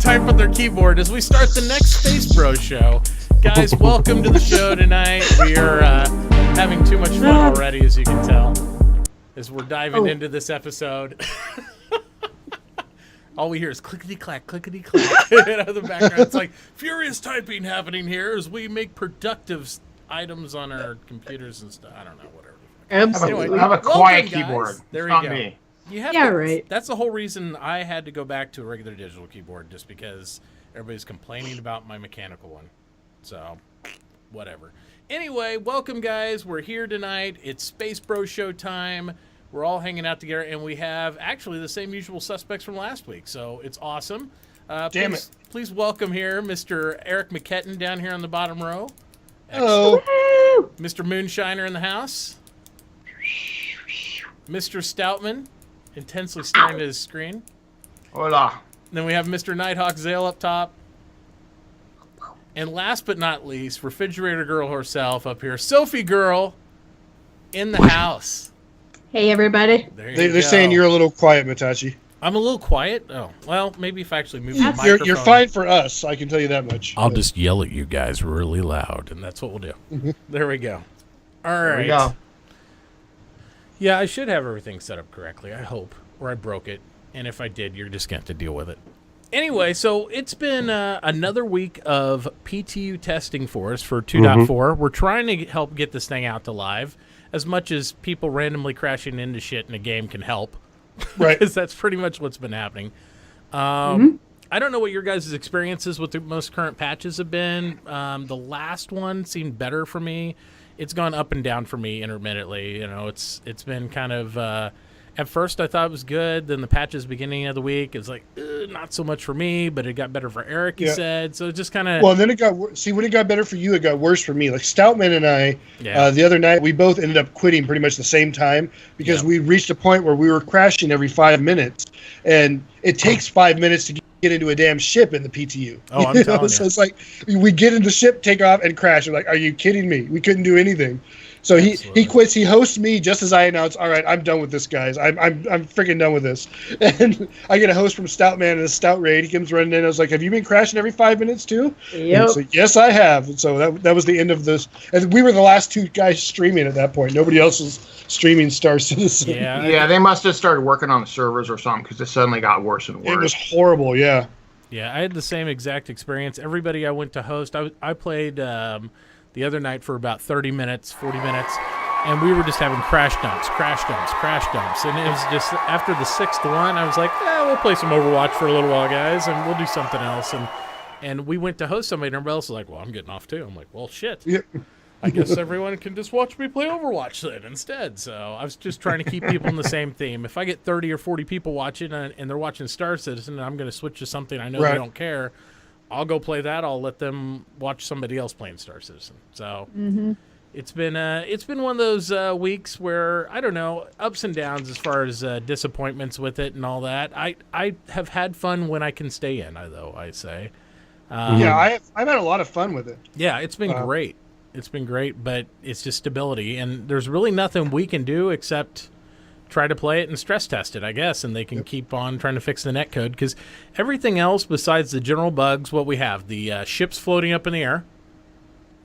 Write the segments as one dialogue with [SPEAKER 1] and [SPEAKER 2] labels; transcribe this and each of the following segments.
[SPEAKER 1] type on their keyboard as we start the next Space Bro show. Guys, welcome to the show tonight. We are having too much fun already, as you can tell, as we're diving into this episode. All we hear is clickety-clack, clickety-clack in the background. It's like furious typing happening here as we make productive items on our computers and stuff. I don't know, whatever.
[SPEAKER 2] Absolutely.
[SPEAKER 1] Anyway,
[SPEAKER 2] I have a quiet
[SPEAKER 1] guys.
[SPEAKER 2] keyboard.
[SPEAKER 1] There
[SPEAKER 2] it's
[SPEAKER 1] you go.
[SPEAKER 2] Me.
[SPEAKER 1] You have
[SPEAKER 3] right.
[SPEAKER 1] That's the whole reason I had to go back to a regular digital keyboard, just because everybody's complaining about my mechanical one. So, whatever. Anyway, welcome, guys. We're here tonight. It's Space Bro Show time. We're all hanging out together, and we have actually the same usual suspects from last week, so it's awesome. Please welcome here Mr. Eric McKetton down here on the bottom row.
[SPEAKER 4] Hello.
[SPEAKER 1] Mr. Moonshiner in the house. Mr. Stoutman, intensely staring at his screen.
[SPEAKER 2] Hola.
[SPEAKER 1] Then we have Mr. Nighthawk Zale up top. And last but not least, Refrigerator Girl herself up here, Sophie Girl, in the house.
[SPEAKER 3] Hey, everybody.
[SPEAKER 4] They're saying you're a little quiet, Mitauchi.
[SPEAKER 1] I'm a little quiet? Oh, well, maybe if I actually move the microphone.
[SPEAKER 4] You're fine for us, I can tell you that much.
[SPEAKER 1] I'll just yell at you guys really loud, and that's what we'll do. There we go. All right.
[SPEAKER 2] There we go.
[SPEAKER 1] Yeah, I should have everything set up correctly, I hope. Or I broke it. And if I did, you're just going to have to deal with it. Anyway, so it's been another week of PTU testing for us for 2.4. We're trying to help get this thing out to live as much as people randomly crashing into shit in a game can help.
[SPEAKER 4] Right.
[SPEAKER 1] Because that's pretty much what's been happening. I don't know what your guys' experiences with the most current patches have been. The last one seemed better for me. It's gone up and down for me intermittently. You know, it's been kind of at first I thought it was good. Then the patches beginning of the week, it's like not so much for me, but it got better for Eric. He said so. It just kind of
[SPEAKER 4] then it got when it got better for you, it got worse for me. Like Stoutman and I, the other night we both ended up quitting pretty much the same time because we reached a point where we were crashing every 5 minutes, and it takes 5 minutes to get into a damn ship in the PTU.
[SPEAKER 1] Oh, I'm telling you.
[SPEAKER 4] So it's like we get into the ship, take off, and crash. We're like, are you kidding me? We couldn't do anything. So he quits. He hosts me just as I announce, all right, I'm done with this, guys. I'm freaking done with this. And I get a host from Stoutman in a Stout raid. He comes running in. I was like, have you been crashing every 5 minutes too?
[SPEAKER 3] Yep.
[SPEAKER 4] So, yes, I have. And so that was the end of this. And we were the last two guys streaming at that point. Nobody else was streaming Star Citizen.
[SPEAKER 2] Yeah, they must have started working on the servers or something because it suddenly got worse and worse.
[SPEAKER 4] It was horrible, yeah.
[SPEAKER 1] Yeah, I had the same exact experience. Everybody I went to host, I played the other night for about 30 minutes, 40 minutes, and we were just having crash dumps. And it was just after the sixth one, I was like, we'll play some Overwatch for a little while, guys, and we'll do something else. And we went to host somebody, and everybody else was like, well, I'm getting off too. I'm like, well, shit.
[SPEAKER 4] Yep.
[SPEAKER 1] I guess everyone can just watch me play Overwatch then instead. So I was just trying to keep people in the same theme. If I get 30 or 40 people watching and they're watching Star Citizen and I'm going to switch to something I know they don't care, I'll go play that. I'll let them watch somebody else playing Star Citizen. So it's been one of those weeks where, I don't know, ups and downs as far as disappointments with it and all that. I have had fun when I can stay in, I say.
[SPEAKER 4] I've had a lot of fun with it.
[SPEAKER 1] Yeah, it's been great. It's been great, but it's just stability. And there's really nothing we can do except try to play it and stress test it, I guess, and they can keep on trying to fix the netcode, because everything else besides the general bugs, what we have, the ships floating up in the air.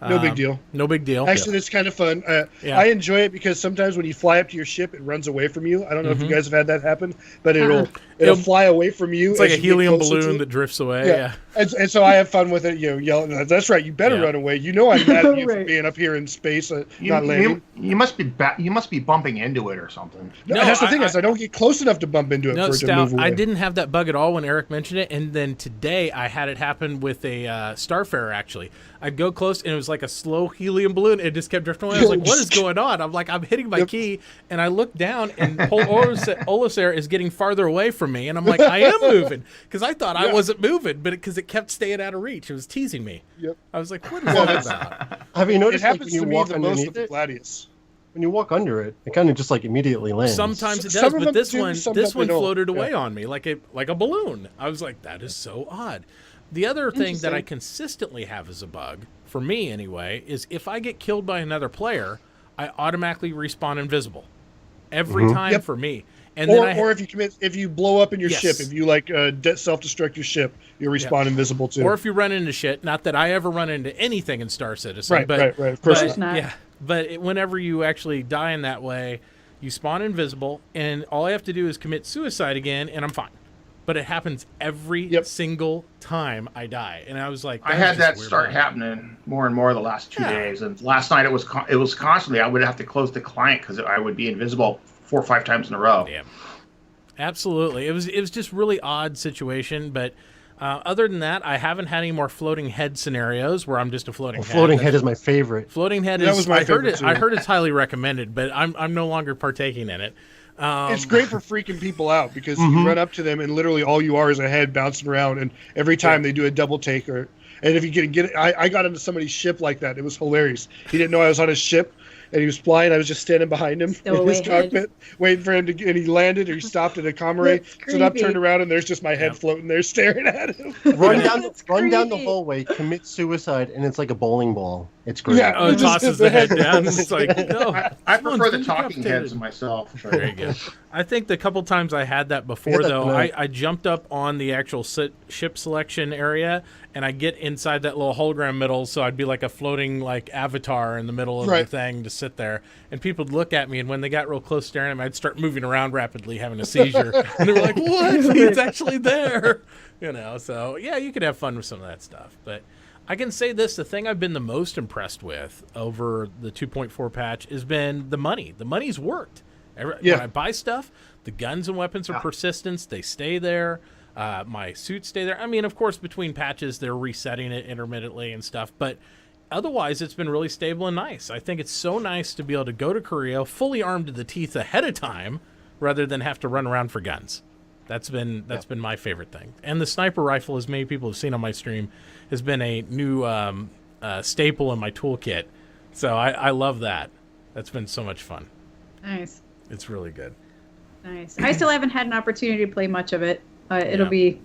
[SPEAKER 4] No big deal.
[SPEAKER 1] No big deal.
[SPEAKER 4] Actually, it's kind of fun. I enjoy it because sometimes when you fly up to your ship, it runs away from you. I don't know if you guys have had that happen, but it'll fly away from you.
[SPEAKER 1] It's like a helium balloon that drifts away. Yeah.
[SPEAKER 4] And so I have fun with it, yelling, that's right, you better run away. You know I'm mad at you for being up here in space, not landing.
[SPEAKER 2] You must be bumping into it or something.
[SPEAKER 4] No, that's the thing is I don't get close enough to bump into it for it to move away.
[SPEAKER 1] I didn't have that bug at all when Eric mentioned it, and then today I had it happen with a Starfarer, actually. I'd go close, and it was like a slow helium balloon, and it just kept drifting away. I was like, what is going on? I'm like, I'm hitting my key, and I look down, and Olasair is getting farther away from me, and I'm like, I am moving, because I thought I wasn't moving, but because it kept staying out of reach. It was teasing me.
[SPEAKER 4] Yep.
[SPEAKER 1] I was like, what is that about?
[SPEAKER 5] Have you noticed
[SPEAKER 4] it happens
[SPEAKER 5] when you
[SPEAKER 4] to me
[SPEAKER 5] walk
[SPEAKER 4] the most
[SPEAKER 5] underneath
[SPEAKER 4] with
[SPEAKER 5] it?
[SPEAKER 4] Gladius.
[SPEAKER 5] When you walk under it, it kind of just like immediately lands.
[SPEAKER 1] Sometimes it does,
[SPEAKER 4] Some of
[SPEAKER 1] but
[SPEAKER 4] them
[SPEAKER 1] this
[SPEAKER 4] do,
[SPEAKER 1] one
[SPEAKER 4] sometimes they don't.
[SPEAKER 1] floated away on me like a balloon. I was like, that is so odd. The other thing that I consistently have as a bug, for me anyway, is if I get killed by another player, I automatically respawn invisible. Every time for me. And then
[SPEAKER 4] or if you blow up in your
[SPEAKER 1] Yes.
[SPEAKER 4] ship, if you like self-destruct your ship, you'll respawn invisible too.
[SPEAKER 1] or if you run into shit, not that I ever run into anything in Star Citizen,
[SPEAKER 4] right,
[SPEAKER 1] but
[SPEAKER 4] right. Of course
[SPEAKER 1] but,
[SPEAKER 4] not.
[SPEAKER 1] yeah, but whenever you actually die in that way, you spawn invisible, and all I have to do is commit suicide again, and I'm fine. But it happens every single time I die, and I was like,
[SPEAKER 2] I had that start happening more and more the last 2 days, and last night it was constantly. I would have to close the client because I would be invisible 4 or 5 times in a row.
[SPEAKER 1] Yeah, absolutely. It was just really odd situation, but other than that, I haven't had any more floating head scenarios where I'm just a floating head.
[SPEAKER 5] Floating head is my favorite.
[SPEAKER 1] Floating head
[SPEAKER 4] That
[SPEAKER 1] is.
[SPEAKER 4] was my favorite too.
[SPEAKER 1] I heard it's highly recommended, but I'm no longer partaking in it.
[SPEAKER 4] It's great for freaking people out because you run up to them and literally all you are is a head bouncing around, and every time they do a double take and if you get I got into somebody's ship like that. It was hilarious. He didn't know I was on his ship, and he was flying. I was just standing behind him in his cockpit, waiting for him to. And he landed, or he stopped at a comrade. So I turned around, and there's just my head floating there, staring at him.
[SPEAKER 5] Run down the hallway, commit suicide, and it's like a bowling ball. It's great.
[SPEAKER 1] Yeah, it tosses the head down. It's like, no.
[SPEAKER 2] I prefer the talking heads myself.
[SPEAKER 1] There you go. I think the couple times I had that before, though, I jumped up on the actual ship selection area, and I get inside that little hologram middle, so I'd be like a floating like avatar in the middle of the thing to sit there, and people would look at me, and when they got real close staring at me, I'd start moving around rapidly, having a seizure, and they were like, "What? It's actually there," So yeah, you could have fun with some of that stuff, but. I can say this, the thing I've been the most impressed with over the 2.4 patch has been the money. The money's worked. When I buy stuff, the guns and weapons are persistent. They stay there. My suits stay there. I mean, of course, between patches, they're resetting it intermittently and stuff. But otherwise, it's been really stable and nice. I think it's so nice to be able to go to Korea fully armed to the teeth ahead of time rather than have to run around for guns. That's been my favorite thing. And the sniper rifle, as many people have seen on my stream, has been a new staple in my toolkit. So I love that. That's been so much fun.
[SPEAKER 3] Nice.
[SPEAKER 1] It's really good.
[SPEAKER 3] Nice. I still haven't had an opportunity to play much of it. It'll be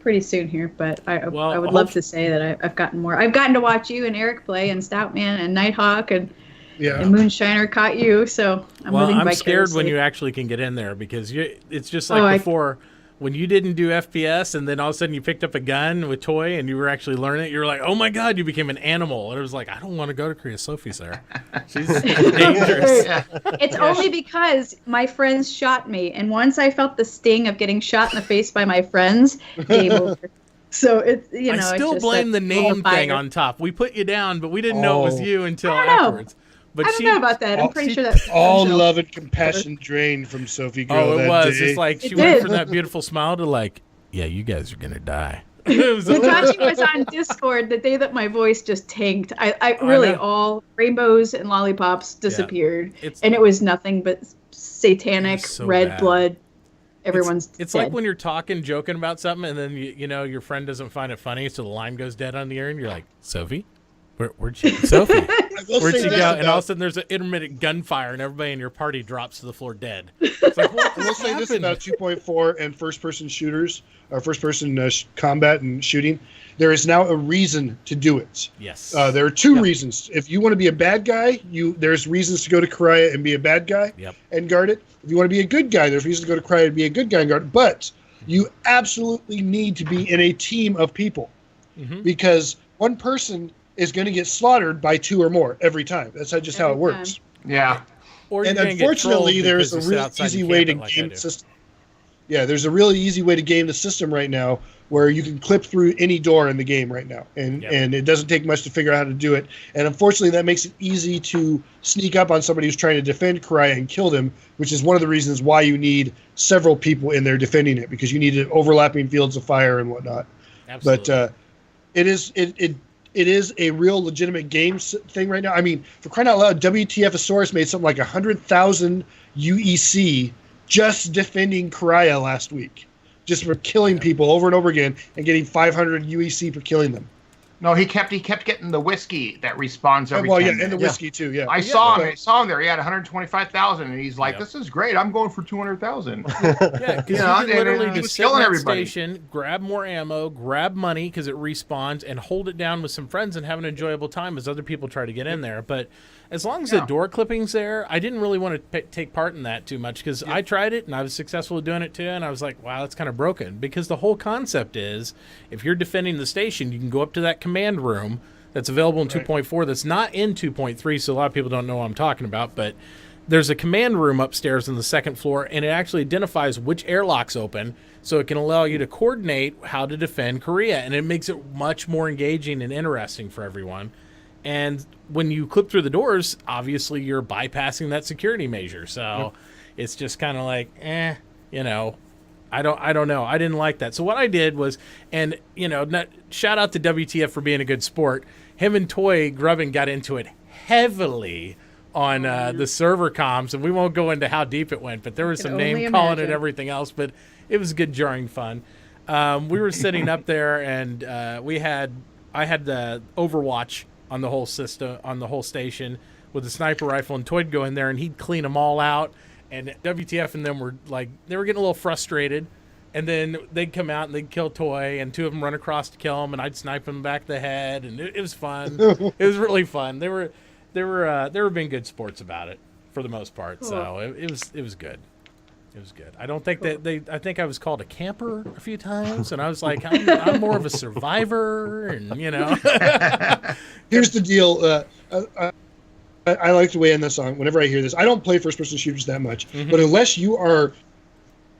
[SPEAKER 3] pretty soon here, but I would love to say that I've gotten more. I've gotten to watch you and Eric play, and Stoutman and Nighthawk and Moonshiner caught you, so I'm
[SPEAKER 1] scared when you actually can get in there because it's just like before when you didn't do FPS and then all of a sudden you picked up a gun with toy and you were actually learning it. You were like, oh my god, you became an animal, and it was like, I don't want to go to Korea. Sophie's there. She's dangerous.
[SPEAKER 3] It's only because my friends shot me, and once I felt the sting of getting shot in the face by my friends, game over. So it's
[SPEAKER 1] I still blame the name thing on top. We put you down, but we didn't know it was you until afterwards. But
[SPEAKER 3] I don't know about that. I'm pretty sure that
[SPEAKER 4] all love and compassion drained from Sophie Girl.
[SPEAKER 1] Oh, it was.
[SPEAKER 4] Day.
[SPEAKER 1] It's like she went from that beautiful smile to like, yeah, you guys are gonna die.
[SPEAKER 3] Mitauchi was on Discord the day that my voice just tanked. I really all rainbows and lollipops disappeared, and it was nothing but satanic red blood. Everyone's
[SPEAKER 1] it's
[SPEAKER 3] dead.
[SPEAKER 1] like when you're talking, joking about something, and then your friend doesn't find it funny, so the line goes dead on the air, and you're like, Sophie. Where'd she Sophie? Where'd she go? And all of a sudden there's an intermittent gunfire and everybody in your party drops to the floor dead. It's like, what
[SPEAKER 4] I will say this about 2.4 and first-person shooters, or first-person combat and shooting. There is now a reason to do it.
[SPEAKER 1] Yes.
[SPEAKER 4] There are two reasons. If you want to be a bad guy, there's reasons to go to Korea and be a bad guy and guard it. If you want to be a good guy, there's reasons to go to Korea and be a good guy and guard it. But you absolutely need to be in a team of people because one person is going to get slaughtered by two or more every time. That's just how it works.
[SPEAKER 2] Yeah.
[SPEAKER 4] And unfortunately, there's a really easy way to game the system. Yeah, there's a really easy way to game the system right now where you can clip through any door in the game right now. And it doesn't take much to figure out how to do it. And unfortunately, that makes it easy to sneak up on somebody who's trying to defend Korea and kill them, which is one of the reasons why you need several people in there defending it, because you need overlapping fields of fire and whatnot.
[SPEAKER 1] Absolutely.
[SPEAKER 4] But it is a real legitimate game thing right now. I mean, for crying out loud, WTFosaurus made something like 100,000 UEC just defending Korea last week, just for killing people over and over again and getting 500 UEC for killing them.
[SPEAKER 2] No, he kept getting the whiskey that respawns every.
[SPEAKER 4] Well,
[SPEAKER 2] 10
[SPEAKER 4] yeah,
[SPEAKER 2] minutes.
[SPEAKER 4] and the whiskey too. Yeah,
[SPEAKER 2] I saw him. I saw him there. He had 125,000, and he's like, "This is great. I'm going for 200,000."
[SPEAKER 1] Yeah, because you can literally
[SPEAKER 2] he was
[SPEAKER 1] just sit in
[SPEAKER 2] killing
[SPEAKER 1] that
[SPEAKER 2] everybody.
[SPEAKER 1] station, grab more ammo, grab money because it respawns, and hold it down with some friends and have an enjoyable time as other people try to get in there. But as long as the door clipping's there, I didn't really want to take part in that too much because I tried it and I was successful at doing it too, and I was like, wow, that's kind of broken. Because the whole concept is, if you're defending the station, you can go up to that command room that's available in 2.4 that's not in 2.3, so a lot of people don't know what I'm talking about, but there's a command room upstairs on the second floor, and it actually identifies which airlock's open, so it can allow you to coordinate how to defend Korea, and it makes it much more engaging and interesting for everyone. And when you clip through the doors, obviously you're bypassing that security measure, so it's just kind of like, I don't know. I didn't like that. So what I did was, and shout out to WTF for being a good sport. Him and Toy Grubbin got into it heavily on the server comms, and we won't go into how deep it went, but there was some name calling and everything else, but it was good jarring fun. We were sitting up there, and I had the Overwatch on the whole system, on the whole station with a sniper rifle, and Toy'd go in there and he'd clean them all out. And WTF and them were like, they were getting a little frustrated. And then they'd come out and they'd kill Toy, and two of them run across to kill him, and I'd snipe him back the head, and it was fun. It was really fun. They were being good sports about it for the most part. Cool. So it was good. It was good. I don't think that I think I was called a camper a few times, and I was like, I'm more of a survivor, and
[SPEAKER 4] Here's the deal. I like to weigh in this on whenever I hear this. I don't play first-person shooters that much, but unless you are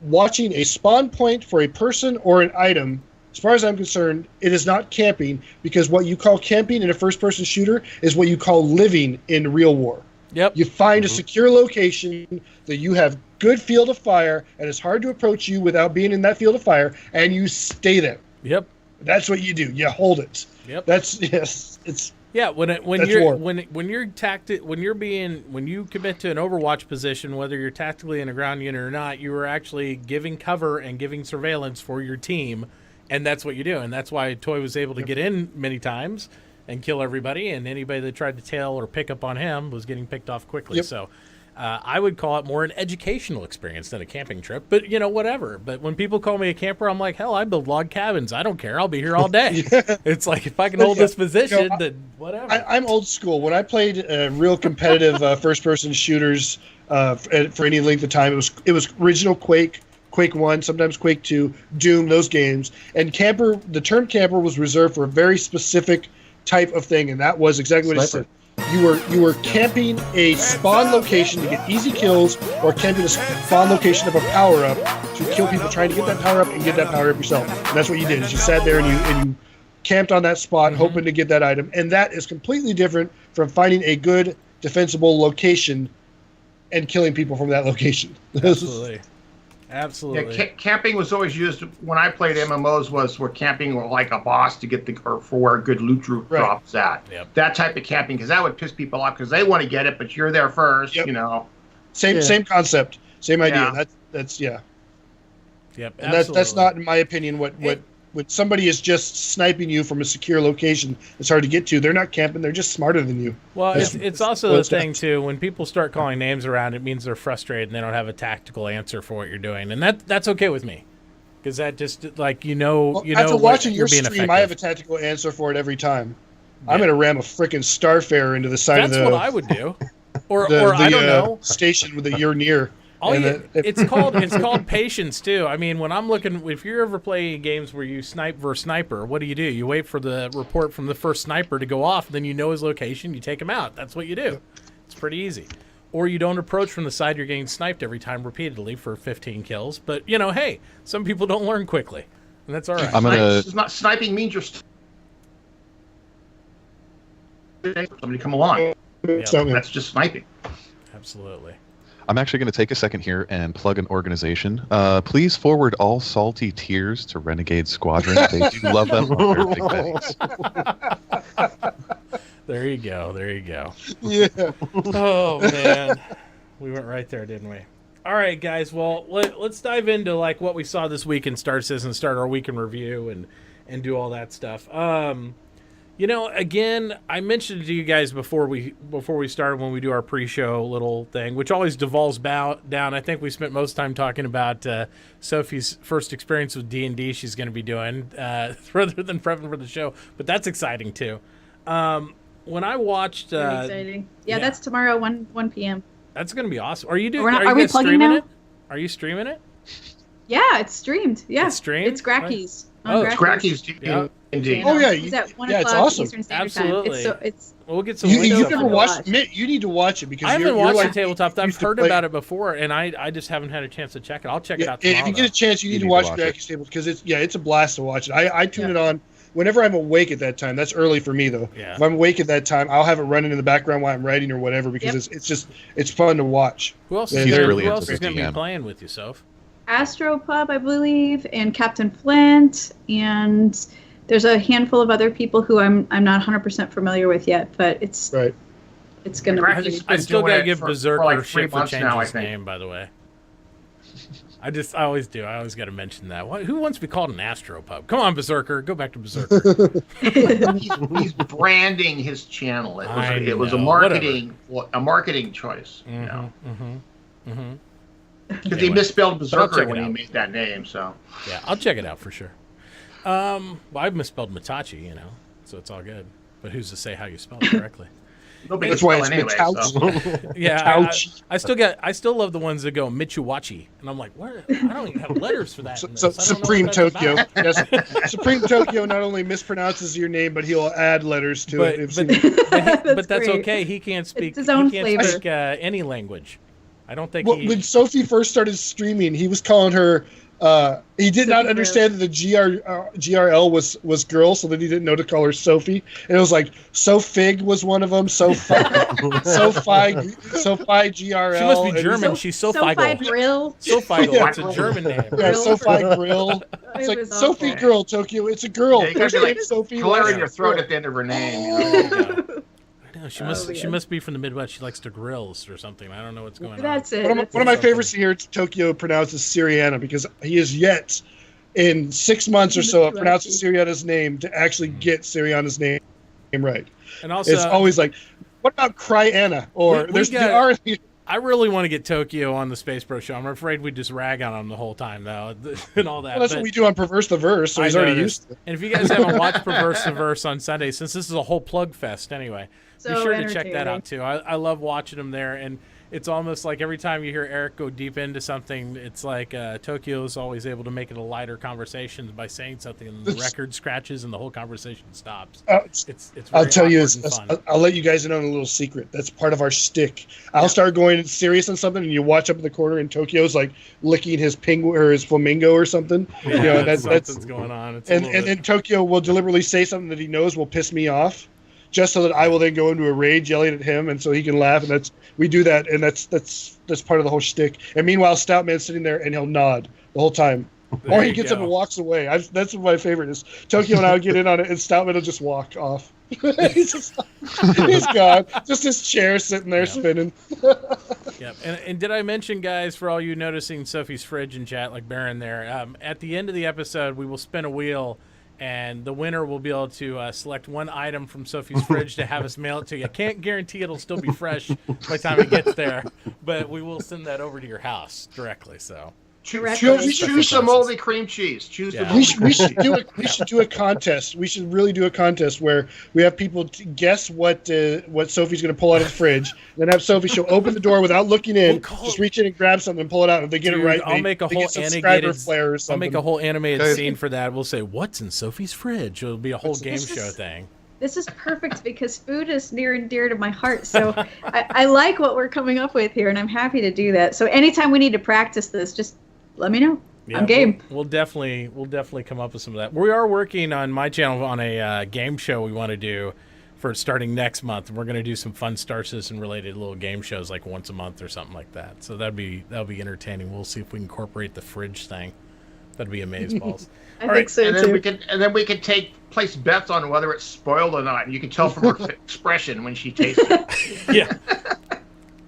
[SPEAKER 4] watching a spawn point for a person or an item, as far as I'm concerned, it is not camping, because what you call camping in a first-person shooter is what you call living in real war.
[SPEAKER 1] Yep.
[SPEAKER 4] You find a secure location that you have good field of fire, and it's hard to approach you without being in that field of fire, and you stay there.
[SPEAKER 1] Yep.
[SPEAKER 4] That's what you do. You hold it.
[SPEAKER 1] Yep.
[SPEAKER 4] It's
[SPEAKER 1] yeah. When you commit to an Overwatch position, whether you're tactically in a ground unit or not, you are actually giving cover and giving surveillance for your team, and that's what you do. And that's why Toy was able to get in many times and kill everybody, and anybody that tried to tail or pick up on him was getting picked off quickly. Yep. So I would call it more an educational experience than a camping trip, but whatever. But when people call me a camper, I'm like, hell, I build log cabins. I don't care. I'll be here all day. It's like, if I can hold this position, then whatever.
[SPEAKER 4] I'm old school. When I played real competitive first-person shooters for any length of time, it was original Quake 1, sometimes Quake 2, Doom, those games. And the term camper was reserved for a very specific type of thing, and that was exactly what it said. You were camping a spawn location to get easy kills, or camping a spawn location of a power-up to kill people trying to get that power-up and get that power-up yourself. And that's what you did, is you sat there and you camped on that spot hoping to get that item. And that is completely different from finding a good defensible location and killing people from that location.
[SPEAKER 1] Absolutely.
[SPEAKER 2] Yeah, camping was always used when I played MMOs. Where camping like a boss to get or for where a good loot drops at. Yep. That type of camping, because that would piss people off because they want to get it, but you're there first. Yep.
[SPEAKER 4] Same concept, same idea.
[SPEAKER 2] Yeah.
[SPEAKER 4] That's
[SPEAKER 1] Yep.
[SPEAKER 4] And that's not, in my opinion, what when somebody is just sniping you from a secure location it's hard to get to. They're not camping. They're just smarter than you.
[SPEAKER 1] Well, it's also the thing, too. When people start calling names around, it means they're frustrated and they don't have a tactical answer for what you're doing. And that's okay with me. Because that just, like,
[SPEAKER 4] after watching your stream, effective. I have a tactical answer for it every time. Yeah. I'm going to ram a freaking Starfarer into the side of the...
[SPEAKER 1] That's what I would do. Or I don't know.
[SPEAKER 4] Station that you're near.
[SPEAKER 1] It's called patience too. I mean, when I'm looking, if you're ever playing games where you snipe versus sniper, what do? You wait for the report from the first sniper to go off, then you know his location, you take him out. That's what you do. It's pretty easy. Or you don't approach from the side you're getting sniped every time repeatedly for 15 kills. But hey, some people don't learn quickly, and that's all right.
[SPEAKER 2] Sniping means you're somebody come along. Yep. That's just sniping.
[SPEAKER 1] Absolutely.
[SPEAKER 6] I'm actually going to take a second here and plug an organization. Please forward all salty tears to Renegade Squadron. They do love them on their big bags.
[SPEAKER 1] There you go.
[SPEAKER 4] Yeah.
[SPEAKER 1] Oh, man. We went right there, didn't we? All right, guys. Well, let's dive into what we saw this week in Star Citizen, start our week in review and do all that stuff. You know, again, I mentioned to you guys before we started when we do our pre-show little thing, which always devolves down. I think we spent most time talking about Sophie's first experience with D&D she's going to be doing rather than prepping for the show. But that's exciting too. When I watched,
[SPEAKER 3] exciting. Yeah, that's tomorrow 1 p.m.
[SPEAKER 1] That's going to be awesome. Are you doing?
[SPEAKER 3] Are we plugging now?
[SPEAKER 1] It? Are you streaming it?
[SPEAKER 3] Yeah, it's streamed. Yeah,
[SPEAKER 1] it's streamed.
[SPEAKER 3] It's Gracky's.
[SPEAKER 2] It's Gracky's.
[SPEAKER 1] Yeah.
[SPEAKER 2] Indeed.
[SPEAKER 4] Oh yeah,
[SPEAKER 3] It's at 1 o'clock
[SPEAKER 4] it's awesome.
[SPEAKER 3] Eastern Standard
[SPEAKER 1] Absolutely.
[SPEAKER 3] Time.
[SPEAKER 1] We'll get some.
[SPEAKER 4] You've
[SPEAKER 3] so
[SPEAKER 4] never
[SPEAKER 3] fun to
[SPEAKER 4] watched
[SPEAKER 3] watch.
[SPEAKER 4] Mitt, you need to watch it because
[SPEAKER 1] I haven't
[SPEAKER 4] you're
[SPEAKER 1] watched
[SPEAKER 4] like,
[SPEAKER 1] the tabletop. I've
[SPEAKER 4] used to
[SPEAKER 1] heard
[SPEAKER 4] play-
[SPEAKER 1] about it before, and I just haven't had a chance to check it. I'll check it out tomorrow.
[SPEAKER 4] If you get a chance, you need to watch Gracky's Table because it's a blast to watch it. I tune it on whenever I'm awake at that time. That's early for me though.
[SPEAKER 1] Yeah.
[SPEAKER 4] If I'm awake at that time, I'll have it running in the background while I'm writing or whatever because it's fun to watch.
[SPEAKER 1] Who else?
[SPEAKER 6] He's
[SPEAKER 1] Who
[SPEAKER 6] brilliant
[SPEAKER 1] else
[SPEAKER 6] as
[SPEAKER 1] is
[SPEAKER 6] a
[SPEAKER 1] going to be
[SPEAKER 6] DM.
[SPEAKER 1] playing with you, Soph?
[SPEAKER 3] Astro Pub, I believe, and Captain Flint, and there's a handful of other people who I'm not 100% familiar with yet, but it's
[SPEAKER 4] Right.
[SPEAKER 3] it's going to be.
[SPEAKER 2] Gracky's
[SPEAKER 1] I
[SPEAKER 2] been
[SPEAKER 1] still
[SPEAKER 2] doing
[SPEAKER 1] gotta
[SPEAKER 2] it
[SPEAKER 1] give
[SPEAKER 2] for
[SPEAKER 1] Berserker
[SPEAKER 2] like 3
[SPEAKER 1] shit for
[SPEAKER 2] months
[SPEAKER 1] changing
[SPEAKER 2] now, I
[SPEAKER 1] his
[SPEAKER 2] think.
[SPEAKER 1] name, by the way. I always do. I always got to mention that. Who wants to be called an Astropub? Come on, Berserker. Go back to Berserker.
[SPEAKER 2] He's branding his channel. It was a
[SPEAKER 1] know.
[SPEAKER 2] marketing choice.
[SPEAKER 1] Mm-hmm.
[SPEAKER 2] Because he misspelled Berserker
[SPEAKER 1] check it
[SPEAKER 2] when he
[SPEAKER 1] out.
[SPEAKER 2] made that name. So
[SPEAKER 1] Yeah, I'll check it out for sure. Well, I've misspelled Mitauchi, so it's all good. But who's to say how you spell it correctly?
[SPEAKER 2] nobody
[SPEAKER 4] That's
[SPEAKER 2] can
[SPEAKER 4] why
[SPEAKER 2] spell
[SPEAKER 4] it's
[SPEAKER 2] anyway. So.
[SPEAKER 4] Mitauchi.
[SPEAKER 1] Yeah,
[SPEAKER 4] Ouch.
[SPEAKER 1] I still love the ones that go Mitauchi, and I'm like, what? I don't even have letters for that. in
[SPEAKER 4] So
[SPEAKER 1] this. I don't know
[SPEAKER 4] Supreme
[SPEAKER 1] what that's
[SPEAKER 4] Tokyo.
[SPEAKER 1] about.
[SPEAKER 4] Yes. Supreme Tokyo not only mispronounces your name, but he'll add letters to it.
[SPEAKER 1] But that's
[SPEAKER 3] great.
[SPEAKER 1] okay. He can't speak.
[SPEAKER 3] It's his own
[SPEAKER 1] he can't
[SPEAKER 3] flavor.
[SPEAKER 1] speak any language. I don't think
[SPEAKER 4] When Sophie first started streaming, he was calling her. He did not
[SPEAKER 3] Sophie
[SPEAKER 4] understand that the GRL was girl, so then he didn't know to call her Sophie. And it was like Sophig was one of them. Sophie GRL.
[SPEAKER 1] She must be
[SPEAKER 4] and-
[SPEAKER 1] German. She's
[SPEAKER 3] Sophie
[SPEAKER 1] Sophigel.
[SPEAKER 3] Grill.
[SPEAKER 1] Sophigel.
[SPEAKER 2] Yeah.
[SPEAKER 1] It's a German name.
[SPEAKER 4] Yeah, Sophie Grill. It's
[SPEAKER 3] It
[SPEAKER 4] like
[SPEAKER 3] was
[SPEAKER 4] Sophie
[SPEAKER 3] awful.
[SPEAKER 4] Girl Tokyo. It's a girl.
[SPEAKER 2] Yeah, you
[SPEAKER 4] First
[SPEAKER 2] gotta be
[SPEAKER 4] name
[SPEAKER 2] like
[SPEAKER 4] Sophie.
[SPEAKER 2] clearing
[SPEAKER 4] last
[SPEAKER 2] your
[SPEAKER 4] name
[SPEAKER 2] throat
[SPEAKER 4] Girl.
[SPEAKER 2] at the end of her name.
[SPEAKER 1] I know she must be from the Midwest. She likes to grills or something. I don't know what's going on.
[SPEAKER 3] That's it.
[SPEAKER 4] One
[SPEAKER 3] That's
[SPEAKER 4] of my
[SPEAKER 3] it.
[SPEAKER 4] favorites to hear Tokyo pronounces Syriana because he is yet in 6 months or so of pronouncing Syriana's name to actually get Syriana's name right.
[SPEAKER 1] And also,
[SPEAKER 4] It's always like, what about Cryana? Or
[SPEAKER 1] We
[SPEAKER 4] there's
[SPEAKER 1] got-
[SPEAKER 4] the R.
[SPEAKER 1] I really want to get Tokyo on the Space Pro show. I'm afraid we just rag on him the whole time, though, and all that.
[SPEAKER 4] Well, that's
[SPEAKER 1] But
[SPEAKER 4] what we do on Perverse the Verse, so
[SPEAKER 1] I
[SPEAKER 4] he's already
[SPEAKER 1] noticed.
[SPEAKER 4] used to it.
[SPEAKER 1] And if you guys haven't watched Perverse the Verse on Sunday, since this is a whole plug fest anyway, be
[SPEAKER 3] So
[SPEAKER 1] sure to check that
[SPEAKER 3] entertaining.
[SPEAKER 1] out too. I love watching them there, and it's almost like every time you hear Eric go deep into something, it's like Tokyo's always able to make it a lighter conversation by saying something, and the record scratches, and the whole conversation stops. It's
[SPEAKER 4] I'll
[SPEAKER 1] very
[SPEAKER 4] tell you,
[SPEAKER 1] awkward and fun.
[SPEAKER 4] I'll let you guys in on a little secret. That's part of our shtick. I'll start going serious on something, and you watch up in the corner, and Tokyo's like licking his penguin or his flamingo or something.
[SPEAKER 1] Yeah,
[SPEAKER 4] that's
[SPEAKER 1] something's going on. It's a
[SPEAKER 4] and
[SPEAKER 1] little bit-
[SPEAKER 4] then Tokyo will deliberately say something that he knows will piss me off, just so that I will then go into a rage yelling at him, and so he can laugh. And we do that, and that's part of the whole shtick. And meanwhile, Stoutman's sitting there, and he'll nod the whole time.
[SPEAKER 1] There
[SPEAKER 4] Or he
[SPEAKER 1] you
[SPEAKER 4] gets
[SPEAKER 1] go.
[SPEAKER 4] up and walks away. That's what my favorite is. Tokyo and I will get in on it, and Stoutman will just walk off. he's gone. Just his chair sitting there spinning.
[SPEAKER 1] Yep. And did I mention, guys, for all you noticing Sophie's fridge in chat, like Baron there, at the end of the episode, we will spin a wheel, and the winner will be able to select one item from Sophie's fridge to have us mail it to you. I can't guarantee it'll still be fresh by the time it gets there, but we will send that over to your house directly. So
[SPEAKER 2] Choose some moldy cream cheese. Choose the
[SPEAKER 1] Yeah.
[SPEAKER 2] moldy
[SPEAKER 4] We should do a contest. We should really do a contest where we have people guess what Sophie's going to pull out of the fridge. Then have Sophie. She'll open the door without looking in.
[SPEAKER 1] We'll call
[SPEAKER 4] Just
[SPEAKER 1] it-
[SPEAKER 4] reach in and grab something and pull it out. If they get
[SPEAKER 1] Dude,
[SPEAKER 4] it right,
[SPEAKER 1] I'll make a
[SPEAKER 4] they
[SPEAKER 1] whole
[SPEAKER 4] get subscriber
[SPEAKER 1] animated
[SPEAKER 4] flair or
[SPEAKER 1] I'll
[SPEAKER 4] something.
[SPEAKER 1] make a whole animated
[SPEAKER 6] Guys-
[SPEAKER 1] scene for that. We'll say, "What's in Sophie's fridge?" It'll be a whole game show thing.
[SPEAKER 3] This is perfect because food is near and dear to my heart. So I like what we're coming up with here, and I'm happy to do that. So anytime we need to practice this, just let me know.
[SPEAKER 1] Yeah,
[SPEAKER 3] I'm game.
[SPEAKER 1] We'll definitely come up with some of that. We are working on my channel on a game show we want to do for starting next month. We're going to do some fun Star Citizen related little game shows like once a month or something like that. So that'll be entertaining. We'll see if we can incorporate the fridge thing. That'd be amazeballs.
[SPEAKER 3] I think so
[SPEAKER 2] and then
[SPEAKER 3] too.
[SPEAKER 2] we can place bets on whether it's spoiled or not. And you can tell from her expression when she tastes it.
[SPEAKER 1] Yeah.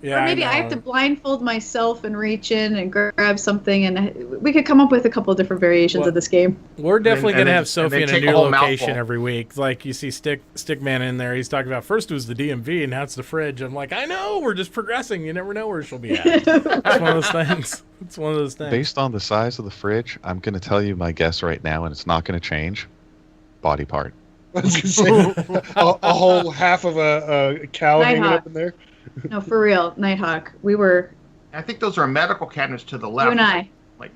[SPEAKER 1] Yeah,
[SPEAKER 3] or maybe I have to blindfold myself and reach in and grab something, and we could come up with a couple of different variations of this game.
[SPEAKER 1] We're definitely going to have Sophie in a new location
[SPEAKER 2] mouthful
[SPEAKER 1] every week. Like you see Stickman in there. He's talking about first it was the DMV, and now it's the fridge. I'm like, I know. We're just progressing. You never know where she'll be at. It's one of those things. It's one of those things.
[SPEAKER 6] Based on the size of the fridge, I'm going to tell you my guess right now, and it's not going to change. Body part.
[SPEAKER 4] I was going to say a whole half of a cow hanging up in there.
[SPEAKER 3] No, for real, Nighthawk.
[SPEAKER 2] I think those are medical cabinets to the left.
[SPEAKER 3] You and I.
[SPEAKER 2] Like,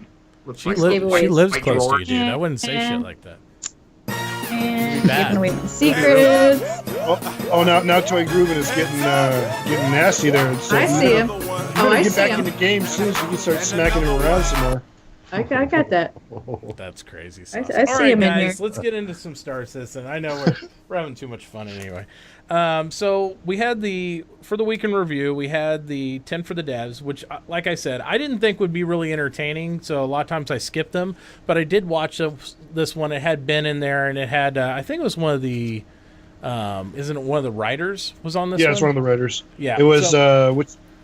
[SPEAKER 1] she lives close to you, dude. I wouldn't say shit like that.
[SPEAKER 3] And giving away my secrets.
[SPEAKER 4] Now Toy Groovin is getting nasty there. So
[SPEAKER 3] I see him. I
[SPEAKER 4] get
[SPEAKER 3] see
[SPEAKER 4] back
[SPEAKER 3] him.
[SPEAKER 4] in the game soon so you can start smacking him around some more.
[SPEAKER 3] I got that.
[SPEAKER 1] That's crazy.
[SPEAKER 3] I
[SPEAKER 1] All
[SPEAKER 3] see
[SPEAKER 1] right,
[SPEAKER 3] him in
[SPEAKER 1] guys,
[SPEAKER 3] here.
[SPEAKER 1] let's get into some Star Citizen. I know we're having too much fun anyway. So we had for the week in review, we had the 10 for the devs, which, like I said, I didn't think would be really entertaining. So a lot of times I skipped them, but I did watch this one. It had Ben in there, and it had I think it was one of the isn't it one of the writers was on this?
[SPEAKER 4] Yeah,
[SPEAKER 1] one?
[SPEAKER 4] it's one of the writers.
[SPEAKER 1] Yeah,
[SPEAKER 4] it was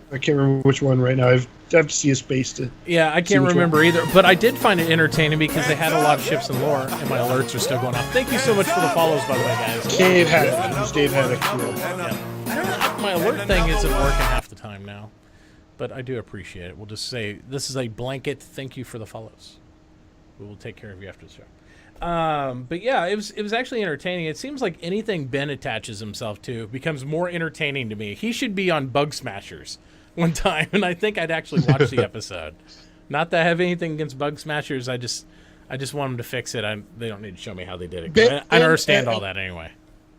[SPEAKER 4] I can't remember which one right now. I have to see his face to.
[SPEAKER 1] Yeah, I can't remember either. But I did find it entertaining because they had a lot of ships and lore, and my alerts are still going off. Thank you so much for the follows, by the way, guys.
[SPEAKER 4] Dave had it. Dave had it.
[SPEAKER 1] Yeah. I don't know, my alert thing isn't working half the time now, but I do appreciate it. We'll just say this is a blanket thank you for the follows. We will take care of you after the show. But yeah, it was actually entertaining. It seems like anything Ben attaches himself to becomes more entertaining to me. He should be on Bug Smashers one time, and I think I'd actually watch the episode. Not that I have anything against Bug Smashers. I just want them to fix it. They don't need to show me how they did it. I understand all that anyway.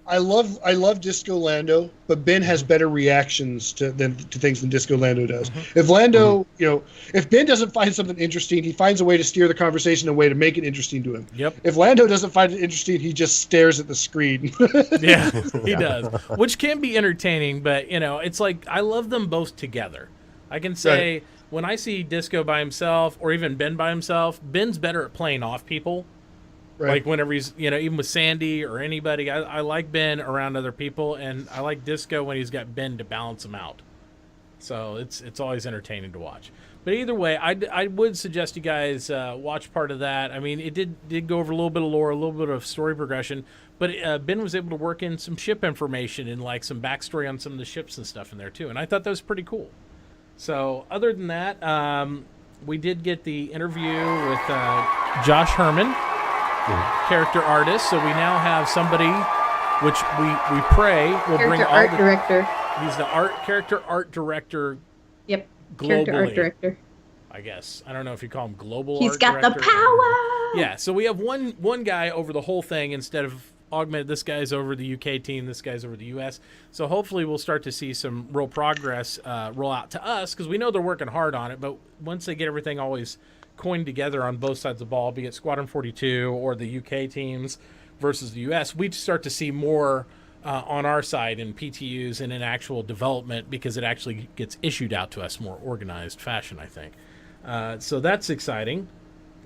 [SPEAKER 4] I love Disco Lando, but Ben has better reactions to things than Disco Lando does.
[SPEAKER 1] Mm-hmm.
[SPEAKER 4] If Lando, if Ben doesn't find something interesting, he finds a way to steer the conversation, a way to make it interesting to him.
[SPEAKER 1] Yep.
[SPEAKER 4] If Lando doesn't find it interesting, he just stares at the screen.
[SPEAKER 1] Yeah, he does, which can be entertaining, but it's like I love them both together. I can say when I see Disco by himself or even Ben by himself, Ben's better at playing off people. Right. Like whenever he's, even with Sandy or anybody, I like Ben around other people, and I like Disco when he's got Ben to balance him out. So it's always entertaining to watch. But either way, I would suggest you guys watch part of that. I mean, it did go over a little bit of lore, a little bit of story progression, but Ben was able to work in some ship information and like some backstory on some of the ships and stuff in there too, and I thought that was pretty cool. So other than that, we did get the interview with Josh Herman. Character artist, so we now have somebody which we pray will bring all
[SPEAKER 3] art director.
[SPEAKER 1] He's the character art director.
[SPEAKER 3] Yep.
[SPEAKER 1] Globally,
[SPEAKER 3] character art director.
[SPEAKER 1] I guess I don't know if you call him global.
[SPEAKER 3] He's
[SPEAKER 1] art
[SPEAKER 3] got
[SPEAKER 1] director
[SPEAKER 3] the power.
[SPEAKER 1] Yeah, so we have one guy over the whole thing instead of augmented. This guy's over the UK team. This guy's over the US. So hopefully we'll start to see some real progress roll out to us because we know they're working hard on it. But once they get everything always coined together on both sides of the ball, be it Squadron 42 or the UK teams versus the US, we'd start to see more on our side in PTUs and in actual development because it actually gets issued out to us more organized fashion, I think. So that's exciting.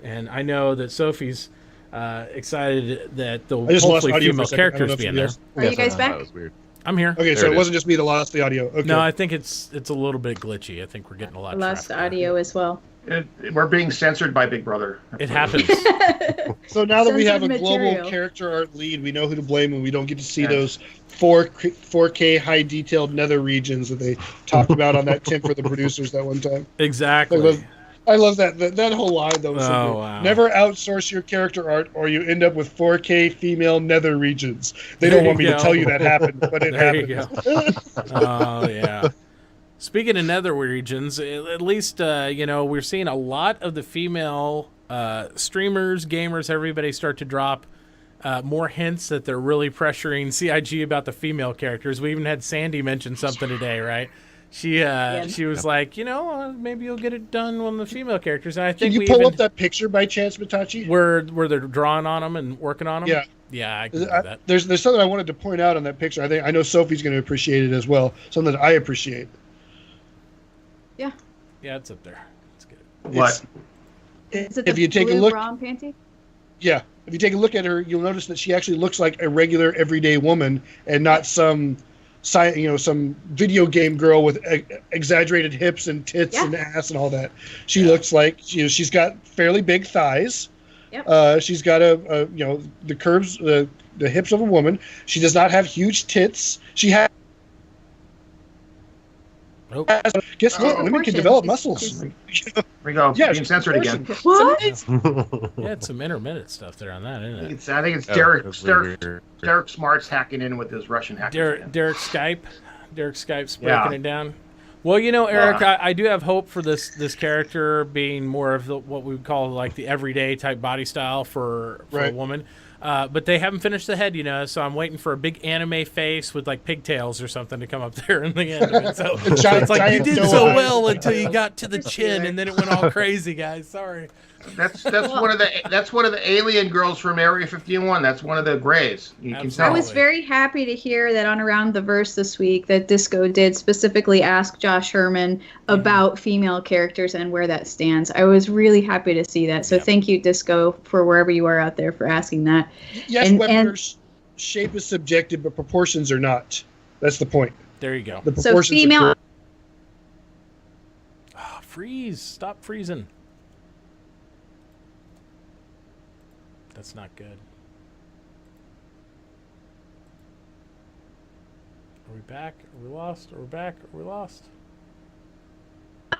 [SPEAKER 1] And I know that Sophie's excited that there'll hopefully female characters be in there.
[SPEAKER 3] Are you guys back?
[SPEAKER 6] That was weird.
[SPEAKER 1] I'm here.
[SPEAKER 4] Okay, so it wasn't just me that lost the audio. Okay.
[SPEAKER 1] No, I think it's a little bit glitchy. I think we're getting a lot of
[SPEAKER 3] lost
[SPEAKER 1] traffic
[SPEAKER 3] audio as well.
[SPEAKER 2] We're being censored by Big Brother.
[SPEAKER 1] It happens.
[SPEAKER 4] So now that we have a
[SPEAKER 3] Censored
[SPEAKER 4] global
[SPEAKER 3] material.
[SPEAKER 4] character art lead, we know who to blame, and we don't get to see those 4K high detailed nether regions that they talked about on that tip for the producers that one time.
[SPEAKER 1] Exactly.
[SPEAKER 4] I love that whole line though. Was so good.
[SPEAKER 1] Wow.
[SPEAKER 4] Never outsource your character art, or you end up with 4K female nether regions. They don't want me to tell you that happened, but it happened.
[SPEAKER 1] You go. Oh yeah. Speaking of nether regions, at least we're seeing a lot of the female streamers, gamers, everybody start to drop more hints that they're really pressuring CIG about the female characters. We even had Sandy mention something today, right? She was like, maybe you'll get it done on the female characters. And I think
[SPEAKER 4] Can you pull up that picture by chance, Mitauchi?
[SPEAKER 1] where they're drawing on them and working on them.
[SPEAKER 4] Yeah.
[SPEAKER 1] Yeah, I can do that.
[SPEAKER 4] There's something I wanted to point out on that picture. I know Sophie's going to appreciate it as well. Something that I appreciate.
[SPEAKER 1] Yeah, it's up there. It's good.
[SPEAKER 2] What?
[SPEAKER 3] Is it
[SPEAKER 4] If
[SPEAKER 3] the
[SPEAKER 4] you take a
[SPEAKER 3] blue
[SPEAKER 4] look-
[SPEAKER 3] bra and panty?
[SPEAKER 4] Yeah, if you take a look at her, you'll notice that she actually looks like a regular everyday woman and not some some video game girl with exaggerated hips and tits and ass and all that. She looks like she's got fairly big thighs. Yep. She's got the curves, the hips of a woman. She does not have huge tits. She has.
[SPEAKER 1] Nope.
[SPEAKER 4] Guess what? Women can develop muscles.
[SPEAKER 2] There we go.
[SPEAKER 4] Yeah,
[SPEAKER 2] being censored again.
[SPEAKER 3] What?
[SPEAKER 1] Yeah, it's some intermittent stuff there on that, isn't it?
[SPEAKER 2] I think it's Derek Smart's hacking in with his Russian hacking.
[SPEAKER 1] Derek Skype's breaking it down. Well, Eric, I do have hope for this character being more of what we would call like the everyday type body style for a woman. But they haven't finished the head, so I'm waiting for a big anime face with like pigtails or something to come up there in the end of it. So it's like you did so well until you got to the chin, and then it went all crazy, guys. Sorry.
[SPEAKER 2] That's one of the alien girls from Area 51. That's one of the Greys. You can tell.
[SPEAKER 3] I was very happy to hear that on Around the Verse this week that Disco did specifically ask Josh Herman about female characters and where that stands. I was really happy to see that. So thank you, Disco, for wherever you are out there for asking that.
[SPEAKER 4] Yes, Weber's shape is subjective, but proportions are not. That's the point.
[SPEAKER 1] There you go.
[SPEAKER 4] The proportions
[SPEAKER 3] so female.
[SPEAKER 1] Freeze! Stop freezing. That's not good. Are we back? Are we lost? Are we back? Are we lost?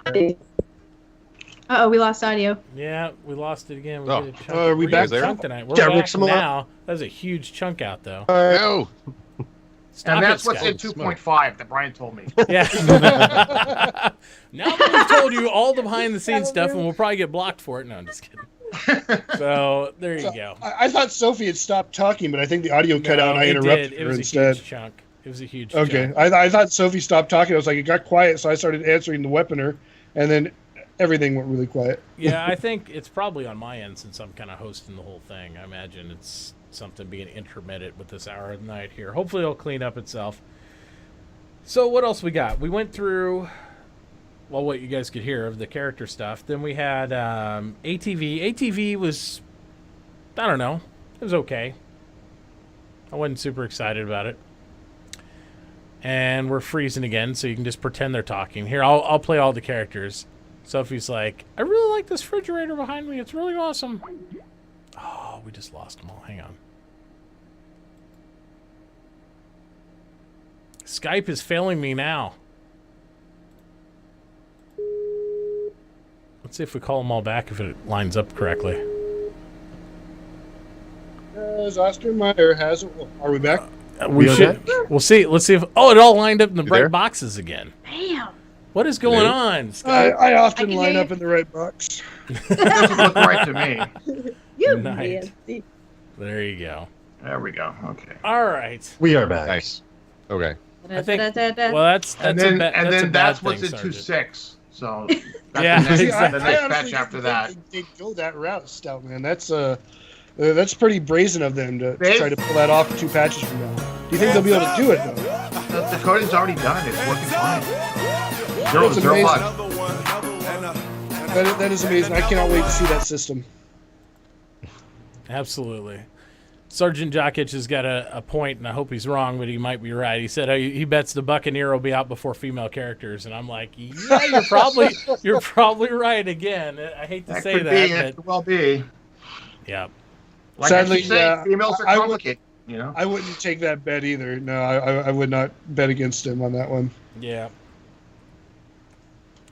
[SPEAKER 3] Uh-oh, we lost audio.
[SPEAKER 1] Yeah, we lost it again.
[SPEAKER 4] Are we back
[SPEAKER 1] chunk tonight? We're back now. That was a huge chunk out, though.
[SPEAKER 6] No.
[SPEAKER 2] And that's what's in 2.5 that Brian told me.
[SPEAKER 1] Yeah. Now that we've told you all the behind-the-scenes stuff, and we'll probably get blocked for it. No, I'm just kidding. So there you go.
[SPEAKER 4] I thought Sophie had stopped talking, but I think the audio cut out and I interrupted her instead.
[SPEAKER 1] It was a huge chunk.
[SPEAKER 4] Okay. I thought Sophie stopped talking. I was like, it got quiet, so I started answering the weaponer, and then everything went really quiet.
[SPEAKER 1] Yeah, I think it's probably on my end since I'm kind of hosting the whole thing. I imagine it's something being intermittent with this hour of the night here. Hopefully it'll clean up itself. So what else we got? We went through... Well, what you guys could hear of the character stuff. Then we had ATV. ATV was, I don't know, it was okay. I wasn't super excited about it. And we're freezing again, so you can just pretend they're talking. Here, I'll play all the characters. Sophie's like, I really like this refrigerator behind me. It's really awesome. Oh, we just lost them all. Hang on. Skype is failing me now. Let's see if we call them all back if it lines up correctly.
[SPEAKER 4] As Ostermeyer has it. Are we back?
[SPEAKER 1] We should. We'll see. Let's see if. Oh, it all lined up in the right boxes again.
[SPEAKER 3] Damn.
[SPEAKER 1] What is going on?
[SPEAKER 4] I often line up in the right box.
[SPEAKER 2] It doesn't look right to me.
[SPEAKER 1] Nice. There you go.
[SPEAKER 2] There we go. Okay.
[SPEAKER 1] All right.
[SPEAKER 5] We are back.
[SPEAKER 6] Nice. Okay.
[SPEAKER 1] I think. Well, that's
[SPEAKER 2] what's in 2.6. So that's the next patch after that.
[SPEAKER 4] They go that route, Stout Man. That's pretty brazen of them to try to pull that off 2 patches from now. Do you think they'll be able to do it though?
[SPEAKER 2] The coding's already done. It's working fine.
[SPEAKER 4] That's
[SPEAKER 2] Zero
[SPEAKER 4] amazing. That is amazing. I cannot wait to see that system.
[SPEAKER 1] Absolutely. Sergeant Jokic has got a point, and I hope he's wrong, but he might be right. He said he bets the Buccaneer will be out before female characters, and I'm like, yeah, you're probably right again. I hate to say that.
[SPEAKER 2] It could well be.
[SPEAKER 1] Yeah.
[SPEAKER 2] Like
[SPEAKER 4] sadly,
[SPEAKER 2] females are complicated.
[SPEAKER 4] I wouldn't take that bet either. No, I would not bet against him on that one.
[SPEAKER 1] Yeah.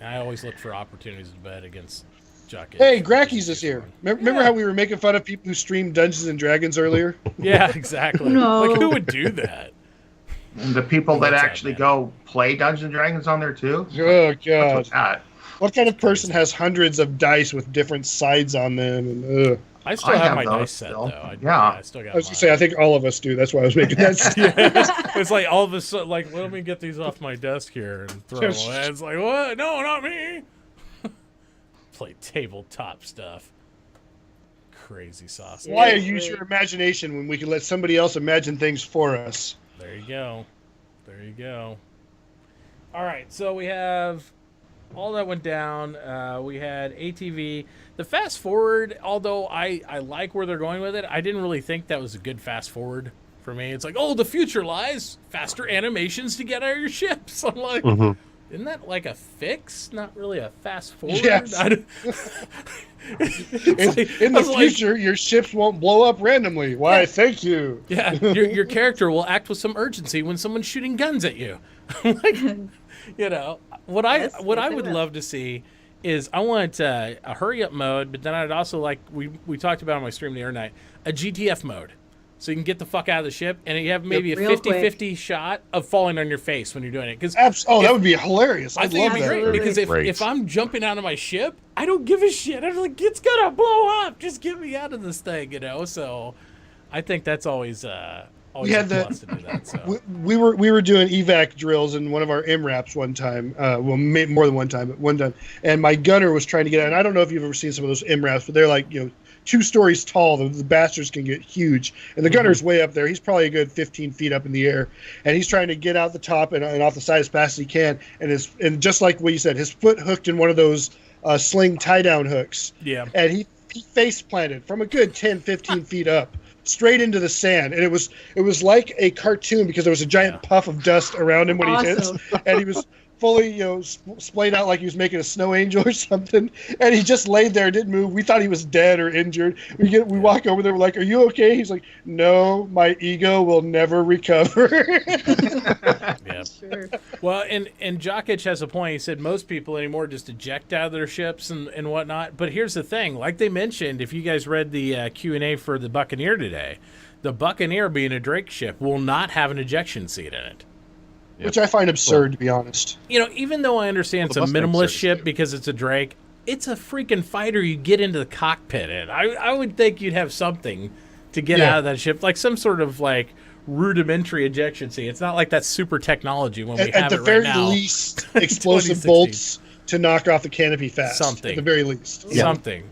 [SPEAKER 1] I always look for opportunities to bet against Jokic.
[SPEAKER 4] Hey, Gracky's is here. Remember how we were making fun of people who streamed Dungeons and Dragons earlier?
[SPEAKER 1] Yeah, exactly.
[SPEAKER 3] No.
[SPEAKER 1] Like, who would do that?
[SPEAKER 2] And the people that actually go play Dungeons and Dragons on there too?
[SPEAKER 4] Oh, God. What kind of person has hundreds of dice with different sides on them? And,
[SPEAKER 1] I still have my dice set, though. I still got
[SPEAKER 4] I was going to say, I think all of us do. That's why I was making that.
[SPEAKER 1] It's like all of a sudden, like, let me get these off my desk here and throw them away. It's like, what? No, not me. Play tabletop stuff. Crazy sauce.
[SPEAKER 4] Why use your imagination when we can let somebody else imagine things for us?
[SPEAKER 1] There you go. There you go. All right, so we have all that went down. We had ATV. The fast forward, although I like where they're going with it, I didn't really think that was a good fast forward for me. It's like, oh, the future lies faster animations to get out of your ships. I'm like, isn't that like a fix? Not really a fast forward.
[SPEAKER 4] Yes. In the future, your ships won't blow up randomly. Why? Thank you.
[SPEAKER 1] Yeah, your character will act with some urgency when someone's shooting guns at you. Like, what I would love to see is I want a hurry up mode, but then I'd also like we talked about on my stream the other night, a GTF mode. So you can get the fuck out of the ship, and you have maybe a 50-50 shot of falling on your face when you're doing it.
[SPEAKER 4] That would be hilarious. I'd love that.
[SPEAKER 1] Great, because if I'm jumping out of my ship, I don't give a shit. I'm like, it's gonna blow up. Just get me out of this thing, So I think that's always a plus to do that. So.
[SPEAKER 4] We were doing evac drills in one of our MRAPs one time. More than one time, but one time. And my gunner was trying to get out. And I don't know if you've ever seen some of those MRAPs, but they're like 2 stories tall. The bastards can get huge, and the gunner's way up there. He's probably a good 15 feet up in the air, and he's trying to get out the top and off the side as fast as he can. And just like what you said, his foot hooked in one of those sling tie down hooks.
[SPEAKER 1] Yeah,
[SPEAKER 4] and he face planted from a good 10, 15 feet up, straight into the sand. And it was like a cartoon because there was a giant puff of dust around him when he hit, and he was fully, splayed out like he was making a snow angel or something, and he just laid there, didn't move. We thought he was dead or injured. We walk over there, we're like, "Are you okay?" He's like, "No, my ego will never recover."
[SPEAKER 1] Yeah, sure. Well, and Jokic has a point. He said most people anymore just eject out of their ships and whatnot. But here's the thing: like they mentioned, if you guys read the Q&A for the Buccaneer today, the Buccaneer, being a Drake ship, will not have an ejection seat in it.
[SPEAKER 4] Which I find absurd, to be honest.
[SPEAKER 1] Even though I understand it's a minimalist ship because it's a Drake, it's a freaking fighter you get into the cockpit in. I would think you'd have something to get out of that ship, like some sort of like rudimentary ejection seat. It's not like that super technology when we have it right now. At the very
[SPEAKER 4] least, explosive bolts to knock off the canopy fast.
[SPEAKER 1] Something.
[SPEAKER 4] At the very least.
[SPEAKER 1] Something.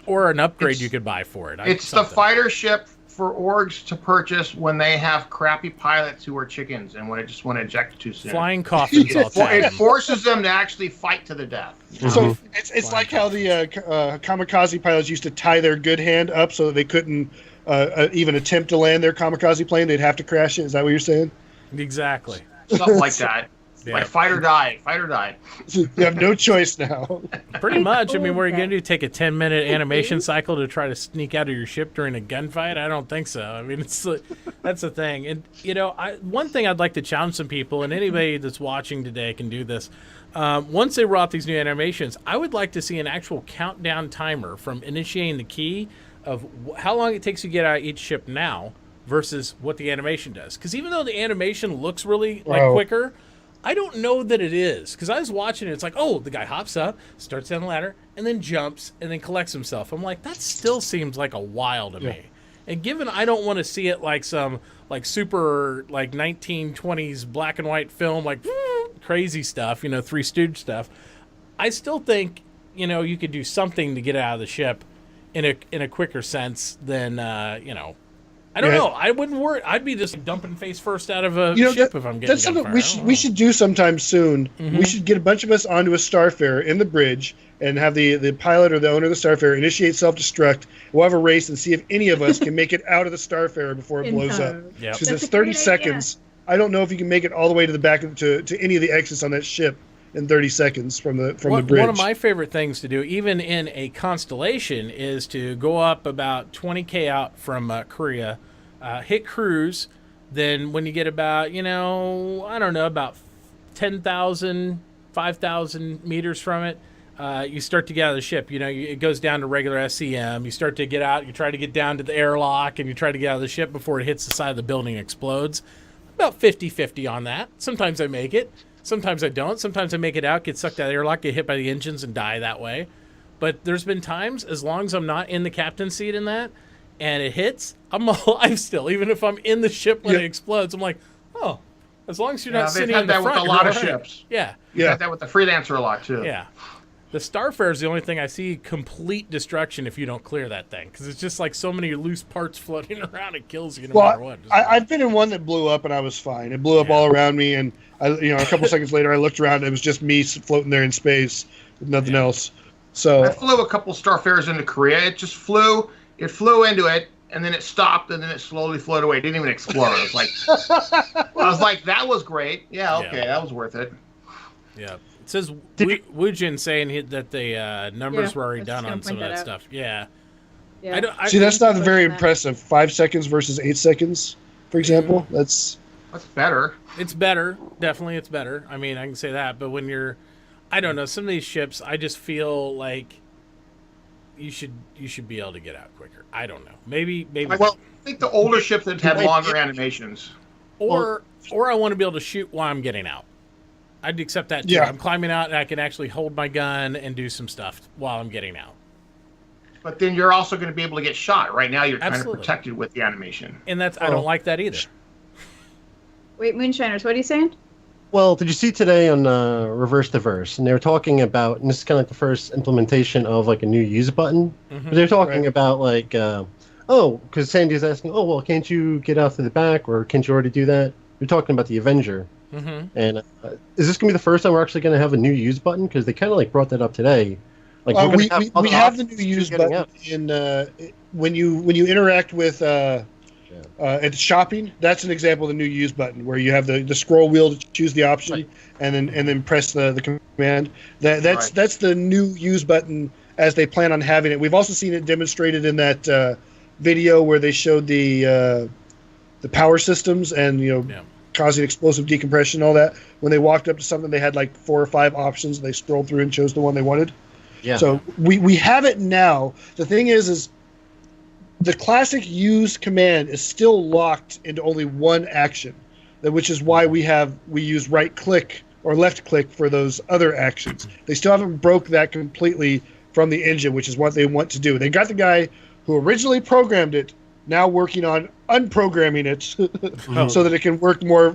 [SPEAKER 1] Or an upgrade you could buy for it.
[SPEAKER 2] It's the fighter ship for orgs to purchase when they have crappy pilots who are chickens and just want to eject too soon.
[SPEAKER 1] Flying coffins all time.
[SPEAKER 2] It forces them to actually fight to the death.
[SPEAKER 4] So it's like how the kamikaze pilots used to tie their good hand up so that they couldn't even attempt to land their kamikaze plane. They'd have to crash it. Is that what you're saying?
[SPEAKER 1] Exactly.
[SPEAKER 2] Something like that. Yeah. Like fight or die.
[SPEAKER 4] You have no choice now.
[SPEAKER 1] Pretty much. I mean, what are you going to do? Take a 10-minute animation cycle to try to sneak out of your ship during a gunfight? I don't think so. I mean, that's the thing. And, one thing I'd like to challenge some people, and anybody that's watching today can do this. Once they roll out these new animations, I would like to see an actual countdown timer from initiating the key of how long it takes to get out of each ship now versus what the animation does. Because even though the animation looks really quicker, I don't know that it is, because I was watching it. It's like, oh, the guy hops up, starts down the ladder, and then jumps, and then collects himself. I'm like, that still seems like a while to me. And given I don't want to see it like some super 1920s black and white film, crazy stuff, Three Stooge stuff, I still think you could do something to get out of the ship in a quicker sense than I don't know. I wouldn't worry. I'd be just dumping face first out of a ship if I'm getting
[SPEAKER 4] that's something we should do sometime soon. Mm-hmm. We should get a bunch of us onto a Starfarer in the bridge and have the pilot or the owner of the Starfarer initiate self-destruct. We'll have a race and see if any of us can make it out of the Starfarer before it blows up. Because it's 30 seconds. I don't know if you can make it all the way to the back to any of the exits on that ship in 30 seconds from the bridge.
[SPEAKER 1] One of my favorite things to do, even in a constellation, is to go up about 20K out from Korea, hit cruise. Then when you get about, about 10,000, 5,000 meters from it, you start to get out of the ship. It goes down to regular SCM. You start to get out. You try to get down to the airlock, and you try to get out of the ship before it hits the side of the building and explodes. About 50-50 on that. Sometimes I make it. Sometimes I don't. Sometimes I make it out, get sucked out of the airlock, get hit by the engines, and die that way. But there's been times, as long as I'm not in the captain's seat in that, and it hits, I'm alive still. Even if I'm in the ship when it explodes, I'm like, oh, as long as you're not sitting in the front.
[SPEAKER 2] They've had that with a lot of ships.
[SPEAKER 1] Yeah.
[SPEAKER 2] They've had that with the Freelancer a lot, too.
[SPEAKER 1] Yeah. The Starfarer is the only thing I see complete destruction if you don't clear that thing, because it's just like so many loose parts floating around. It kills you no matter what.
[SPEAKER 4] I've been in one that blew up and I was fine. It blew up all around me, and a couple seconds later I looked around and it was just me floating there in space with nothing else. So
[SPEAKER 2] I flew a couple Starfarers into Korea. It just flew. It flew into it, and then it stopped, and then it slowly floated away. It didn't even explode. I was like, that was great. Yeah, okay, that was worth it.
[SPEAKER 1] Yeah. It says Woojin saying that the numbers were already done on some of that stuff. Yeah.
[SPEAKER 3] Yeah.
[SPEAKER 4] See, that's not very impressive. 5 seconds versus 8 seconds, for example. That's
[SPEAKER 2] better.
[SPEAKER 1] It's better. Definitely, it's better. I mean, I can say that. But when you're, I don't know, some of these ships, I just feel like you should be able to get out quicker. I don't know. Maybe.
[SPEAKER 2] Well, I think the older ships that have longer animations.
[SPEAKER 1] Or I want to be able to shoot while I'm getting out. I'd accept that too.
[SPEAKER 4] Yeah.
[SPEAKER 1] I'm climbing out and I can actually hold my gun and do some stuff while I'm getting out.
[SPEAKER 2] But then you're also going to be able to get shot. Right now, you're kind
[SPEAKER 1] Absolutely.
[SPEAKER 2] of protected with the animation.
[SPEAKER 1] And I don't like that either.
[SPEAKER 3] Wait, Moonshiners, what are you saying?
[SPEAKER 5] Well, did you see today on Reverse Diverse? And they were talking about, and this is kind of like the first implementation of like a new use button.
[SPEAKER 1] Mm-hmm.
[SPEAKER 5] But they're talking about like, because Sandy's asking, oh, well, can't you get out through the back, or can't you already do that? You're talking about the Avenger.
[SPEAKER 1] Mm-hmm.
[SPEAKER 5] And is this going to be the first time we're actually going to have a new use button? Because they kind of like brought that up today. Like
[SPEAKER 4] we have the new use button in when you interact with at shopping. That's an example of the new use button where you have the scroll wheel to choose the option, right, and then press the command. That's the new use button as they plan on having it. We've also seen it demonstrated in that video where they showed the power systems and causing explosive decompression and all that. When they walked up to something, they had like 4 or 5 options. They scrolled through and chose the one they wanted. Yeah. So we have it now. The thing is the classic use command is still locked into only one action, which is why we use right click or left click for those other actions. They still haven't broke that completely from the engine, which is what they want to do. They got the guy who originally programmed it now working on unprogramming it so that it can work more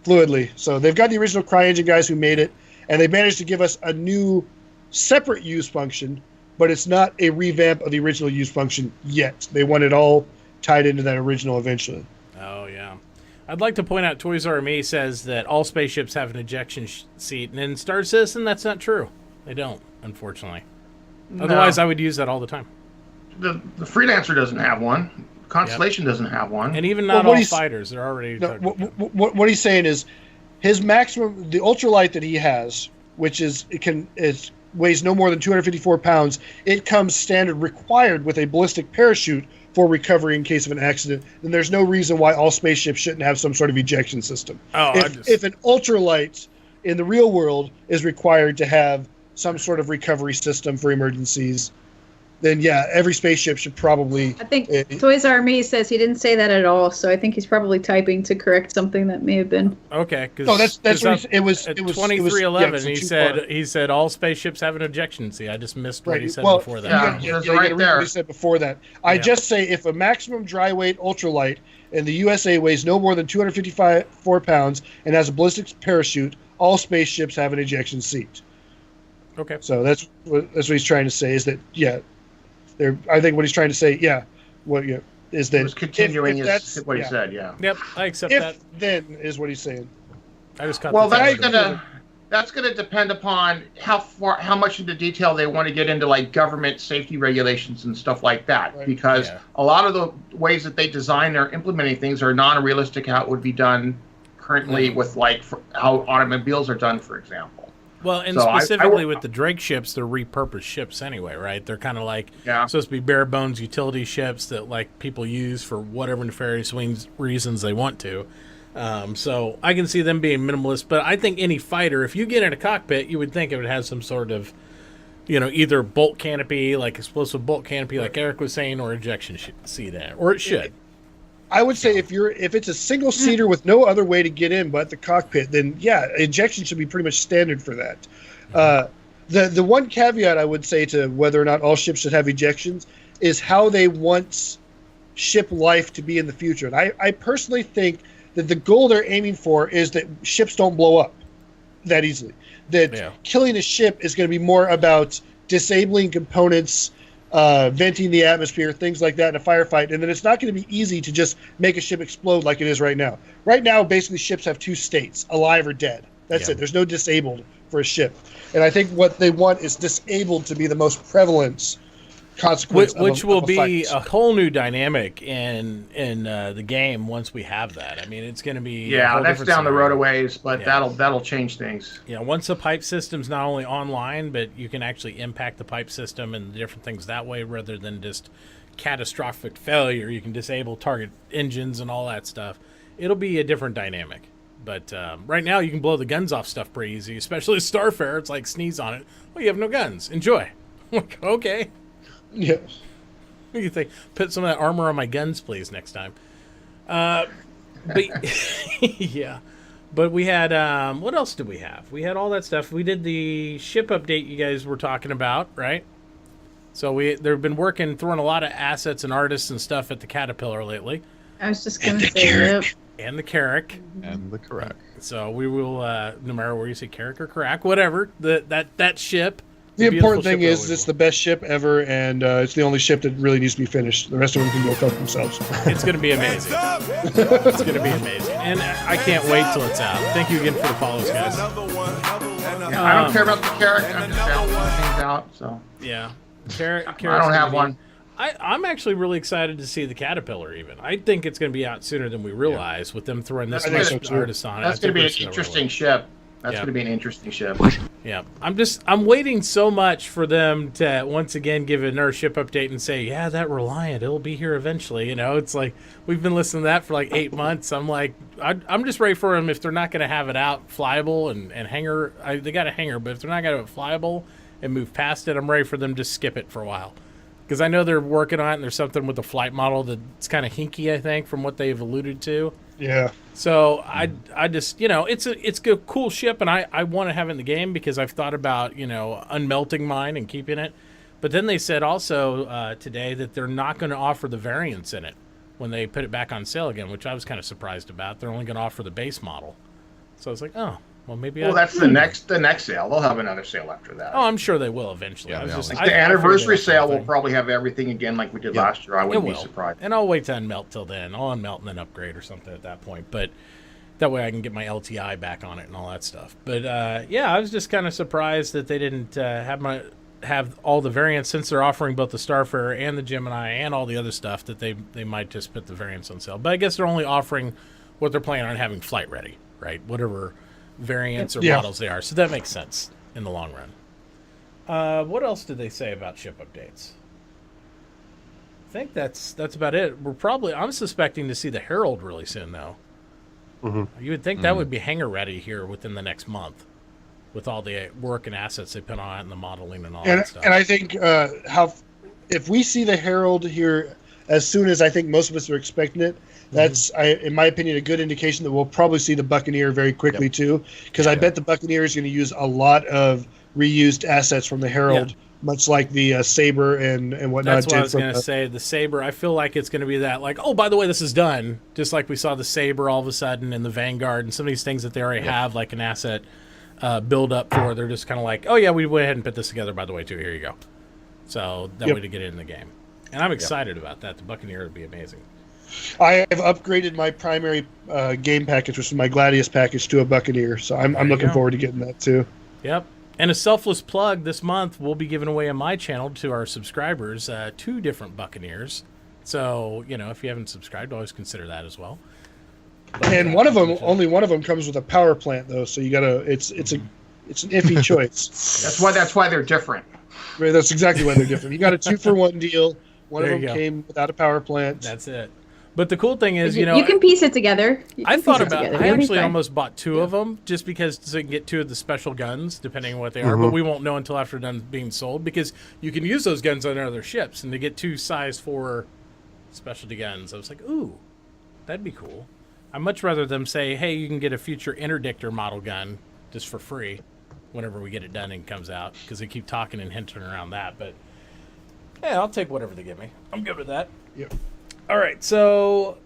[SPEAKER 4] fluidly. So they've got the original CryEngine guys who made it, and they managed to give us a new separate use function, but it's not a revamp of the original use function yet. They want it all tied into that original eventually.
[SPEAKER 1] Oh, yeah. I'd like to point out Toys R Me says that all spaceships have an ejection seat, and in Star Citizen, that's not true. They don't, unfortunately. No. Otherwise, I would use that all the time.
[SPEAKER 2] The Freelancer doesn't have one. Constellation doesn't have one.
[SPEAKER 1] And even not all fighters. They're already...
[SPEAKER 4] What he's saying is his maximum, the ultralight that he has, which weighs no more than 254 pounds, it comes standard required with a ballistic parachute for recovery in case of an accident. And there's no reason why all spaceships shouldn't have some sort of ejection system. If an ultralight in the real world is required to have some sort of recovery system for emergencies, then yeah, every spaceship should probably...
[SPEAKER 3] I think Toys R Me says he didn't say that at all, so I think he's probably typing to correct something that may have been...
[SPEAKER 1] Okay,
[SPEAKER 4] no, that's what it was...
[SPEAKER 1] At 2311, he said all spaceships have an ejection seat. I just missed what he said before that.
[SPEAKER 2] Yeah, right there.
[SPEAKER 4] What he said before that. I just say if a maximum dry weight ultralight in the USA weighs no more than 254 pounds and has a ballistic parachute, all spaceships have an ejection seat.
[SPEAKER 1] Okay.
[SPEAKER 4] So that's what he's trying to say is that, yeah... I think what he's trying to say, is that...
[SPEAKER 2] It continuing is what he said, yeah.
[SPEAKER 1] Yep, I accept that.
[SPEAKER 4] Then is what he's saying.
[SPEAKER 1] I just got
[SPEAKER 2] that's gonna depend upon how much into detail they want to get into like government safety regulations and stuff like that. Right. Because a lot of the ways that they design their implementing things are non-realistic how it would be done currently with like how automobiles are done, for example.
[SPEAKER 1] Well, and specifically with the Drake ships, they're repurposed ships anyway, right? They're kind of like supposed to be bare bones utility ships that like people use for whatever nefarious reasons they want to. So I can see them being minimalist, but I think any fighter, if you get in a cockpit, you would think it would have some sort of, either bolt canopy, like explosive bolt canopy, like Eric was saying, or ejection seat, or it should.
[SPEAKER 4] I would say if it's a single seater with no other way to get in but the cockpit, then ejection should be pretty much standard for that. The one caveat I would say to whether or not all ships should have ejections is how they want ship life to be in the future. And I personally think that the goal they're aiming for is that ships don't blow up that easily. That killing a ship is going to be more about disabling components, venting the atmosphere, things like that in a firefight, and then it's not going to be easy to just make a ship explode like it is right now. Right now, basically, ships have 2 states, alive or dead. That's it. There's no disabled for a ship. And I think what they want is disabled to be the most prevalent consequence.
[SPEAKER 1] Which
[SPEAKER 4] of
[SPEAKER 1] will
[SPEAKER 4] a
[SPEAKER 1] be
[SPEAKER 4] fight.
[SPEAKER 1] a whole new dynamic in the game once we have that. I mean, it's going to be a whole
[SPEAKER 2] that's
[SPEAKER 1] different
[SPEAKER 2] down the
[SPEAKER 1] scenario.
[SPEAKER 2] road a ways, but
[SPEAKER 1] Yeah.
[SPEAKER 2] that'll change things.
[SPEAKER 1] Yeah, once the pipe system's not only online, but you can actually impact the pipe system and different things that way rather than just catastrophic failure. You can disable target engines and all that stuff. It'll be a different dynamic. But right now, you can blow the guns off stuff pretty easy, especially Starfare. It's like sneeze on it. Well, you have no guns. Enjoy. Like, okay.
[SPEAKER 4] Yeah.
[SPEAKER 1] What do you think? Put some of that armor on my guns, please, next time. But yeah. But we had, what else did we have? We had all that stuff. We did the ship update you guys were talking about, right? So they've been throwing a lot of assets and artists and stuff at the Caterpillar lately.
[SPEAKER 3] I was just going to say, yep.
[SPEAKER 1] And the Carrack.
[SPEAKER 6] And the correct.
[SPEAKER 1] So we will, no matter where you say Carrack or Carrack, whatever, that ship.
[SPEAKER 4] The important thing
[SPEAKER 1] ship
[SPEAKER 4] is it's the best ship ever, and it's the only ship that really needs to be finished. The rest of them can go fuck themselves.
[SPEAKER 1] It's going to be amazing. It's going to be amazing. And I can't wait till it's out. Thank you again for the follows, guys.
[SPEAKER 2] Yeah, I don't care about the character. I'm just balancing things out. So
[SPEAKER 1] Yeah.
[SPEAKER 2] I don't have one.
[SPEAKER 1] I'm actually really excited to see the Caterpillar even. I think it's going to be out sooner than we realize with them throwing this
[SPEAKER 2] That's
[SPEAKER 1] much
[SPEAKER 2] gonna-
[SPEAKER 1] artists on it.
[SPEAKER 2] That's going to be an interesting ship. That's
[SPEAKER 1] Yeah.
[SPEAKER 2] going to be an interesting ship.
[SPEAKER 1] Yeah. I'm waiting so much for them to once again give another ship update and say, yeah, that Reliant, it'll be here eventually. You know, it's like we've been listening to that for like 8 months. I'm like, I'm just ready for them if they're not going to have it out flyable and hangar. They got a hangar, but if they're not going to have it flyable and move past it, I'm ready for them to skip it for a while. Because I know they're working on it, and there's something with the flight model that's kind of hinky, I think, from what they've alluded to.
[SPEAKER 4] Yeah.
[SPEAKER 1] So I just, it's a cool ship, and I want to have it in the game because I've thought about, unmelting mine and keeping it. But then they said also today that they're not going to offer the variants in it when they put it back on sale again, which I was kind of surprised about. They're only going to offer the base model. So I was like, oh. Well, maybe.
[SPEAKER 2] Well, that's the next sale. They'll have another sale after that.
[SPEAKER 1] Oh, I'm sure they will eventually.
[SPEAKER 6] Yeah,
[SPEAKER 2] The anniversary sale will probably have everything again like we did last year. I wouldn't be surprised.
[SPEAKER 1] And I'll wait to unmelt till then. I'll unmelt and then upgrade or something at that point. But that way I can get my LTI back on it and all that stuff. But yeah, I was just kind of surprised that they didn't have all the variants since they're offering both the Starfarer and the Gemini and all the other stuff that they might just put the variants on sale. But I guess they're only offering what they're planning on having flight ready, right? Whatever variants or models they are. So that makes sense in the long run. What else did they say about ship updates? I think that's about it. I'm suspecting to see the Herald really soon though.
[SPEAKER 5] Mm-hmm.
[SPEAKER 1] You would think that would be hangar ready here within the next month with all the work and assets they put on it and the modeling and all that stuff.
[SPEAKER 4] And I think if we see the Herald here as soon as I think most of us are expecting it, that's, in my opinion, a good indication that we'll probably see the Buccaneer very quickly too, because I bet the Buccaneer is going to use a lot of reused assets from the Herald, much like the Saber and whatnot.
[SPEAKER 1] That's what I was going to say. The Saber, I feel like it's going to be that, like, oh, by the way, this is done. Just like we saw the Saber all of a sudden in the Vanguard and some of these things that they already have, like an asset build up for. They're just kind of like, oh yeah, we went ahead and put this together. By the way, too. Here you go. So that way to get it in the game, and I'm excited about that. The Buccaneer would be amazing.
[SPEAKER 4] I have upgraded my primary game package, which is my Gladius package, to a Buccaneer. So I'm looking forward to getting that too.
[SPEAKER 1] Yep. And a selfless plug this month, we'll be giving away on my channel to our subscribers 2 different Buccaneers. So, if you haven't subscribed, always consider that as well. But,
[SPEAKER 4] and only one of them comes with a power plant, though. So you gotta, it's an iffy choice.
[SPEAKER 2] That's why they're different.
[SPEAKER 4] Right, that's exactly why they're different. You got a 2-for-1 deal. One of them came without a power plant.
[SPEAKER 1] That's it. But the cool thing is,
[SPEAKER 3] you can piece it together.
[SPEAKER 1] I actually almost bought 2 of them just because so you can get 2 of the special guns, depending on what they are. But we won't know until after they're done being sold because you can use those guns on other ships, and they get 2 size 4 specialty guns. I was like, ooh, that'd be cool. I'd much rather them say, hey, you can get a future interdictor model gun just for free whenever we get it done and it comes out, because they keep talking and hinting around that. But yeah, I'll take whatever they give me. I'm good with that.
[SPEAKER 4] Yep.
[SPEAKER 1] All right, so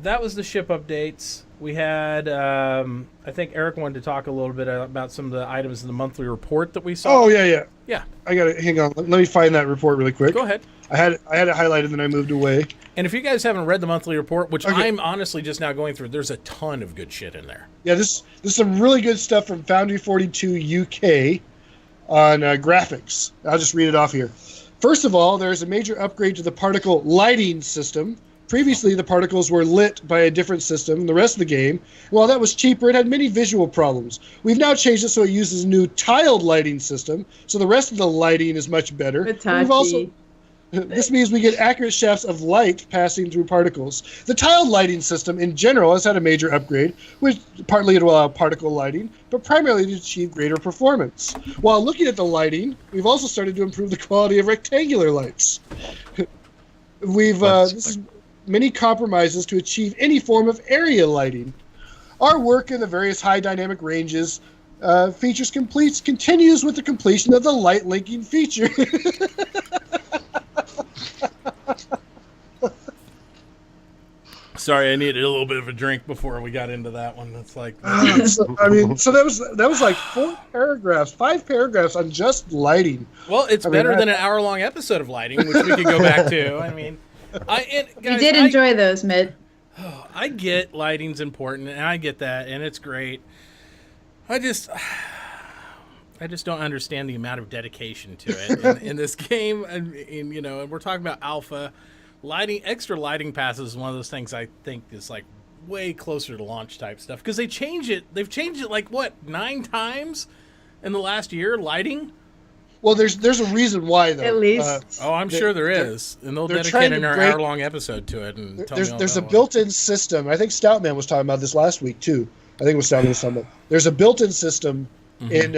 [SPEAKER 1] that was the ship updates. We had, I think Eric wanted to talk a little bit about some of the items in the monthly report that we saw.
[SPEAKER 4] Oh, yeah.
[SPEAKER 1] Yeah.
[SPEAKER 4] I got it. Hang on. Let me find that report really quick.
[SPEAKER 1] Go ahead.
[SPEAKER 4] I had it highlighted, and then I moved away.
[SPEAKER 1] And if you guys haven't read the monthly report, which I'm honestly just now going through, there's a ton of good shit in there.
[SPEAKER 4] Yeah, this is some really good stuff from Foundry 42 UK on graphics. I'll just read it off here. First of all, there's a major upgrade to the particle lighting system. Previously, the particles were lit by a different system in the rest of the game. While that was cheaper, it had many visual problems. We've now changed it so it uses a new tiled lighting system, so the rest of the lighting is much better.
[SPEAKER 3] Mitauchi.
[SPEAKER 4] This means we get accurate shafts of light passing through particles. The tiled lighting system in general has had a major upgrade, which partly to allow particle lighting, but primarily to achieve greater performance. While looking at the lighting, we've also started to improve the quality of rectangular lights. This is many compromises to achieve any form of area lighting. Our work in the various high dynamic ranges features continues with the completion of the light linking feature.
[SPEAKER 1] Sorry, I needed a little bit of a drink before we got into that one. That's like,
[SPEAKER 4] so that was like 5 paragraphs on just lighting.
[SPEAKER 1] Well, it's better than an hour-long episode of lighting, which we could go back to. I mean, guys,
[SPEAKER 3] you did enjoy those, Mitt.
[SPEAKER 1] I get lighting's important, and I get that, and it's great. I just don't understand the amount of dedication to it in this game, and we're talking about alpha. Extra lighting passes is one of those things I think is like way closer to launch type stuff because they've changed it like 9 times in the last year. Lighting.
[SPEAKER 4] Well, there's a reason why though.
[SPEAKER 3] At least.
[SPEAKER 1] I'm sure there is, and they'll dedicate an hour-long episode to it. And
[SPEAKER 4] there's a built-in system. I think Stoutman was talking about this last week too. I think it was Stoutman was talking about. There's a built-in system in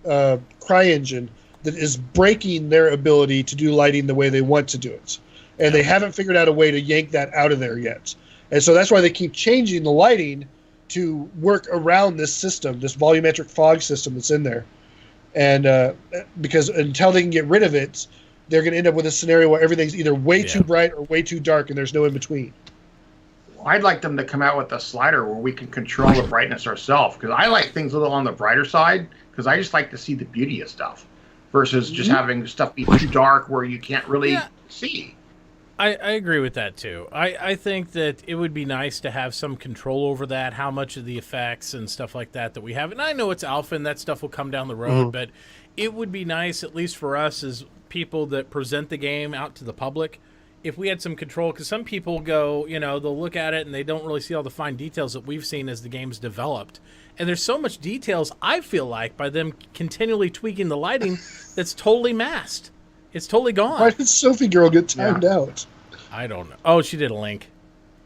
[SPEAKER 4] CryEngine that is breaking their ability to do lighting the way they want to do it. And they haven't figured out a way to yank that out of there yet. And so that's why they keep changing the lighting to work around this system, this volumetric fog system that's in there. And because until they can get rid of it, they're going to end up with a scenario where everything's either way too bright or way too dark, and there's no in between.
[SPEAKER 2] I'd like them to come out with a slider where we can control the brightness ourselves, because I like things a little on the brighter side, because I just like to see the beauty of stuff versus just having stuff be too dark where you can't really see.
[SPEAKER 1] I agree with that too. I think that it would be nice to have some control over that, how much of the effects and stuff like that we have. And I know it's alpha and that stuff will come down the road, but it would be nice, at least for us as people that present the game out to the public, if we had some control. Because some people go, they'll look at it and they don't really see all the fine details that we've seen as the game's developed. And there's so much details, I feel like, by them continually tweaking the lighting that's totally masked. It's totally gone.
[SPEAKER 4] Why did Sophie Girl get timed out?
[SPEAKER 1] I don't know. Oh, she did a link.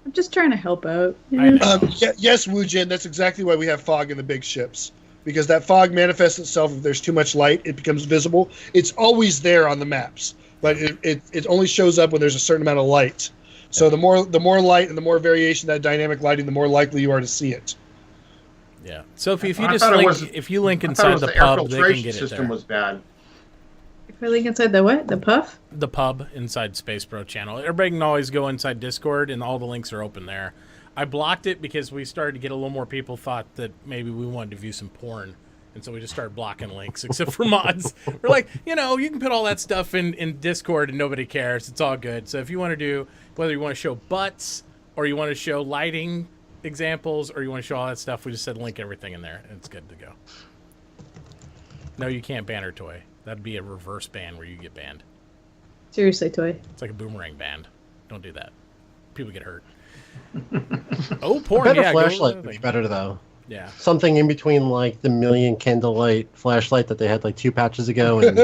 [SPEAKER 3] I'm just trying to help out.
[SPEAKER 4] Yes, Woojin, that's exactly why we have fog in the big ships. Because that fog manifests itself if there's too much light, it becomes visible. It's always there on the maps, but it only shows up when there's a certain amount of light. So the more light and the more variation of that dynamic lighting, the more likely you are to see it.
[SPEAKER 1] Yeah. Sophie, if you link inside the pub, they can get it
[SPEAKER 2] system
[SPEAKER 1] there.
[SPEAKER 2] Was bad.
[SPEAKER 3] If I link inside the what? The puff?
[SPEAKER 1] The pub inside Space Pro channel. Everybody can always go inside Discord, and all the links are open there. I blocked it because we started to get a little more people thought that maybe we wanted to view some porn, and so we just started blocking links, except for mods. We're like, you can put all that stuff in Discord, and nobody cares. It's all good. So if you want to do, whether you want to show butts, or you want to show lighting examples, or you want to show all that stuff, we just said link everything in there, and it's good to go. No, you can't ban her toy. That'd be a reverse ban where you get banned.
[SPEAKER 3] Seriously, Toy.
[SPEAKER 1] It's like a boomerang ban. Don't do that. People get hurt. Oh, porn.
[SPEAKER 5] A better flashlight would be better, though.
[SPEAKER 1] Yeah.
[SPEAKER 5] Something in between, like, the million candlelight flashlight that they had, like, 2 patches ago and,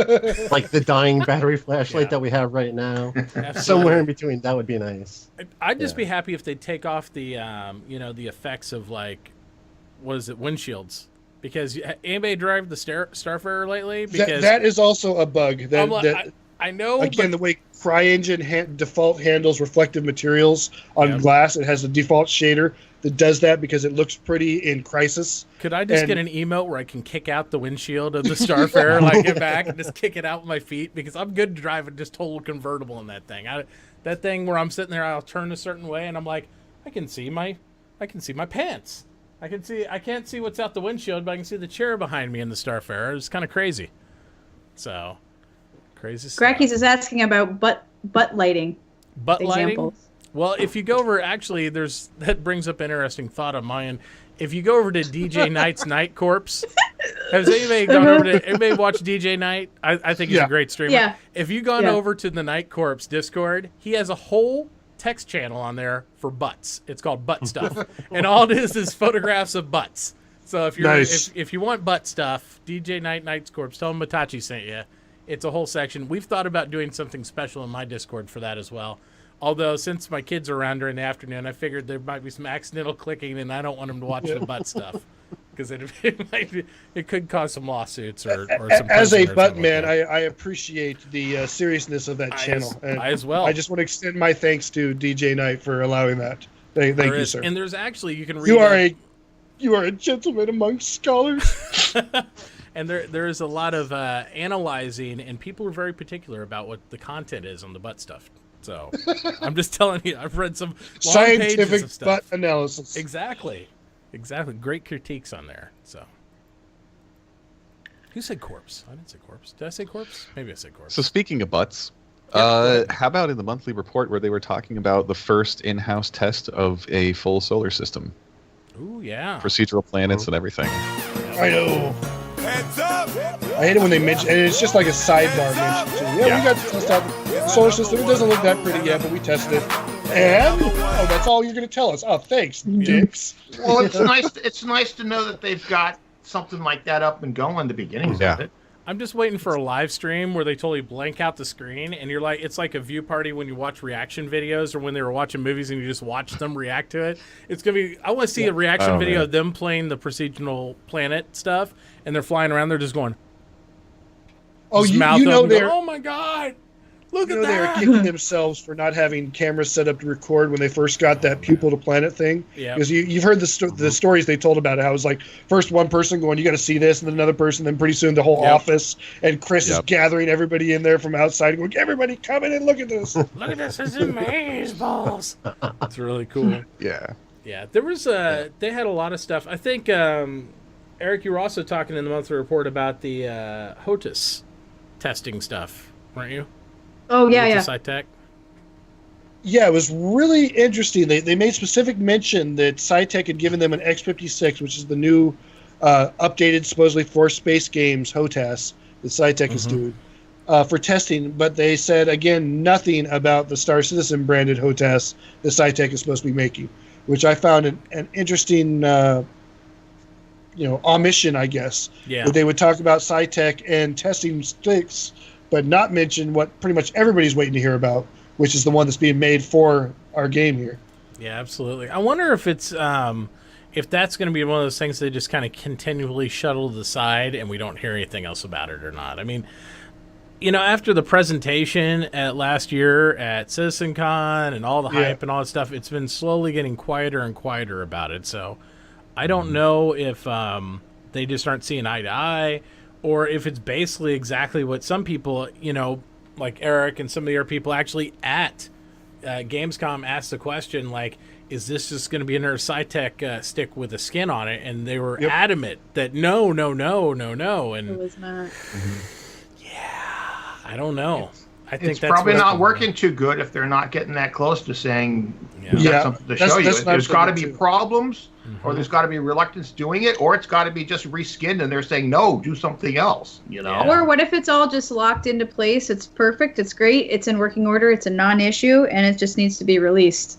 [SPEAKER 5] like, the dying battery flashlight that we have right now. Absolutely. Somewhere in between. That would be nice.
[SPEAKER 1] I'd just be happy if they'd take off the, the effects of, like, what is it, windshields. Because anybody drive the Starfarer lately? Because
[SPEAKER 4] that is also a bug.
[SPEAKER 1] I know.
[SPEAKER 4] Again, the way CryEngine default handles reflective materials on glass, it has a default shader that does that because it looks pretty in Crisis.
[SPEAKER 1] Could I just get an emote where I can kick out the windshield of the Starfarer, like get back and just kick it out with my feet? Because I'm good to drive a just total convertible in that thing. That thing where I'm sitting there, I'll turn a certain way, and I'm like, I can see my pants. I can't see what's out the windshield, but I can see the chair behind me in the Starfarer. It's kind of crazy. So, crazy stuff.
[SPEAKER 3] Gracky's is asking about butt lighting.
[SPEAKER 1] Butt
[SPEAKER 3] examples.
[SPEAKER 1] lighting? Well, if you go over, actually, that brings up an interesting thought of mine. If you go over to DJ Knight's Night Corpse, Has anybody gone over to anybody watch DJ Knight? I think he's a great streamer.
[SPEAKER 3] Yeah.
[SPEAKER 1] If you've gone over to the Night Corps Discord, he has a whole text channel on there for butts. It's called Butt Stuff. And all it is photographs of butts. So if you're if you want butt stuff, DJ Night Corps, tell him Mitauchi sent you. It's a whole section. We've thought about doing something special in my Discord for that as well. Although, since my kids are around during the afternoon, I figured there might be some accidental clicking, and I don't want them to watch the butt stuff. Because it could cause some lawsuits or some.
[SPEAKER 4] As a butt man, I appreciate the seriousness of that channel.
[SPEAKER 1] I as well.
[SPEAKER 4] I just want to extend my thanks to DJ Knight for allowing that. Thank you, sir.
[SPEAKER 1] And there's actually, you can read.
[SPEAKER 4] You are a gentleman amongst scholars.
[SPEAKER 1] And there is a lot of analyzing, and people are very particular about what the content is on the butt stuff. So I'm just telling you, I've read some long
[SPEAKER 4] scientific
[SPEAKER 1] pages of stuff.
[SPEAKER 4] butt analysis.
[SPEAKER 1] Exactly. Great critiques on there. So who said corpse? I didn't say corpse. Did I say corpse? Maybe I said corpse.
[SPEAKER 6] So speaking of butts, how about in the monthly report where they were talking about the first in-house test of a full solar system?
[SPEAKER 1] Ooh, yeah.
[SPEAKER 6] Procedural planets and everything.
[SPEAKER 4] I know. Heads up! I hate it when they mention, and it's just like a sidebar mention too. Yeah, we got to test out the solar system. It doesn't look that pretty yet, but we tested it. And that's all you're going to tell us. Oh, thanks, dicks.
[SPEAKER 2] Well, it's nice. It's nice to know that they've got something like that up and going. The beginnings of it.
[SPEAKER 1] I'm just waiting for a live stream where they totally blank out the screen, and you're like, it's like a view party when you watch reaction videos or when they were watching movies and you just watch them react to it. It's gonna be. I want to see a reaction video of them playing the procedural planet stuff, and they're flying around. They're just going.
[SPEAKER 4] Oh, you know they're.
[SPEAKER 1] Oh my god! Look at that!
[SPEAKER 4] They were kicking themselves for not having cameras set up to record when they first got that pupil to planet thing. Yeah. Because you've heard the stories they told about it. How it was like first one person going, "You got to see this," and then another person. Then pretty soon the whole office and Chris is gathering everybody in there from outside, going, "Everybody come in and look at this!
[SPEAKER 1] Look at this! It's amazeballs." It's really cool.
[SPEAKER 6] Yeah.
[SPEAKER 1] Yeah. There was they had a lot of stuff. I think Eric, you were also talking in the monthly report about the HOTUS testing stuff, weren't you?
[SPEAKER 3] Oh, yeah.
[SPEAKER 1] SciTech.
[SPEAKER 4] Yeah, it was really interesting. They made specific mention that SciTech had given them an X-56, which is the new updated, supposedly, for space games HOTAS that SciTech is doing for testing. But they said, again, nothing about the Star Citizen branded HOTAS that SciTech is supposed to be making, which I found an interesting omission, I guess. Yeah. That they would talk about SciTech and testing sticks, but not mention what pretty much everybody's waiting to hear about, which is the one that's being made for our game here.
[SPEAKER 1] Yeah, absolutely. I wonder if it's if that's going to be one of those things they just kind of continually shuttle to the side and we don't hear anything else about it or not. I mean, after the presentation at last year at CitizenCon and all the hype and all that stuff, it's been slowly getting quieter and quieter about it. So I don't know if they just aren't seeing eye to eye, or if it's basically exactly what some people, like Eric and some of the other people actually at Gamescom asked the question, like, is this just going to be another SciTech stick with a skin on it? And they were adamant that no. And
[SPEAKER 3] it was not.
[SPEAKER 1] Yeah, I don't know. I think
[SPEAKER 2] it's
[SPEAKER 1] that's
[SPEAKER 2] probably not working too good if they're not getting that close to saying we've got something to show you. There's got to be problems, or there's got to be reluctance doing it, or it's got to be just reskinned and they're saying, no, do something else,
[SPEAKER 3] Or what if it's all just locked into place? It's perfect. It's great. It's in working order. It's a non-issue, and it just needs to be released.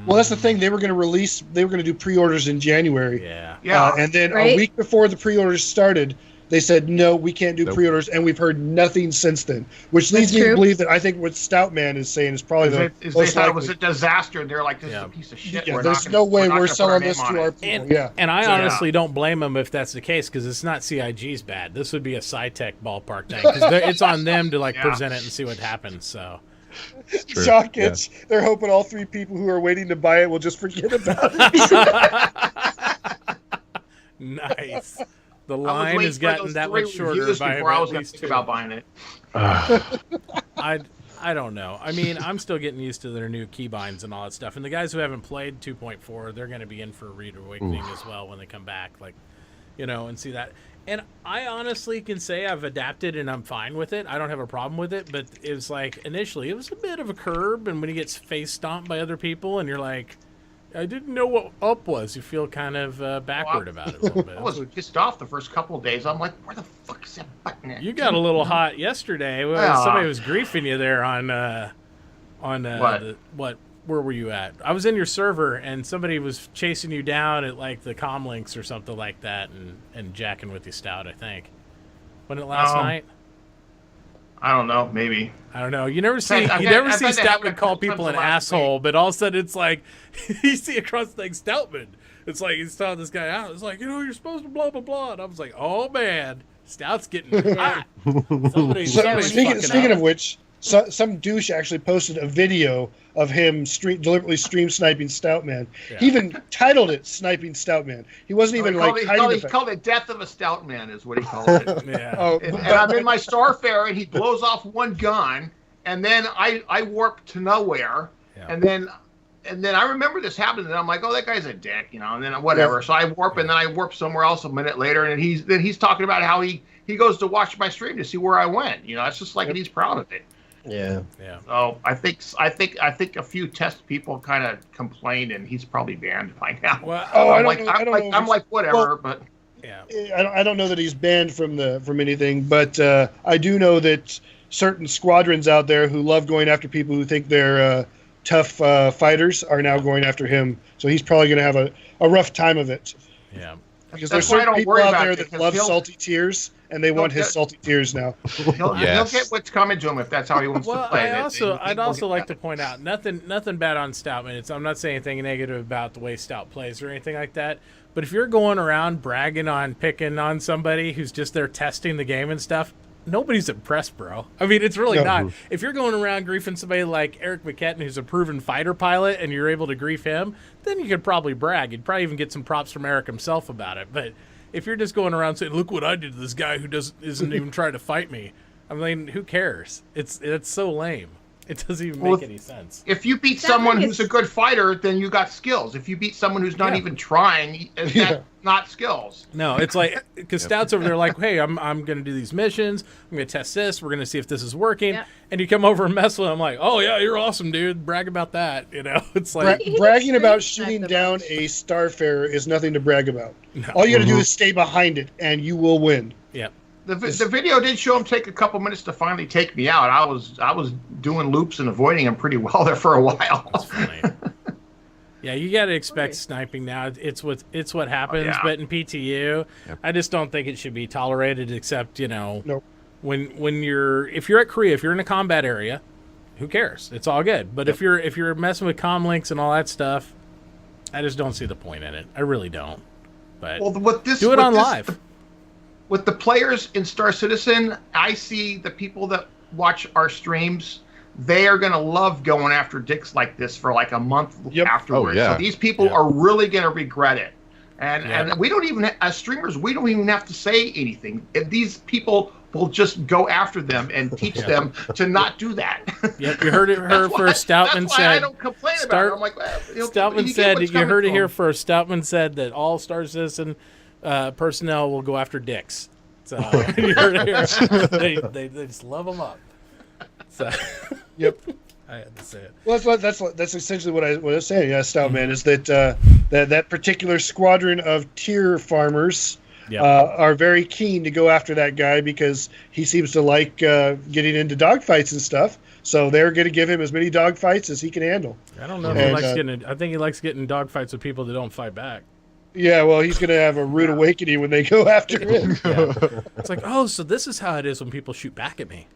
[SPEAKER 4] Well, that's the thing. They were going to do pre-orders in January.
[SPEAKER 2] Yeah.
[SPEAKER 4] And then a week before the pre-orders started, they said, no, we can't do pre-orders, and we've heard nothing since then, which leads me to believe that I think what Stoutman is saying is probably
[SPEAKER 2] they thought it was a disaster, and they're like, this is a piece of shit.
[SPEAKER 4] Yeah, there's no way we're selling this to our people.
[SPEAKER 1] And I honestly don't blame them if that's the case, because it's not CIG's bad. This would be a SciTech ballpark thing, because it's on them to present it and see what happens, so...
[SPEAKER 4] Shock it. Yeah. They're hoping all three people who are waiting to buy it will just forget about it.
[SPEAKER 1] Nice. The line has gotten that much shorter by
[SPEAKER 2] I was going to think about buying it.
[SPEAKER 1] I don't know. I mean, I'm still getting used to their new keybinds and all that stuff. And the guys who haven't played 2.4, they're going to be in for a Rude Awakening as well when they come back, and see that. And I honestly can say I've adapted and I'm fine with it. I don't have a problem with it. But it was initially, it was a bit of a curb. And when he gets face stomped by other people and you're like, I didn't know what up was. You feel kind of backward about it a little bit.
[SPEAKER 2] I was pissed off the first couple of days. I'm like, where the fuck is that button at?
[SPEAKER 1] You got a little hot yesterday. Somebody was griefing you there on what? Where were you at? I was in your server, and somebody was chasing you down at like the comm links or something like that, and jacking with you, Stout. I think. Wasn't it last night?
[SPEAKER 2] I don't know. Maybe.
[SPEAKER 1] I don't know. You never see Stoutman call people an asshole, but all of a sudden it's like you see across the thing Stoutman. It's like he's telling this guy out. It's like, you're supposed to blah blah blah. And I was like, oh man, Stout's getting hot.
[SPEAKER 4] Speaking of which, some douche actually posted a video of him deliberately stream sniping Stoutman. Yeah. He even titled it "Sniping Stoutman." He wasn't even
[SPEAKER 2] he called it "Death of a Stoutman" is what he called it.
[SPEAKER 1] Yeah.
[SPEAKER 2] And I'm in my Starfare, and he blows off one gun, and then I warp to nowhere, and then I remember this happening, and I'm like, oh, that guy's a dick, and then whatever. Yeah. So I warp, and then I warp somewhere else a minute later, and he's talking about how he goes to watch my stream to see where I went. It's just like, and he's proud of it.
[SPEAKER 5] Yeah.
[SPEAKER 2] So I think a few test people kind of complained, and he's probably banned by now.
[SPEAKER 1] Well,
[SPEAKER 2] I'm like whatever, but
[SPEAKER 1] yeah.
[SPEAKER 4] I don't know that he's banned from anything, but I do know that certain squadrons out there who love going after people who think they're tough fighters are now going after him. So he's probably going to have a rough time of it.
[SPEAKER 1] Yeah.
[SPEAKER 4] Because there's certain people out there that love salty tears, and they want his salty tears now.
[SPEAKER 2] He'll get what's coming to him if that's how he wants to play.
[SPEAKER 1] I'd also like to point out nothing bad on Stoutman. I'm not saying anything negative about the way Stout plays or anything like that. But if you're going around bragging on picking on somebody who's just there testing the game and stuff, nobody's impressed, bro. I mean, it's really not. If you're going around griefing somebody like Eric McKetton, who's a proven fighter pilot, and you're able to grief him, then you could probably brag. You'd probably even get some props from Eric himself about it. But if you're just going around saying, look what I did to this guy who isn't even trying to fight me, I mean, who cares? It's so lame. It doesn't even make any sense.
[SPEAKER 2] If you beat someone who's a good fighter, then you got skills. If you beat someone who's not even trying, that's not skills.
[SPEAKER 1] No, it's like, because Stout's over there like, hey, I'm going to do these missions. I'm going to test this. We're going to see if this is working. Yep. And you come over and mess with him. I'm like, oh, yeah, you're awesome, dude. Brag about that. It's like.
[SPEAKER 4] Bragging about shooting down a Starfarer is nothing to brag about. No. All you got to do is stay behind it, and you will win.
[SPEAKER 1] Yeah.
[SPEAKER 2] The video did show him take a couple minutes to finally take me out. I was doing loops and avoiding him pretty well there for a while.
[SPEAKER 1] That's funny. Yeah, you got to expect sniping now. It's what happens. Oh, yeah. But in PTU, I just don't think it should be tolerated. Except
[SPEAKER 4] nope.
[SPEAKER 1] when if you're at Korea, if you're in a combat area, who cares? It's all good. But if you're messing with comm links and all that stuff, I just don't see the point in it. I really don't. But do it on live.
[SPEAKER 2] With the players in Star Citizen, I see the people that watch our streams, they are going to love going after dicks like this for like a month afterwards. So these people are really going to regret it. And we don't even, as streamers, we don't even have to say anything. These people will just go after them and teach them to not do that.
[SPEAKER 1] Yep, you heard it first. Stoutman said.
[SPEAKER 2] I don't complain about it. I'm like,
[SPEAKER 1] Stoutman said, you heard it here first. Stoutman said that all Star Citizen personnel will go after dicks. So you heard it here. They just love them up. So
[SPEAKER 4] yep,
[SPEAKER 1] I had to say it.
[SPEAKER 4] Well, that's essentially what I was saying. Stoutman is that that particular squadron of tier farmers are very keen to go after that guy because he seems to like getting into dogfights and stuff. So they're going to give him as many dogfights as he can handle.
[SPEAKER 1] I don't know if he likes getting. I think he likes getting dogfights with people that don't fight back.
[SPEAKER 4] Yeah, well, he's going to have a rude awakening when they go after him.
[SPEAKER 1] It's like, oh, so this is how it is when people shoot back at me.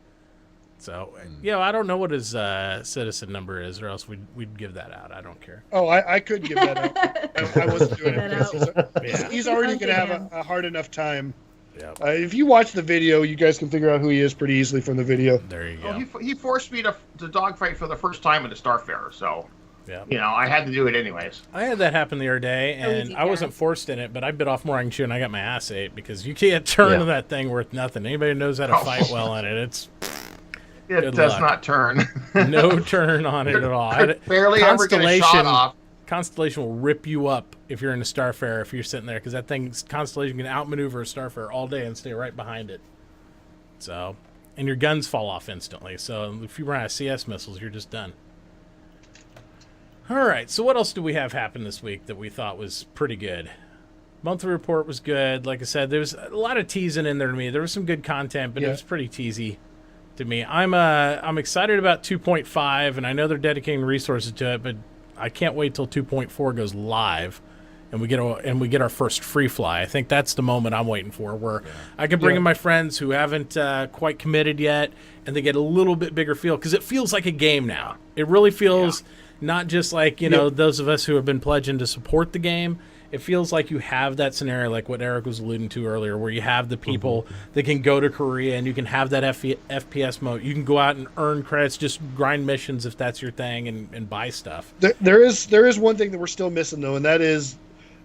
[SPEAKER 1] So, I don't know what his citizen number is, or else we'd give that out. I don't care.
[SPEAKER 4] Oh, I couldn't give that out. I wasn't doing it. He's already going to have a hard enough time.
[SPEAKER 1] Yep.
[SPEAKER 4] If you watch the video, you guys can figure out who he is pretty easily from the video.
[SPEAKER 1] There you go.
[SPEAKER 2] He forced me to dogfight for the first time in the Starfarer, so...
[SPEAKER 1] Yeah.
[SPEAKER 2] I had to do it anyways.
[SPEAKER 1] I had that happen the other day, and I wasn't forced in it, but I bit off more than I can chew, and I got my ass ate because you can't turn that thing worth nothing. Anybody who knows how to fight well in it,
[SPEAKER 2] it does not turn.
[SPEAKER 1] No turn on it at all.
[SPEAKER 2] Barely ever get a shot off.
[SPEAKER 1] Constellation will rip you up if you're in a Starfarer if you're sitting there because that thing, Constellation, can outmaneuver a Starfarer all day and stay right behind it. So, and your guns fall off instantly. So if you run out of CS missiles, you're just done. All right, so what else do we have happen this week that we thought was pretty good? Monthly report was good. Like I said, there was a lot of teasing in there to me. There was some good content, but it was pretty teasy to me. I'm excited about 2.5, and I know they're dedicating resources to it, but I can't wait till 2.4 goes live, and we get our first free fly. I think that's the moment I'm waiting for, where I can bring in my friends who haven't quite committed yet, and they get a little bit bigger feel, because it feels like a game now. It really feels not just like those of us who have been pledging to support the game. It feels like you have that scenario, like what Eric was alluding to earlier, where you have the people that can go to Korea and you can have that FPS mode. You can go out and earn credits, just grind missions if that's your thing, and buy stuff.
[SPEAKER 4] There is one thing that we're still missing, though, and that is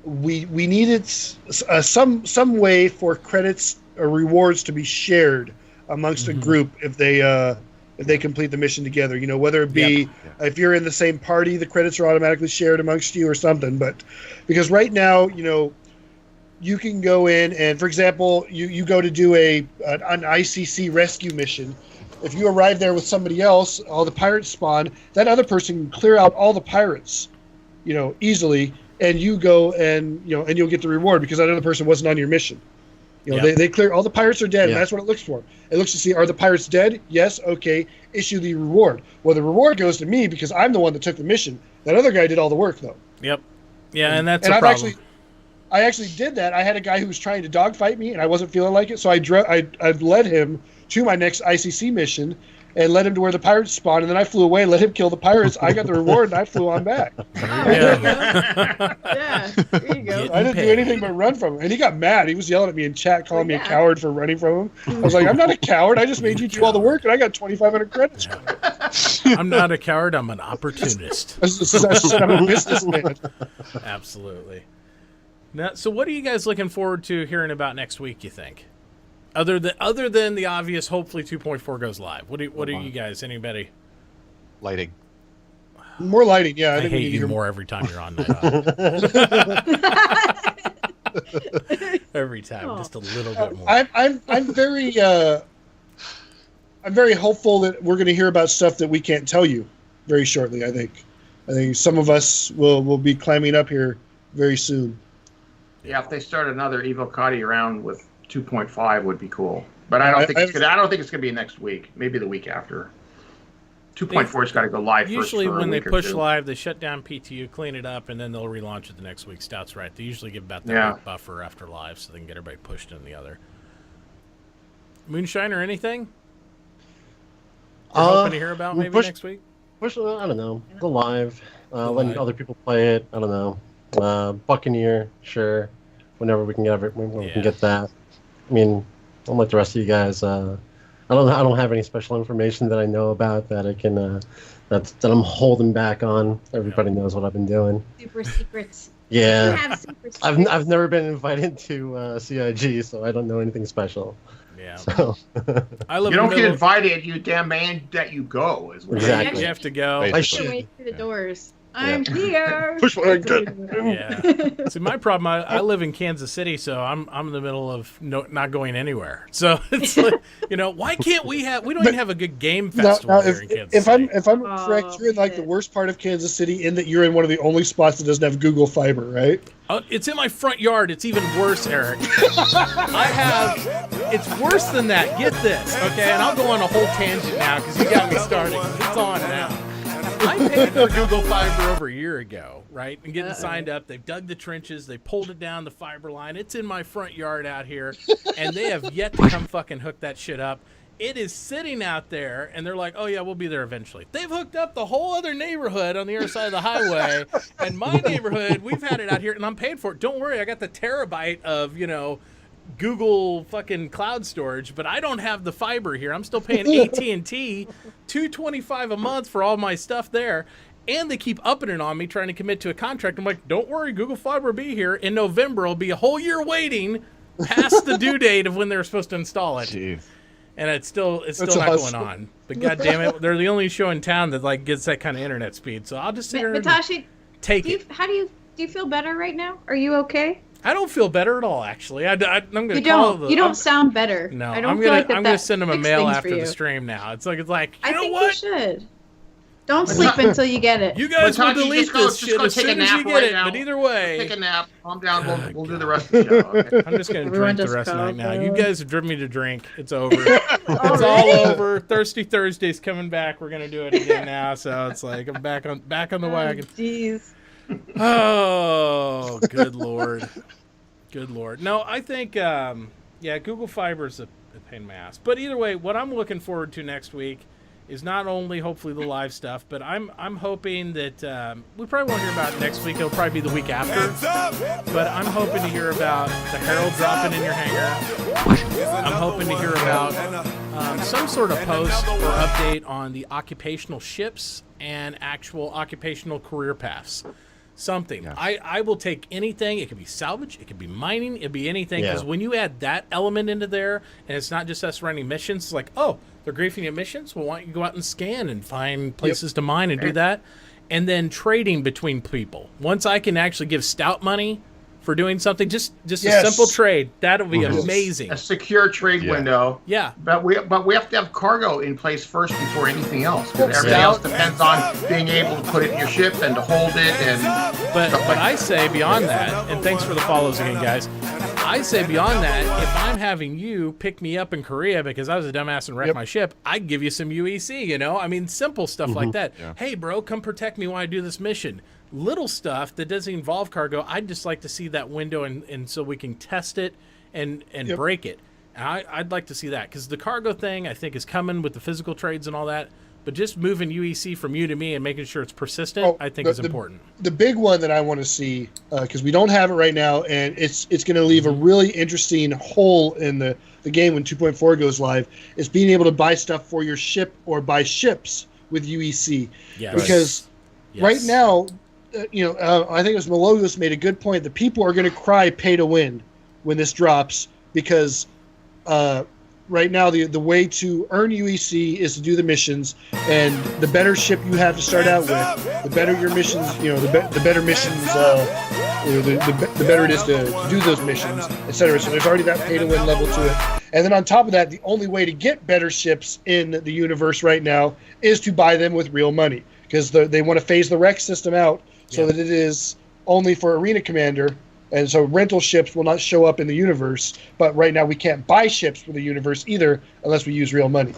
[SPEAKER 4] we needed some way for credits or rewards to be shared amongst a group if they complete the mission together. Whether it be if you're in the same party, the credits are automatically shared amongst you or something. But because right now, you can go in and, for example, you go to do an ICC rescue mission. If you arrive there with somebody else, all the pirates spawn. That other person can clear out all the pirates, easily, and you go and and you'll get the reward because that other person wasn't on your mission. They clear all the pirates are dead, and that's what it looks for. It looks to see, are the pirates dead? Yes, okay, issue the reward. Well, the reward goes to me because I'm the one that took the mission. That other guy did all the work, though.
[SPEAKER 1] Yep. Yeah, and that's a problem.
[SPEAKER 4] I actually did that. I had a guy who was trying to dogfight me, and I wasn't feeling like it, so I led him to my next ICC mission and led him to where the pirates spawned, and then I flew away and let him kill the pirates. I got the reward, and I flew on back.
[SPEAKER 3] Yeah, there you go.
[SPEAKER 4] I didn't do anything but run from him. And he got mad. He was yelling at me in chat, calling me a coward for running from him. I was like, I'm not a coward. I just made you do all the work, and I got 2,500 credits.
[SPEAKER 1] I'm not a coward. I'm an opportunist.
[SPEAKER 4] I said I'm a businessman.
[SPEAKER 1] Absolutely. Now, so what are you guys looking forward to hearing about next week, you think? Other than the obvious, hopefully 2.4 goes live. What are you guys? Anybody?
[SPEAKER 6] Lighting.
[SPEAKER 4] More lighting, yeah.
[SPEAKER 1] I hate you more every time you're on that. Every time, just a little bit more.
[SPEAKER 4] I'm very hopeful that we're going to hear about stuff that we can't tell you very shortly. I think some of us will be climbing up here very soon.
[SPEAKER 2] Yeah, if they start another Evocati around with 2.5 would be cool, but I don't think it's gonna be next week. Maybe the week after. 2.4's got to go live.
[SPEAKER 1] Usually,
[SPEAKER 2] first
[SPEAKER 1] when they push live, they shut down PTU, clean it up, and then they'll relaunch it the next week. Stout's right. They usually give about that week buffer after live, so they can get everybody pushed in the other. Moonshine or anything? You're hoping to hear about maybe next week.
[SPEAKER 5] I don't know. Go live. Letting other people play it. I don't know. Buccaneer, sure. Whenever we can get we can get that. I mean, I'm like the rest of you guys. I don't have any special information that I know about that I can that I'm holding back on. Everybody knows what I've been doing.
[SPEAKER 3] Super secrets.
[SPEAKER 5] Yeah,
[SPEAKER 3] super secrets.
[SPEAKER 5] I've never been invited to CIG, so I don't know anything special.
[SPEAKER 1] Yeah.
[SPEAKER 5] So
[SPEAKER 2] you don't get invited, you damn man that you go. Is what
[SPEAKER 5] exactly.
[SPEAKER 1] You have to go.
[SPEAKER 5] I should
[SPEAKER 3] wait through the doors. I'm here.
[SPEAKER 5] Push when I get.
[SPEAKER 1] Yeah. See, my problem, I live in Kansas City, so I'm in the middle of not going anywhere. So it's like, why can't we don't even have a good game festival here in Kansas City.
[SPEAKER 4] If I'm correct, you're in like the worst part of Kansas City in that you're in one of the only spots that doesn't have Google Fiber, right?
[SPEAKER 1] It's in my front yard. It's even worse, Eric. It's worse than that. Get this, okay? And I'll go on a whole tangent now because you got me started. It's on now. I paid for Google Fiber over a year ago, right? And getting signed up. They've dug the trenches. They pulled it down the fiber line. It's in my front yard out here. And they have yet to come fucking hook that shit up. It is sitting out there, and they're like, oh, yeah, we'll be there eventually. They've hooked up the whole other neighborhood on the other side of the highway. And my neighborhood, we've had it out here, and I'm paying for it. Don't worry, I got the terabyte of, Google fucking cloud storage, but I don't have the fiber here. I'm still paying AT&T $225 a month for all my stuff there, and they keep upping it on me, trying to commit to a contract. I'm like, don't worry, Google Fiber will be here in November. It'll be a whole year waiting past the due date of when they were supposed to install it.
[SPEAKER 6] Jeez.
[SPEAKER 1] And it's still not going on. But goddamn it, they're the only show in town that gets that kind of internet speed. So I'll just sit here and take it.
[SPEAKER 3] Do you feel better right now? Are you okay?
[SPEAKER 1] I don't feel better at all, actually. I'm going to
[SPEAKER 3] You don't sound better.
[SPEAKER 1] No,
[SPEAKER 3] I'm going to
[SPEAKER 1] send them a mail after the stream now. It's like
[SPEAKER 3] I think
[SPEAKER 1] what?
[SPEAKER 3] you should. Don't sleep until you get it.
[SPEAKER 1] You guys will
[SPEAKER 2] Mitauchi,
[SPEAKER 1] delete this shit as soon as you get it. But either way,
[SPEAKER 2] take a nap, calm down. We'll do the rest of the show. Okay?
[SPEAKER 1] I'm just gonna
[SPEAKER 3] Everyone
[SPEAKER 1] drink the
[SPEAKER 3] just
[SPEAKER 1] rest of the night now.
[SPEAKER 3] calm
[SPEAKER 1] You
[SPEAKER 3] down.
[SPEAKER 1] guys have driven me to drink. It's over. It's all over. Thirsty Thursday's coming back. We're gonna do it again now. So it's like I'm back on the wagon.
[SPEAKER 3] Jeez.
[SPEAKER 1] Oh, good lord. Good lord. No, I think Google Fiber's a pain in my ass. But either way, what I'm looking forward to next week is not only hopefully the live stuff, but I'm hoping that we probably won't hear about it next week. It'll probably be the week after. But I'm hoping to hear about the Herald dropping in your hangar. I'm hoping to hear about some sort of post or update on the occupational ships and actual occupational career paths. Something.
[SPEAKER 6] Yeah.
[SPEAKER 1] I will take anything. It could be salvage. It could be mining. It could be anything. Because
[SPEAKER 5] Yeah.
[SPEAKER 1] when you add that element into there, and it's not just us running missions, it's like, oh, they're griefing you missions? Well, why don't you go out and scan and find places to mine and do that? And then trading between people. Once I can actually give Stout money for doing something, just a simple trade, that'll be amazing.
[SPEAKER 2] A secure trade window.
[SPEAKER 1] Yeah.
[SPEAKER 2] But we have to have cargo in place first before anything else. Because everything else depends on being able to put it in your ship and to hold it and.
[SPEAKER 1] But I say beyond that, and thanks for the follows again, guys. I say beyond that, if I'm having you pick me up in Korea because I was a dumbass and wrecked my ship, I'd give you some UEC, you know? I mean, simple stuff like that.
[SPEAKER 6] Yeah.
[SPEAKER 1] Hey, bro, come protect me while I do this mission. Little stuff that doesn't involve cargo, I'd just like to see that window and so we can test it and break it. And I'd like to see that because the cargo thing, I think, is coming with the physical trades and all that. But just moving UEC from you to me and making sure it's persistent, I think is important.
[SPEAKER 4] The big one that I want to see, because we don't have it right now, and it's going to leave a really interesting hole in the game when 2.4 goes live, is being able to buy stuff for your ship or buy ships with UEC.
[SPEAKER 1] Yes.
[SPEAKER 4] Because right now, I think it was Melogos made a good point that people are going to cry pay to win when this drops because right now the way to earn UEC is to do the missions, and the better ship you have to start out with, the better your missions, the better missions, the better it is to do those missions, etc. So there's already that pay to win level to it. And then on top of that, the only way to get better ships in the universe right now is to buy them with real money, because they want to phase the rec system out so that it is only for Arena Commander. And so rental ships will not show up in the universe, but right now we can't buy ships for the universe either unless we use real money.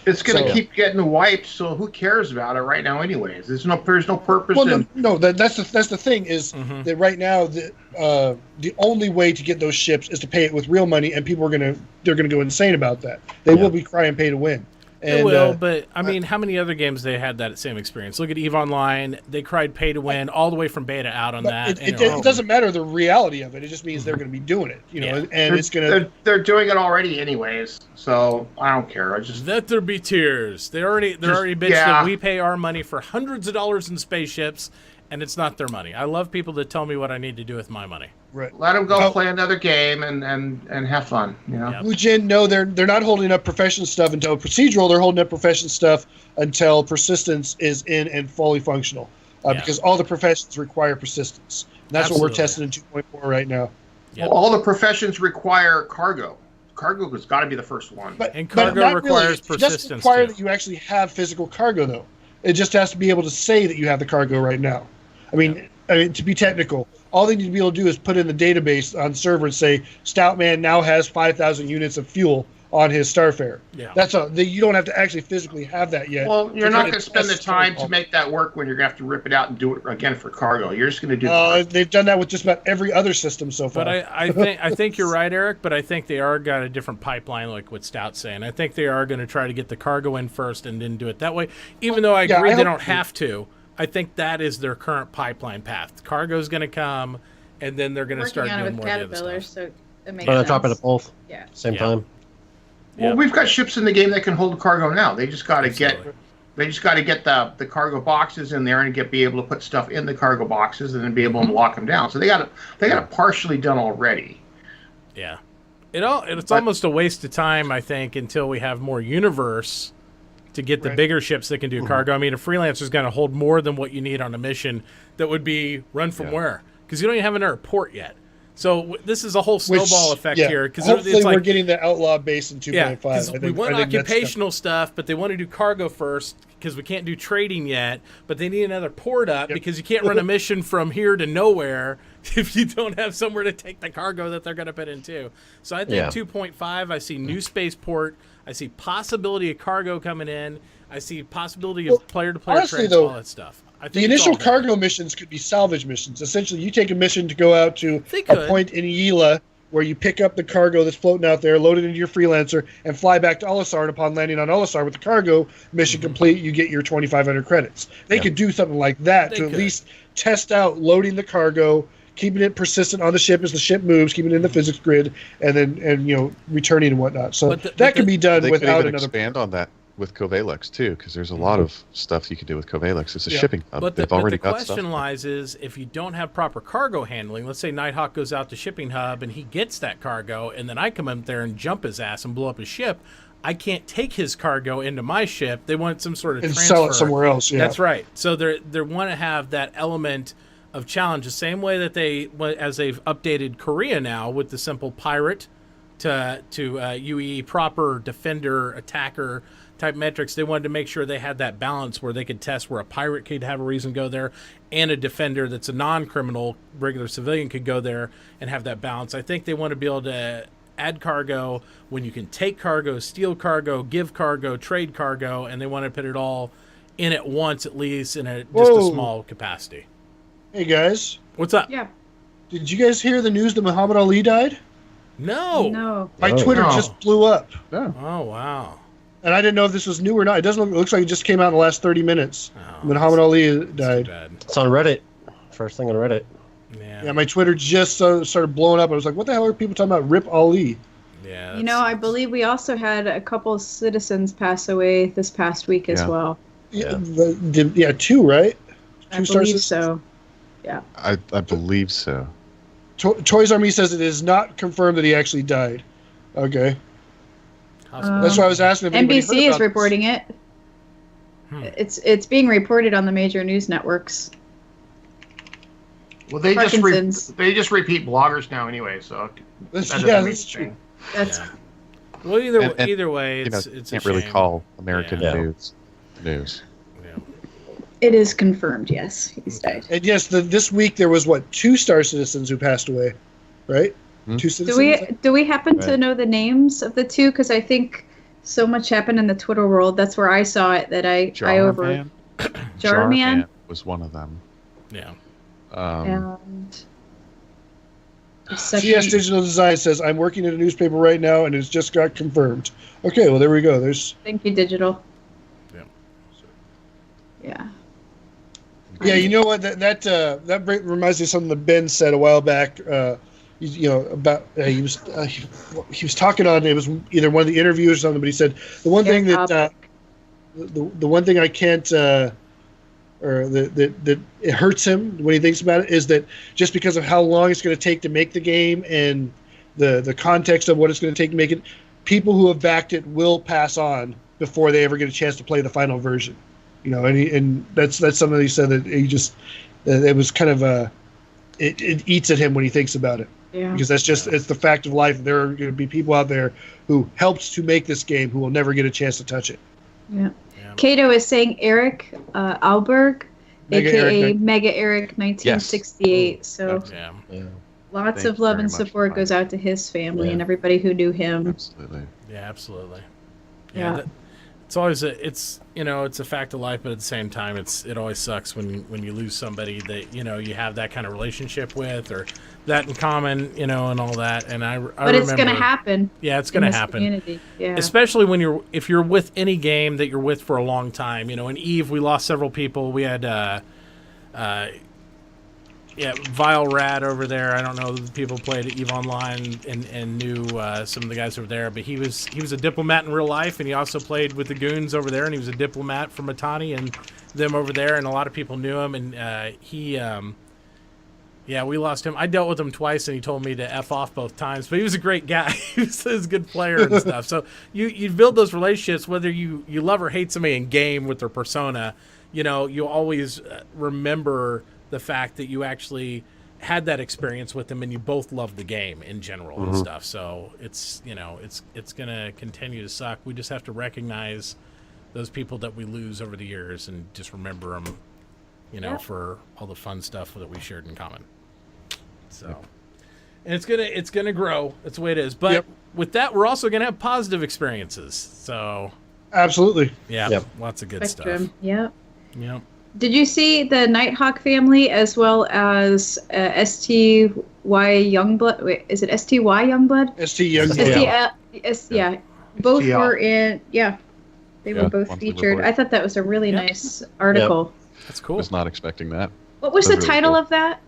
[SPEAKER 2] It's going to keep getting wiped, so who cares about it right now anyways? There's no purpose in...
[SPEAKER 4] No, that's the thing is that right now the only way to get those ships is to pay it with real money, and people they're gonna go insane about that. They will be crying pay to win.
[SPEAKER 1] They will, but I mean, how many other games they had that same experience? Look at EVE Online; they cried pay to win all the way from beta out on that.
[SPEAKER 4] It doesn't matter the reality of it; it just means they're going to be doing it, and it's going to.
[SPEAKER 2] They're doing it already, anyways. So I don't care. I just
[SPEAKER 1] let there be tears. They're already bitching that we pay our money for hundreds of dollars in spaceships, and it's not their money. I love people that tell me what I need to do with my money.
[SPEAKER 4] Right.
[SPEAKER 2] Let them go play another game and have fun.
[SPEAKER 4] Blue Jin, no, they're not holding up profession stuff until procedural. They're holding up profession stuff until persistence is in and fully functional, because all the professions require persistence. That's what we're testing in 2.4 right now.
[SPEAKER 2] Well, all the professions require cargo. Cargo has got to be the first one.
[SPEAKER 1] And cargo requires persistence.
[SPEAKER 4] It doesn't require that you actually have physical cargo, though. It just has to be able to say that you have the cargo right now. I mean, to be technical, all they need to be able to do is put in the database on server and say, Stoutman now has 5,000 units of fuel on his Starfare. Yeah. That's all. You don't have to actually physically have that yet.
[SPEAKER 2] Well, you're not going to spend the time to make that work when you're going to have to rip it out and do it again for cargo. You're just going to do
[SPEAKER 4] they've done that with just about every other system so far.
[SPEAKER 1] But I think you're right, Eric, but I think they are got a different pipeline like what Stout's saying. I think they are going to try to get the cargo in first and then do it that way. Even though I agree they don't have to. I think that is their current pipeline path. Cargo's going to come, and then they're going to start doing more of the other stuff.
[SPEAKER 3] So it makes sense.
[SPEAKER 5] Dropping it both.
[SPEAKER 3] Yeah.
[SPEAKER 5] Same time.
[SPEAKER 2] Well, we've got ships in the game that can hold cargo now. They just got to get the cargo boxes in there and be able to put stuff in the cargo boxes and then be able to lock them down. So they got it partially done already.
[SPEAKER 1] Yeah. It's almost a waste of time, I think, until we have more universe to get the bigger ships that can do cargo. I mean, a freelancer's going to hold more than what you need on a mission that would be run from where? Because you don't even have an airport yet. So this is a whole snowball effect here. Because
[SPEAKER 4] hopefully
[SPEAKER 1] it's like,
[SPEAKER 4] we're getting the outlaw base in 2.5.
[SPEAKER 1] Yeah, because we want occupational stuff, but they want to do cargo first because we can't do trading yet. But they need another port up because you can't run a mission from here to nowhere if you don't have somewhere to take the cargo that they're going to put into. So I think 2.5, I see new spaceport. I see possibility of cargo coming in. I see possibility of player-to-player trades, all that stuff. I think
[SPEAKER 4] the initial cargo missions could be salvage missions. Essentially, you take a mission to go out to a point in Yela where you pick up the cargo that's floating out there, load it into your freelancer, and fly back to Olisar. And upon landing on Olisar with the cargo mission complete, you get your 2,500 credits. They could do something like that at least test out loading the cargo, keeping it persistent on the ship as the ship moves, keeping it in the physics grid, and then returning and whatnot. So that could be done without another.
[SPEAKER 6] Expand on that with Covalex too, because there's a lot of stuff you can do with Covalex. It's a shipping hub.
[SPEAKER 1] But the question lies is if you don't have proper cargo handling. Let's say Nighthawk goes out to shipping hub and he gets that cargo, and then I come up there and jump his ass and blow up his ship. I can't take his cargo into my ship. They want some sort of transfer.
[SPEAKER 4] Sell it somewhere else. Yeah,
[SPEAKER 1] that's right. So they want to have that element of challenge, the same way that as they've updated Korea now with the simple pirate to UE proper defender attacker type metrics. They wanted to make sure they had that balance where they could test where a pirate could have a reason to go there and a defender that's a non-criminal regular civilian could go there and have that balance. I think they want to be able to add cargo when you can take cargo, steal cargo, give cargo, trade cargo, and they want to put it all in at once, at least in just a small capacity.
[SPEAKER 4] Hey guys,
[SPEAKER 1] what's up?
[SPEAKER 3] Yeah,
[SPEAKER 4] did you guys hear the news that Muhammad Ali died?
[SPEAKER 1] No.
[SPEAKER 4] My Twitter just blew up.
[SPEAKER 1] Oh wow.
[SPEAKER 4] And I didn't know if this was new or not. It doesn't look. It looks like it just came out in the last 30 minutes. Muhammad Ali died.
[SPEAKER 5] It's on Reddit. First thing on Reddit.
[SPEAKER 1] Yeah,
[SPEAKER 4] my Twitter just started blowing up. I was like, what the hell are people talking about? Rip Ali.
[SPEAKER 1] Yeah.
[SPEAKER 3] I believe we also had a couple of citizens pass away this past week as well.
[SPEAKER 4] Yeah, 2, right?
[SPEAKER 3] I believe so. Yeah.
[SPEAKER 6] I believe so.
[SPEAKER 4] Toys R Me says it is not confirmed that he actually died. Okay. That's why I was asking if anybody heard
[SPEAKER 3] NBC
[SPEAKER 4] about
[SPEAKER 3] is reporting it. It's being reported on the major news networks.
[SPEAKER 2] Well, they just repeat bloggers now anyway, so
[SPEAKER 4] that's true.
[SPEAKER 1] Well, either way, it's
[SPEAKER 6] you can't really call American news.
[SPEAKER 1] Yeah.
[SPEAKER 3] It is confirmed. Yes, he's died.
[SPEAKER 4] And yes, this week there was 2 Star Citizens who passed away, right? 2 citizens.
[SPEAKER 3] Do we happen to know the names of the 2? Because I think so much happened in the Twitter world. That's where I saw it. That Jarman
[SPEAKER 6] was one of them.
[SPEAKER 1] Yeah.
[SPEAKER 3] And
[SPEAKER 4] CS Digital Design says, I'm working at a newspaper right now and it's just got confirmed. Okay, well, there we go.
[SPEAKER 3] Thank you, Digital.
[SPEAKER 1] Yeah.
[SPEAKER 3] Yeah.
[SPEAKER 4] Yeah, you know what? That reminds me of something that Ben said a while back. About he was talking on, it was either one of the interviews or something, but he said the one thing that the one thing I can't or that it hurts him when he thinks about it is that just because of how long it's going to take to make the game and the context of what it's going to take to make it, people who have backed it will pass on before they ever get a chance to play the final version. And that's something he said that he just it was kind of it eats at him when he thinks about it.
[SPEAKER 3] Yeah.
[SPEAKER 4] Because that's just it's the fact of life. There are going to be people out there who helped to make this game who will never get a chance to touch it.
[SPEAKER 3] Yeah. Cato is saying Eric Alberg, a.k.a. Mega Eric 1968. Yes. So lots of love and support goes out to his family and everybody who knew him.
[SPEAKER 6] Absolutely.
[SPEAKER 1] Yeah, absolutely.
[SPEAKER 3] Yeah.
[SPEAKER 1] It's always it's a fact of life, but at the same time, it always sucks when you lose somebody that you have that kind of relationship with or that in common, and all that. And I remember,
[SPEAKER 3] it's going to happen.
[SPEAKER 1] Yeah, it's going to happen.
[SPEAKER 3] Community. Yeah.
[SPEAKER 1] Especially if you're with any game that you're with for a long time. In EVE, we lost several people. We had Vile Rat over there. I don't know the people played at EVE Online and knew some of the guys over there, but he was a diplomat in real life, and he also played with the goons over there, and he was a diplomat for Mitauchi and them over there, and a lot of people knew him, and we lost him. I dealt with him twice, and he told me to F off both times, but he was a great guy. He was a good player and stuff. So you build those relationships, whether you love or hate somebody in game with their persona, you always remember the fact that you actually had that experience with them, and you both love the game in general and stuff. So it's gonna continue to suck. We just have to recognize those people that we lose over the years and just remember them, for all the fun stuff that we shared in common. So, and it's gonna grow. That's the way it is. But with that, we're also gonna have positive experiences. So,
[SPEAKER 4] absolutely,
[SPEAKER 1] lots of good
[SPEAKER 3] Spectrum.
[SPEAKER 1] stuff.
[SPEAKER 3] Yep.
[SPEAKER 1] Yep.
[SPEAKER 3] Did you see the Nighthawk family as well as STY Youngblood? Wait, is it STY Youngblood?
[SPEAKER 4] ST Youngblood.
[SPEAKER 3] Both
[SPEAKER 2] STL.
[SPEAKER 3] were in. Yeah, they were both
[SPEAKER 6] monthly
[SPEAKER 3] featured.
[SPEAKER 6] report.
[SPEAKER 3] I thought that was a really nice article.
[SPEAKER 1] That's cool.
[SPEAKER 6] Was not expecting that.
[SPEAKER 3] What was
[SPEAKER 6] That's
[SPEAKER 3] the
[SPEAKER 6] really
[SPEAKER 3] title
[SPEAKER 6] cool.
[SPEAKER 3] of that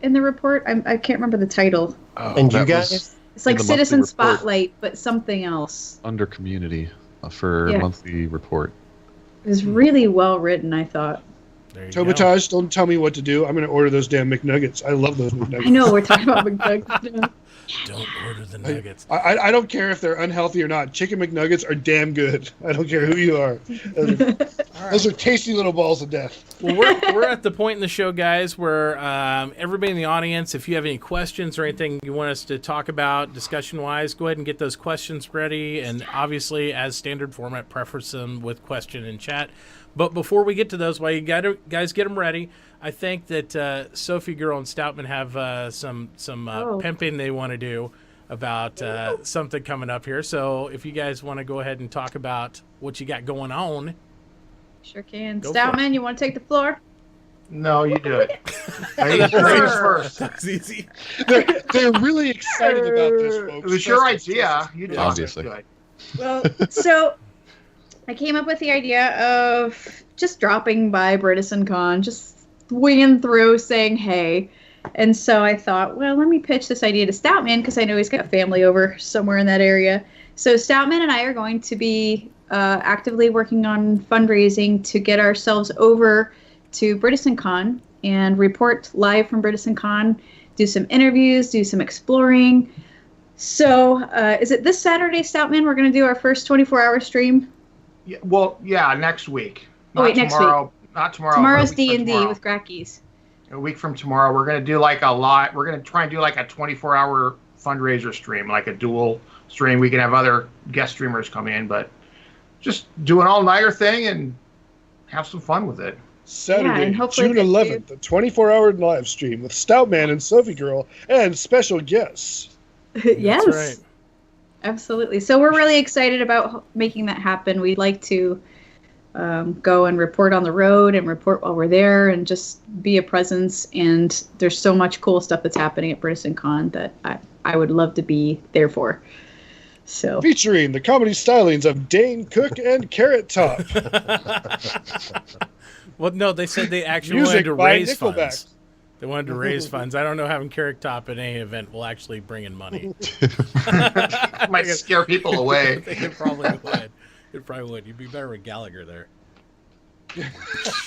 [SPEAKER 3] in the report? I can't remember the title.
[SPEAKER 5] And you
[SPEAKER 6] That
[SPEAKER 5] guys?
[SPEAKER 6] was
[SPEAKER 3] It's like
[SPEAKER 6] in the monthly
[SPEAKER 3] Citizen
[SPEAKER 6] report.
[SPEAKER 3] Spotlight, but something else.
[SPEAKER 6] under community for
[SPEAKER 3] Yeah.
[SPEAKER 6] monthly report.
[SPEAKER 3] It was really well written, I thought.
[SPEAKER 1] There you go.
[SPEAKER 4] Tobatage, don't tell me what to do. I'm going to order those damn McNuggets. I love those McNuggets.
[SPEAKER 3] I know we're talking about McDuck.
[SPEAKER 1] Don't order the nuggets.
[SPEAKER 4] I don't care if they're unhealthy or not. Chicken McNuggets are damn good. I don't care who you are. Those are tasty little balls of death.
[SPEAKER 1] Well, we're at the point in the show, guys, where everybody in the audience, if you have any questions or anything you want us to talk about discussion-wise, go ahead and get those questions ready. And obviously, as standard format, preference them with question and chat. But before we get to those, while you guys get them ready, I think that Sophie Girl and Stoutman have some pimping they want to do about something coming up here. So if you guys want to go ahead and talk about what you got going on.
[SPEAKER 3] Sure can.
[SPEAKER 1] Go for
[SPEAKER 3] Stoutman, you want to take the floor?
[SPEAKER 2] No, you do it. Ladies first.
[SPEAKER 1] That's easy.
[SPEAKER 4] They're really excited about this, folks.
[SPEAKER 2] It was your idea. You did it.
[SPEAKER 6] Obviously.
[SPEAKER 2] Good.
[SPEAKER 3] Well, so I came up with the idea of just dropping by Bredesen Con, just winging through, saying hey. And so I thought, well, let me pitch this idea to Stoutman because I know he's got family over somewhere in that area. So Stoutman and I are going to be actively working on fundraising to get ourselves over to Bredesen Con and report live from Bredesen Con, do some interviews, do some exploring. So is it this Saturday, Stoutman, we're going to do our first 24-hour stream?
[SPEAKER 2] Yeah, next week.
[SPEAKER 3] Next week.
[SPEAKER 2] Not tomorrow.
[SPEAKER 3] Tomorrow's
[SPEAKER 2] but a week from
[SPEAKER 3] D&D
[SPEAKER 2] tomorrow.
[SPEAKER 3] with Grackies.
[SPEAKER 2] A week from tomorrow, we're going to do like a lot. We're going to try and do like a 24-hour fundraiser stream, like a dual stream. We can have other guest streamers come in, but just do an all-nighter thing and have some fun with it.
[SPEAKER 4] Saturday,
[SPEAKER 3] and hopefully
[SPEAKER 4] June
[SPEAKER 3] they
[SPEAKER 4] 11th, the 24-hour live stream with Stoutman and Sophie Girl and special guests.
[SPEAKER 3] Yes.
[SPEAKER 1] That's right.
[SPEAKER 3] Absolutely. So we're really excited about making that happen. We'd like to go and report on the road and report while we're there and just be a presence. And there's so much cool stuff that's happening at Bredesen Con that I would love to be there for. So
[SPEAKER 4] Featuring the comedy stylings of Dane Cook and Carrot Top.
[SPEAKER 1] Well, no, they said they actually
[SPEAKER 4] Music
[SPEAKER 1] wanted to
[SPEAKER 4] by
[SPEAKER 1] raise
[SPEAKER 4] Nickelback.
[SPEAKER 1] funds. They wanted to raise funds. I don't know having Carrot Top at any event will actually bring in money.
[SPEAKER 2] Might scare people away.
[SPEAKER 1] I think it probably would. It probably would. You'd be better with Gallagher there.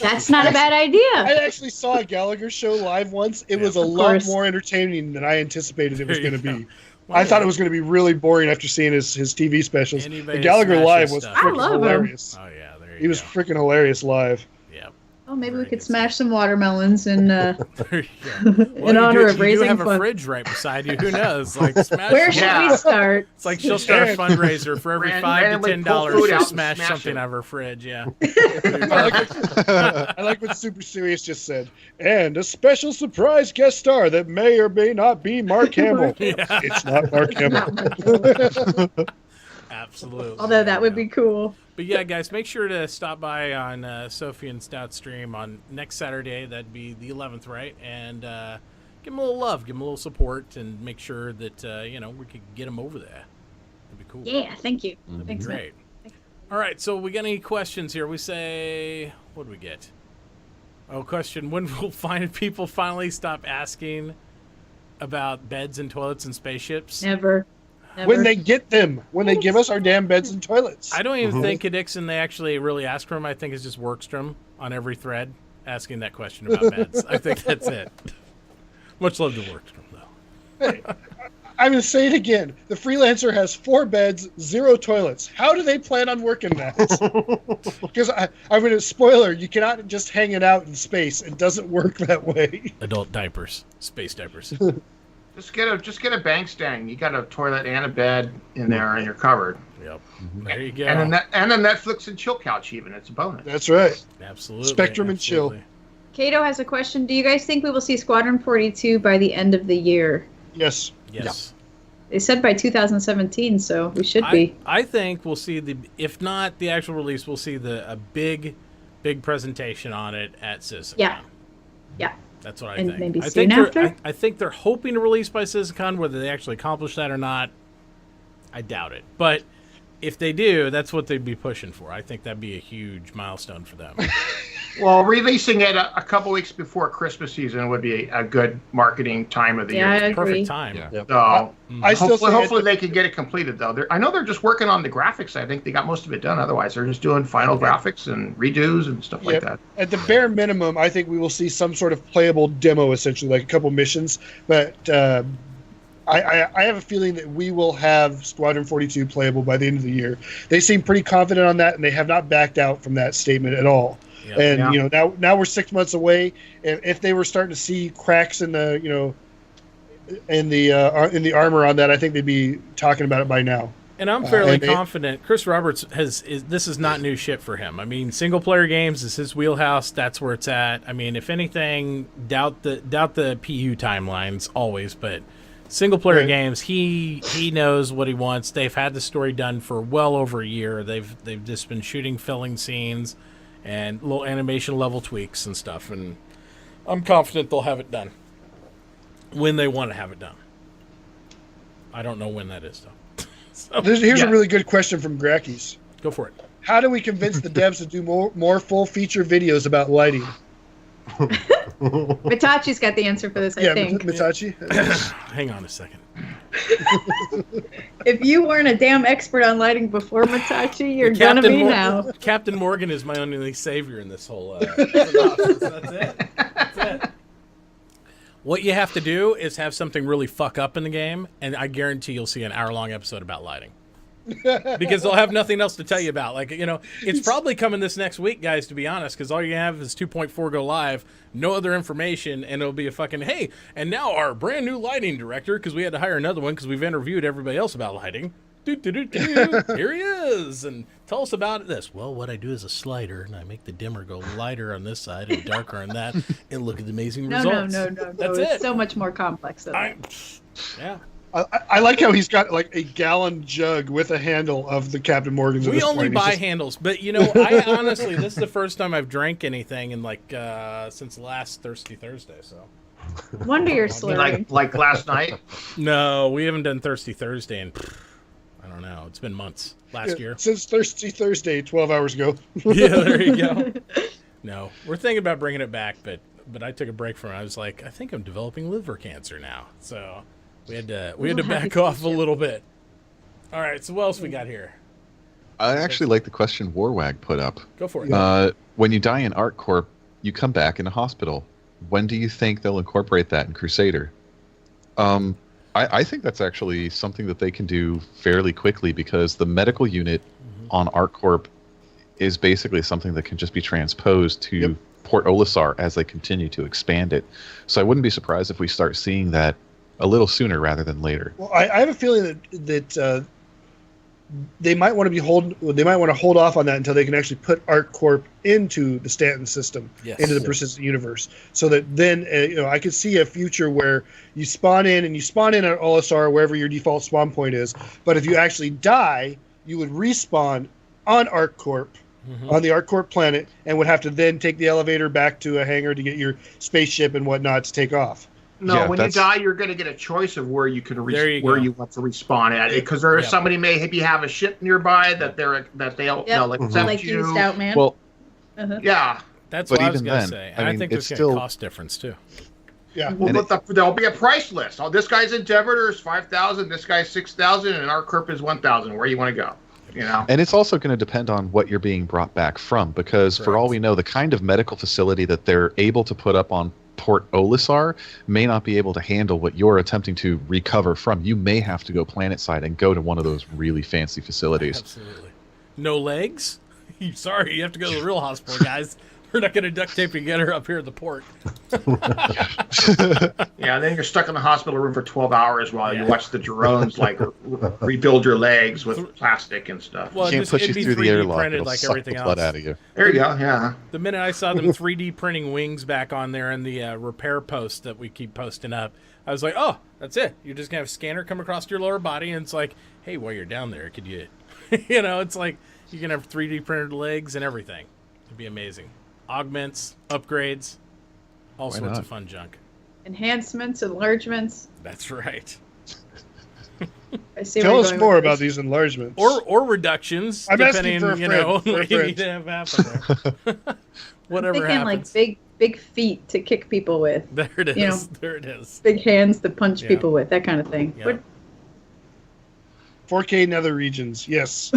[SPEAKER 3] that's not a bad idea.
[SPEAKER 4] I actually saw a Gallagher show live once. It was a
[SPEAKER 3] Of
[SPEAKER 4] lot
[SPEAKER 3] course.
[SPEAKER 4] more entertaining than I anticipated it was
[SPEAKER 1] There you
[SPEAKER 4] going to be.
[SPEAKER 1] go. Well,
[SPEAKER 4] I thought it was going to be really boring after seeing his TV specials.
[SPEAKER 1] Anybody
[SPEAKER 4] The Gallagher
[SPEAKER 1] smash
[SPEAKER 4] live
[SPEAKER 1] his
[SPEAKER 4] was
[SPEAKER 1] stuff.
[SPEAKER 3] I
[SPEAKER 4] freaking
[SPEAKER 3] love him.
[SPEAKER 4] hilarious.
[SPEAKER 1] Oh yeah, there you
[SPEAKER 4] He was
[SPEAKER 1] go.
[SPEAKER 4] freaking hilarious live.
[SPEAKER 1] Yeah.
[SPEAKER 3] Oh, maybe
[SPEAKER 1] Very
[SPEAKER 3] we could
[SPEAKER 1] good
[SPEAKER 3] smash some watermelons and
[SPEAKER 1] There you go. Well,
[SPEAKER 3] in honor of
[SPEAKER 1] you do
[SPEAKER 3] raising
[SPEAKER 1] have a
[SPEAKER 3] funds.
[SPEAKER 1] fridge right beside you. Who knows? Like smash.
[SPEAKER 3] Where
[SPEAKER 1] some-
[SPEAKER 3] should
[SPEAKER 2] Yeah.
[SPEAKER 3] we start?
[SPEAKER 1] It's like she'll start a fundraiser for every $5 to
[SPEAKER 2] randomly pull
[SPEAKER 1] $10.
[SPEAKER 2] food
[SPEAKER 1] She'll
[SPEAKER 2] out and
[SPEAKER 1] smash
[SPEAKER 2] smash
[SPEAKER 1] something
[SPEAKER 2] it.
[SPEAKER 1] out of her fridge. Yeah.
[SPEAKER 4] I like what Super Serious just said. And a special surprise guest star that may or may not be Mark Hamill. It's not Mark Hamill.
[SPEAKER 1] Absolutely.
[SPEAKER 3] Although that would
[SPEAKER 1] There
[SPEAKER 3] be
[SPEAKER 1] you go.
[SPEAKER 3] cool.
[SPEAKER 1] But yeah, guys, make sure to stop by on Sophie and Stout stream on next Saturday. That'd be the 11th, right? And give them a little love, give them a little support, and make sure that we could get them over there. That'd be cool.
[SPEAKER 3] Yeah, thank you.
[SPEAKER 1] That'd be
[SPEAKER 3] Thanks, man.
[SPEAKER 1] great. All right, so we got any questions here? We say, what do we get? Oh, question: when will people finally stop asking about beds and toilets and spaceships?
[SPEAKER 3] Never.
[SPEAKER 4] When they get them. When they give us our damn beds and toilets.
[SPEAKER 1] I don't even think at Dixon they actually really ask for them. I think it's just Workstrom on every thread asking that question about beds. I think that's it. Much love to Workstrom, though.
[SPEAKER 4] I'm going to say it again. The Freelancer has 4 beds, 0 toilets. How do they plan on working that? Because I'm going to spoiler. You cannot just hang it out in space. It doesn't work that way.
[SPEAKER 1] Adult diapers, space diapers.
[SPEAKER 2] Just get a bank stand. You got a toilet and a bed in there, and you're covered.
[SPEAKER 1] Yep. There you go.
[SPEAKER 2] And a Netflix and chill couch even. It's a bonus.
[SPEAKER 4] That's right.
[SPEAKER 1] Absolutely.
[SPEAKER 4] Spectrum and chill.
[SPEAKER 3] Kato has a question. Do you guys think we will see Squadron 42 by the end of the year?
[SPEAKER 4] Yes.
[SPEAKER 1] Yes.
[SPEAKER 3] They said by 2017, so we should be.
[SPEAKER 1] I think we'll see if not the actual release, we'll see a big presentation on it at CitizenCon.
[SPEAKER 3] Yeah.
[SPEAKER 1] That's what I
[SPEAKER 3] and
[SPEAKER 1] think.
[SPEAKER 3] Maybe soon after?
[SPEAKER 1] I think they're hoping to release by CitizenCon. Whether they actually accomplish that or not, I doubt it. But if they do, that's what they'd be pushing for. I think that'd be a huge milestone for them.
[SPEAKER 2] Well, releasing it a couple weeks before Christmas season would be a good marketing time of the year.
[SPEAKER 3] I agree.
[SPEAKER 1] Perfect time.
[SPEAKER 5] Yeah.
[SPEAKER 2] So hopefully they can get it completed, though. I know they're just working on the graphics. I think they got most of it done. Otherwise, they're just doing final graphics and redos and stuff like that.
[SPEAKER 4] At the bare minimum, I think we will see some sort of playable demo, essentially, like a couple missions. But I have a feeling that we will have Squadron 42 playable by the end of the year. They seem pretty confident on that, and they have not backed out from that statement at all. Yep. And now we're 6 months away. And if they were starting to see cracks in the in the armor on that, I think they'd be talking about it by now.
[SPEAKER 1] And I'm fairly confident. Chris Roberts this is not new shit for him. I mean, single player games is his wheelhouse. That's where it's at. I mean, if anything, doubt the PU timelines always, but single player games, he knows what he wants. They've had the story done for well over a year. They've just been shooting filling scenes and little animation level tweaks and stuff, and I'm confident they'll have it done when they want to have it done. I don't know when that is, though. So,
[SPEAKER 4] here's a really good question from Grackies.
[SPEAKER 1] Go for it.
[SPEAKER 4] How do we convince the devs to do more full feature videos about lighting?
[SPEAKER 3] Mitauchi's got the answer for this, I think.
[SPEAKER 4] Mitauchi.
[SPEAKER 1] Hang on a second.
[SPEAKER 3] If you weren't a damn expert on lighting before, Mitauchi, you're gonna be now.
[SPEAKER 1] Captain Morgan is my only savior in this whole synopsis. That's it. What you have to do is have something really fuck up in the game, and I guarantee you'll see an hour-long episode about lighting. Because they'll have nothing else to tell you about. Like, it's probably coming this next week, guys, to be honest, because all you have is 2.4 go live, no other information, and it'll be a fucking, hey, and now our brand new lighting director, because we had to hire another one because we've interviewed everybody else about lighting. Here he is, and tell us about this. Well, what I do is a slider, and I make the dimmer go lighter on this side and darker on that, and look at the amazing results.
[SPEAKER 3] No.
[SPEAKER 1] That's
[SPEAKER 3] it's so much more complex than that.
[SPEAKER 1] Yeah.
[SPEAKER 4] I like how he's got like a gallon jug with a handle of the Captain Morgan's.
[SPEAKER 1] We only buy handles, but I honestly, this is the first time I've drank anything in since last Thirsty Thursday. So,
[SPEAKER 3] wonder you're slurring.
[SPEAKER 2] Like last night.
[SPEAKER 1] No, we haven't done Thirsty Thursday in I don't know. It's been months. Last year
[SPEAKER 4] since Thirsty Thursday, 12 hours ago.
[SPEAKER 1] Yeah, there you go. No, we're thinking about bringing it back, but I took a break from it. I was like, I think I'm developing liver cancer now, so. We had to back off a little bit. All right, so what else we got here?
[SPEAKER 6] I actually like the question Warwag put up.
[SPEAKER 1] Go for it.
[SPEAKER 6] When you die in ArcCorp, you come back in a hospital. When do you think they'll incorporate that in Crusader? I think that's actually something that they can do fairly quickly because the medical unit on ArcCorp is basically something that can just be transposed to Port Olisar as they continue to expand it. So I wouldn't be surprised if we start seeing that a little sooner rather than later.
[SPEAKER 4] Well, I have a feeling that they might want to hold off on that until they can actually put ArcCorp into the Stanton system, into the persistent universe, so that then I could see a future where you spawn in at Olisar, wherever your default spawn point is. But if you actually die, you would respawn on ArcCorp. On the ArcCorp planet, and would have to then take the elevator back to a hangar to get your spaceship and whatnot to take off.
[SPEAKER 2] No, when you die, you're going to get a choice of where you can you want to respawn at, because somebody may have a ship nearby that they'll
[SPEAKER 3] like you, Stout Man.
[SPEAKER 6] Well,
[SPEAKER 2] yeah,
[SPEAKER 1] that's what I was going to say. I think there's going to be a cost difference too.
[SPEAKER 4] Yeah,
[SPEAKER 2] well, there'll be a price list. Oh, this guy's Endeavor is 5,000, this guy's 6,000, and ArcCorp is 1,000. Where you want to go? And
[SPEAKER 6] it's also going to depend on what you're being brought back from, because for all we know, the kind of medical facility that they're able to put up on Port Olisar may not be able to handle what you're attempting to recover from. You may have to go planetside and go to one of those really fancy facilities.
[SPEAKER 1] Absolutely. No legs? Sorry, you have to go to the real hospital, guys. We're not going to duct tape and get her up here at the port.
[SPEAKER 2] Yeah, then you're stuck in the hospital room for 12 hours while you watch the drones rebuild your legs with plastic and stuff.
[SPEAKER 1] Well,
[SPEAKER 6] Can't push you through the airlock.
[SPEAKER 1] printed
[SPEAKER 6] It'll
[SPEAKER 1] like
[SPEAKER 6] suck
[SPEAKER 1] everything
[SPEAKER 6] the blood
[SPEAKER 1] else.
[SPEAKER 6] out of you.
[SPEAKER 2] There you go. Yeah.
[SPEAKER 1] The minute I saw them 3D printing wings back on there and the repair post that we keep posting up, I was like, oh, that's it. You're just going to have a scanner come across your lower body, and it's like, hey, while you're down there, could you, it's like you can have 3D printed legs and everything. It'd be amazing. Augments, upgrades, all
[SPEAKER 6] Why
[SPEAKER 1] sorts
[SPEAKER 6] not?
[SPEAKER 1] of fun junk.
[SPEAKER 3] Enhancements, enlargements.
[SPEAKER 1] That's right.
[SPEAKER 3] I see
[SPEAKER 4] Tell
[SPEAKER 3] where you're
[SPEAKER 4] us
[SPEAKER 3] going
[SPEAKER 4] more
[SPEAKER 3] with
[SPEAKER 4] about
[SPEAKER 3] this.
[SPEAKER 4] these enlargements.
[SPEAKER 1] or reductions,
[SPEAKER 4] I'm asking
[SPEAKER 1] depending,
[SPEAKER 4] for a friend, for a
[SPEAKER 1] what you
[SPEAKER 4] friend.
[SPEAKER 1] need to have happen there. Whatever
[SPEAKER 3] I'm thinking
[SPEAKER 1] happens.
[SPEAKER 3] like big feet to kick people with,
[SPEAKER 1] There it is.
[SPEAKER 3] you know.
[SPEAKER 1] There it is.
[SPEAKER 3] big hands to punch
[SPEAKER 1] Yeah.
[SPEAKER 3] people with, that kind of thing.
[SPEAKER 1] Yeah.
[SPEAKER 3] What-
[SPEAKER 4] 4K nether regions, yes.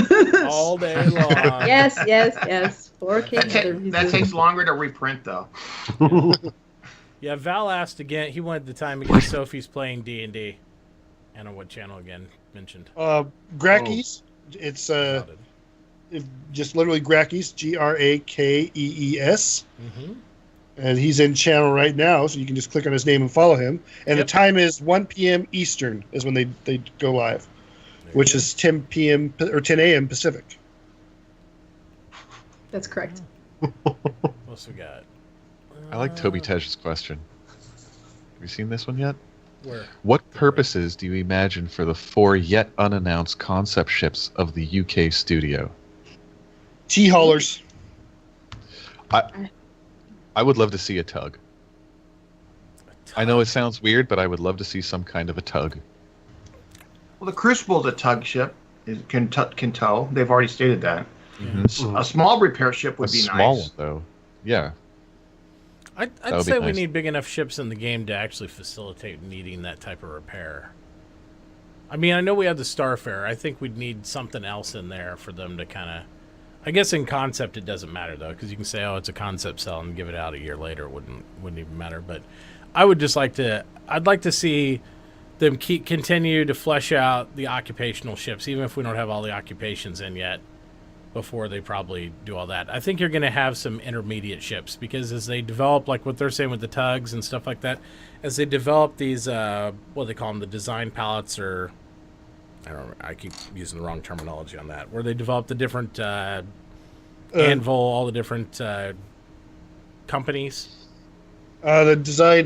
[SPEAKER 1] All day long.
[SPEAKER 3] yes. 4K.
[SPEAKER 2] That takes longer to reprint, though.
[SPEAKER 1] Yeah, Val asked again. He wanted the time against Sophie's playing D&D. And on what channel again mentioned?
[SPEAKER 4] Grackies. It's just literally Grackies, Grakees.
[SPEAKER 1] Mm-hmm.
[SPEAKER 4] And he's in channel right now, so you can just click on his name and follow him. And
[SPEAKER 1] Yep.
[SPEAKER 4] the time is 1 p.m. Eastern is when they go live, which is 10 p.m. or 10 a.m. Pacific.
[SPEAKER 3] That's correct.
[SPEAKER 1] What else we got?
[SPEAKER 6] I like Toby Tej's question. Have you seen this one yet?
[SPEAKER 1] Where?
[SPEAKER 6] What purposes do you imagine for the 4 yet unannounced concept ships of the UK studio?
[SPEAKER 4] T-haulers.
[SPEAKER 6] I would love to see a tug. I know it sounds weird, but I would love to see some kind of a tug.
[SPEAKER 2] Well, the Crucible's a tug ship. It can tow. They've already stated that.
[SPEAKER 6] Mm-hmm.
[SPEAKER 2] A small repair ship would
[SPEAKER 6] A
[SPEAKER 2] be
[SPEAKER 6] small
[SPEAKER 2] nice.
[SPEAKER 6] one, though. Yeah.
[SPEAKER 1] I'd
[SPEAKER 6] would
[SPEAKER 1] say
[SPEAKER 6] be
[SPEAKER 1] we
[SPEAKER 6] nice.
[SPEAKER 1] need big enough ships in the game to actually facilitate needing that type of repair. I mean, I know we have the Starfarer. I think we'd need something else in there for them to kind of... I guess in concept it doesn't matter, though, because you can say, oh, it's a concept cell and give it out a year later. It wouldn't even matter. But I would just like to... I'd like to see them continue to flesh out the occupational ships, even if we don't have all the occupations in yet, before they probably do all that. I think you're going to have some intermediate ships, because as they develop, like what they're saying with the tugs and stuff like that, as they develop these, what do they call them, the design palettes, or I keep using the wrong terminology on that, where they develop the different Anvil, all the different companies.
[SPEAKER 4] The design,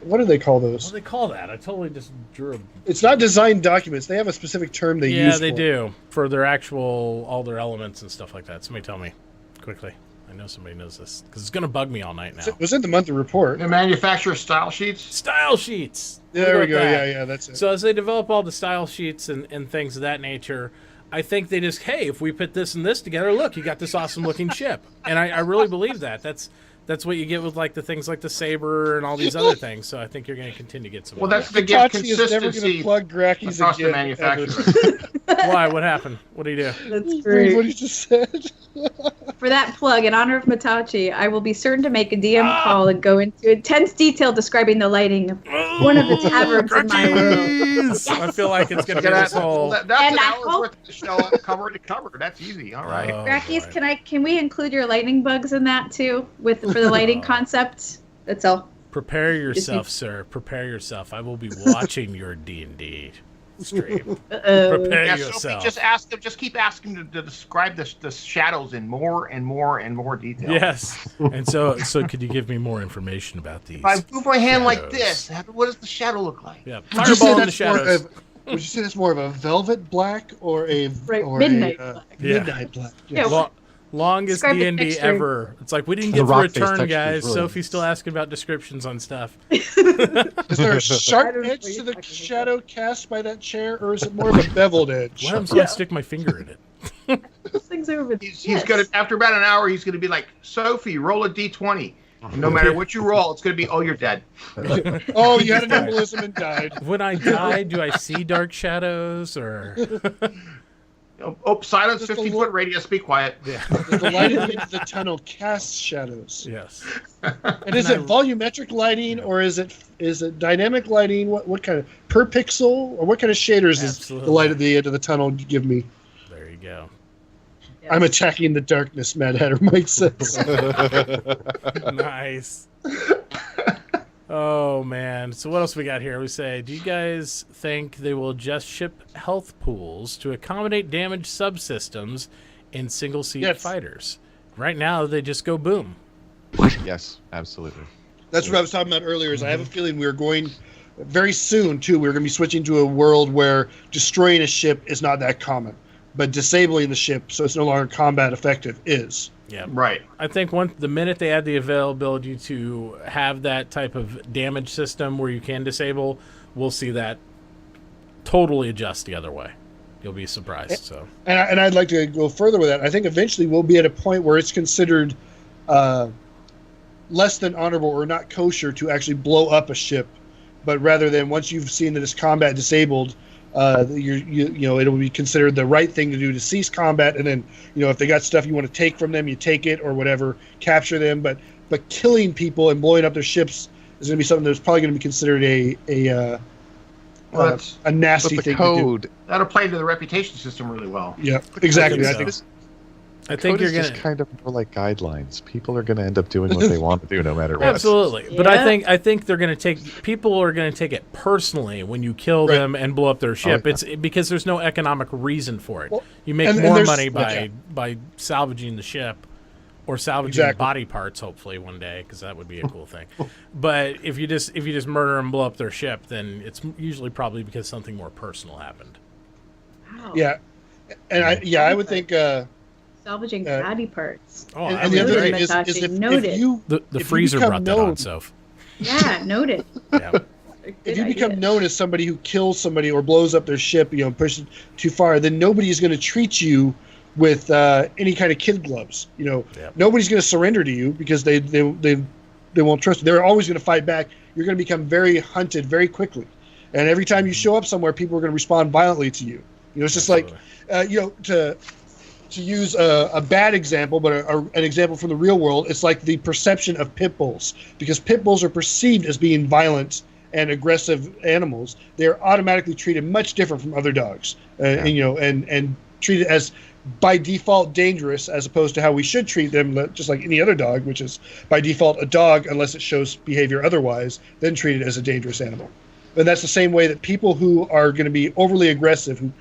[SPEAKER 4] what do they call
[SPEAKER 1] What
[SPEAKER 4] those?
[SPEAKER 1] do they call that? I totally just drew a...
[SPEAKER 4] It's not design documents. They have a specific term they use.
[SPEAKER 1] Yeah, they
[SPEAKER 4] for it.
[SPEAKER 1] do, for their actual, all their elements and stuff like that. Somebody tell me, quickly. I know somebody knows this, because it's going to bug me all night now.
[SPEAKER 4] It was in the monthly report.
[SPEAKER 2] The manufacturer style sheets.
[SPEAKER 1] Style sheets!
[SPEAKER 4] There we
[SPEAKER 1] What
[SPEAKER 4] go.
[SPEAKER 1] about that?
[SPEAKER 4] Yeah, that's it.
[SPEAKER 1] So as they develop all the style sheets and things of that nature, I think they just, hey, if we put this and this together, look, you got this awesome looking ship. And I really believe that. That's what you get with like the things like the Saber and all these other things. So I think you're going to continue to get some.
[SPEAKER 2] Well,
[SPEAKER 1] of
[SPEAKER 2] that's
[SPEAKER 1] that.
[SPEAKER 2] to give
[SPEAKER 4] Mitauchi is never going
[SPEAKER 2] consistency
[SPEAKER 4] to plug Grackies
[SPEAKER 2] across the
[SPEAKER 4] again.
[SPEAKER 2] manufacturer.
[SPEAKER 1] Why? What happened? What do you do?
[SPEAKER 3] That's
[SPEAKER 4] What
[SPEAKER 3] great.
[SPEAKER 4] he just said.
[SPEAKER 3] For that plug, in honor of Mitauchi, I will be certain to make a DM call and go into intense detail describing the lighting of one of the taverns in my world.
[SPEAKER 1] Jeez! I feel like it's going to be
[SPEAKER 2] That's
[SPEAKER 1] this whole.
[SPEAKER 2] an
[SPEAKER 3] And I
[SPEAKER 2] hour's
[SPEAKER 3] hope-
[SPEAKER 2] worth of the show cover to cover. That's easy. All right.
[SPEAKER 1] Oh,
[SPEAKER 3] Grackies,
[SPEAKER 1] boy.
[SPEAKER 3] can we include your lightning bugs in that too, for the lighting concept? That's all.
[SPEAKER 1] Prepare yourself, sir. Prepare yourself. I will be watching your D&D stream. Prepare
[SPEAKER 2] Yeah,
[SPEAKER 1] yourself.
[SPEAKER 2] Sophie, just keep asking to describe the shadows in more and more and more detail.
[SPEAKER 1] Yes. And so could you give me more information about these?
[SPEAKER 2] If I move my hand like
[SPEAKER 1] shadows?
[SPEAKER 2] this, what does the shadow look like?
[SPEAKER 1] Yeah.
[SPEAKER 4] Would you say
[SPEAKER 1] Fireball in the
[SPEAKER 4] that's more
[SPEAKER 1] shadows.
[SPEAKER 4] would you say that's more of a velvet black or a
[SPEAKER 3] Right,
[SPEAKER 4] or
[SPEAKER 3] midnight
[SPEAKER 4] a,
[SPEAKER 3] black.
[SPEAKER 1] Yeah.
[SPEAKER 4] midnight black?
[SPEAKER 3] Yeah,
[SPEAKER 1] Lo- longest
[SPEAKER 3] Describe the
[SPEAKER 1] D&D
[SPEAKER 3] texture.
[SPEAKER 1] ever. It's like we didn't
[SPEAKER 5] The
[SPEAKER 1] get through a
[SPEAKER 5] rock-based
[SPEAKER 1] turn,
[SPEAKER 5] texture is
[SPEAKER 1] guys.
[SPEAKER 5] really
[SPEAKER 1] Sophie's
[SPEAKER 5] nice.
[SPEAKER 1] still asking about descriptions on stuff.
[SPEAKER 4] Is there a
[SPEAKER 3] I
[SPEAKER 4] sharp
[SPEAKER 3] don't know
[SPEAKER 4] edge
[SPEAKER 3] what
[SPEAKER 4] to
[SPEAKER 3] you're
[SPEAKER 4] the
[SPEAKER 3] talking
[SPEAKER 4] shadow cast by that chair, or is it more of a beveled edge?
[SPEAKER 1] What happens when I stick my finger in it?
[SPEAKER 3] Those things over
[SPEAKER 2] He's gonna after about an hour, he's gonna be like, Sophie, roll a d20. And no matter what you roll, it's gonna be, oh, you're dead.
[SPEAKER 4] Oh, you had an embolism and died.
[SPEAKER 1] When I die, do I see dark shadows or?
[SPEAKER 2] Oh, silence,
[SPEAKER 4] Just a
[SPEAKER 2] 50-foot radius, be quiet.
[SPEAKER 1] Yeah.
[SPEAKER 4] The light at the end of the tunnel casts shadows.
[SPEAKER 1] Yes.
[SPEAKER 4] And is it volumetric lighting or is it dynamic lighting? What kind of per pixel or what kind of shaders does the light at the end of the tunnel give me?
[SPEAKER 1] There you go.
[SPEAKER 3] Yes.
[SPEAKER 4] I'm attacking the darkness, Mad Hatter Mike says.
[SPEAKER 1] Nice. Oh man. So what else we got here? We say, do you guys think they will just ship health pools to accommodate damaged subsystems in single-seat fighters? Right now, they just go boom.
[SPEAKER 6] Yes, absolutely.
[SPEAKER 4] That's what I was talking about earlier. Is I have a feeling we're going very soon too. We're going to be switching to a world where destroying a ship is not that common, but disabling the ship so it's no longer combat effective is.
[SPEAKER 1] Yeah,
[SPEAKER 2] right.
[SPEAKER 1] I think the minute they add the availability to have that type of damage system where you can disable, we'll see that totally adjust the other way. You'll be surprised. So,
[SPEAKER 4] and I'd like to go further with that. I think eventually we'll be at a point where it's considered less than honorable or not kosher to actually blow up a ship, but rather than once you've seen that it's combat disabled, it'll be considered the right thing to do to cease combat, and then if they got stuff you want to take from them, you take it or whatever, capture them. But killing people and blowing up their ships is going to be something that's probably going to be considered a nasty thing to do.
[SPEAKER 2] That'll play into the reputation system really well.
[SPEAKER 4] Yeah, exactly.
[SPEAKER 6] I think you're just kind of more like guidelines. People are going to end up doing what they want to do, no matter what.
[SPEAKER 1] Absolutely, but I think they're going to people are going to take it personally when you kill them and blow up their ship. It's because there's no economic reason for it. Well, you make more money by salvaging the ship or salvaging body parts. Hopefully one day, because that would be a cool thing. But if you just murder and blow up their ship, then it's usually probably because something more personal happened.
[SPEAKER 3] Wow.
[SPEAKER 4] Yeah, and I would think.
[SPEAKER 3] Salvaging body parts.
[SPEAKER 4] Oh, and the other thing is if
[SPEAKER 1] the freezer brought that on, Soph.
[SPEAKER 3] Yeah, noted.
[SPEAKER 1] Yeah.
[SPEAKER 4] If you become known as somebody who kills somebody or blows up their ship, pushes too far, then nobody is going to treat you with any kind of kid gloves. Nobody's going to surrender to you because they won't trust you. They're always going to fight back. You're going to become very hunted very quickly, and every time you show up somewhere, people are going to respond violently to you. It's just like to use a bad example, but an example from the real world, it's like the perception of pit bulls. Because pit bulls are perceived as being violent and aggressive animals, they're automatically treated much different from other dogs, and treated as by default dangerous, as opposed to how we should treat them, just like any other dog, which is by default a dog unless it shows behavior otherwise, then treated as a dangerous animal. And that's the same way that people who are going to be overly aggressive, who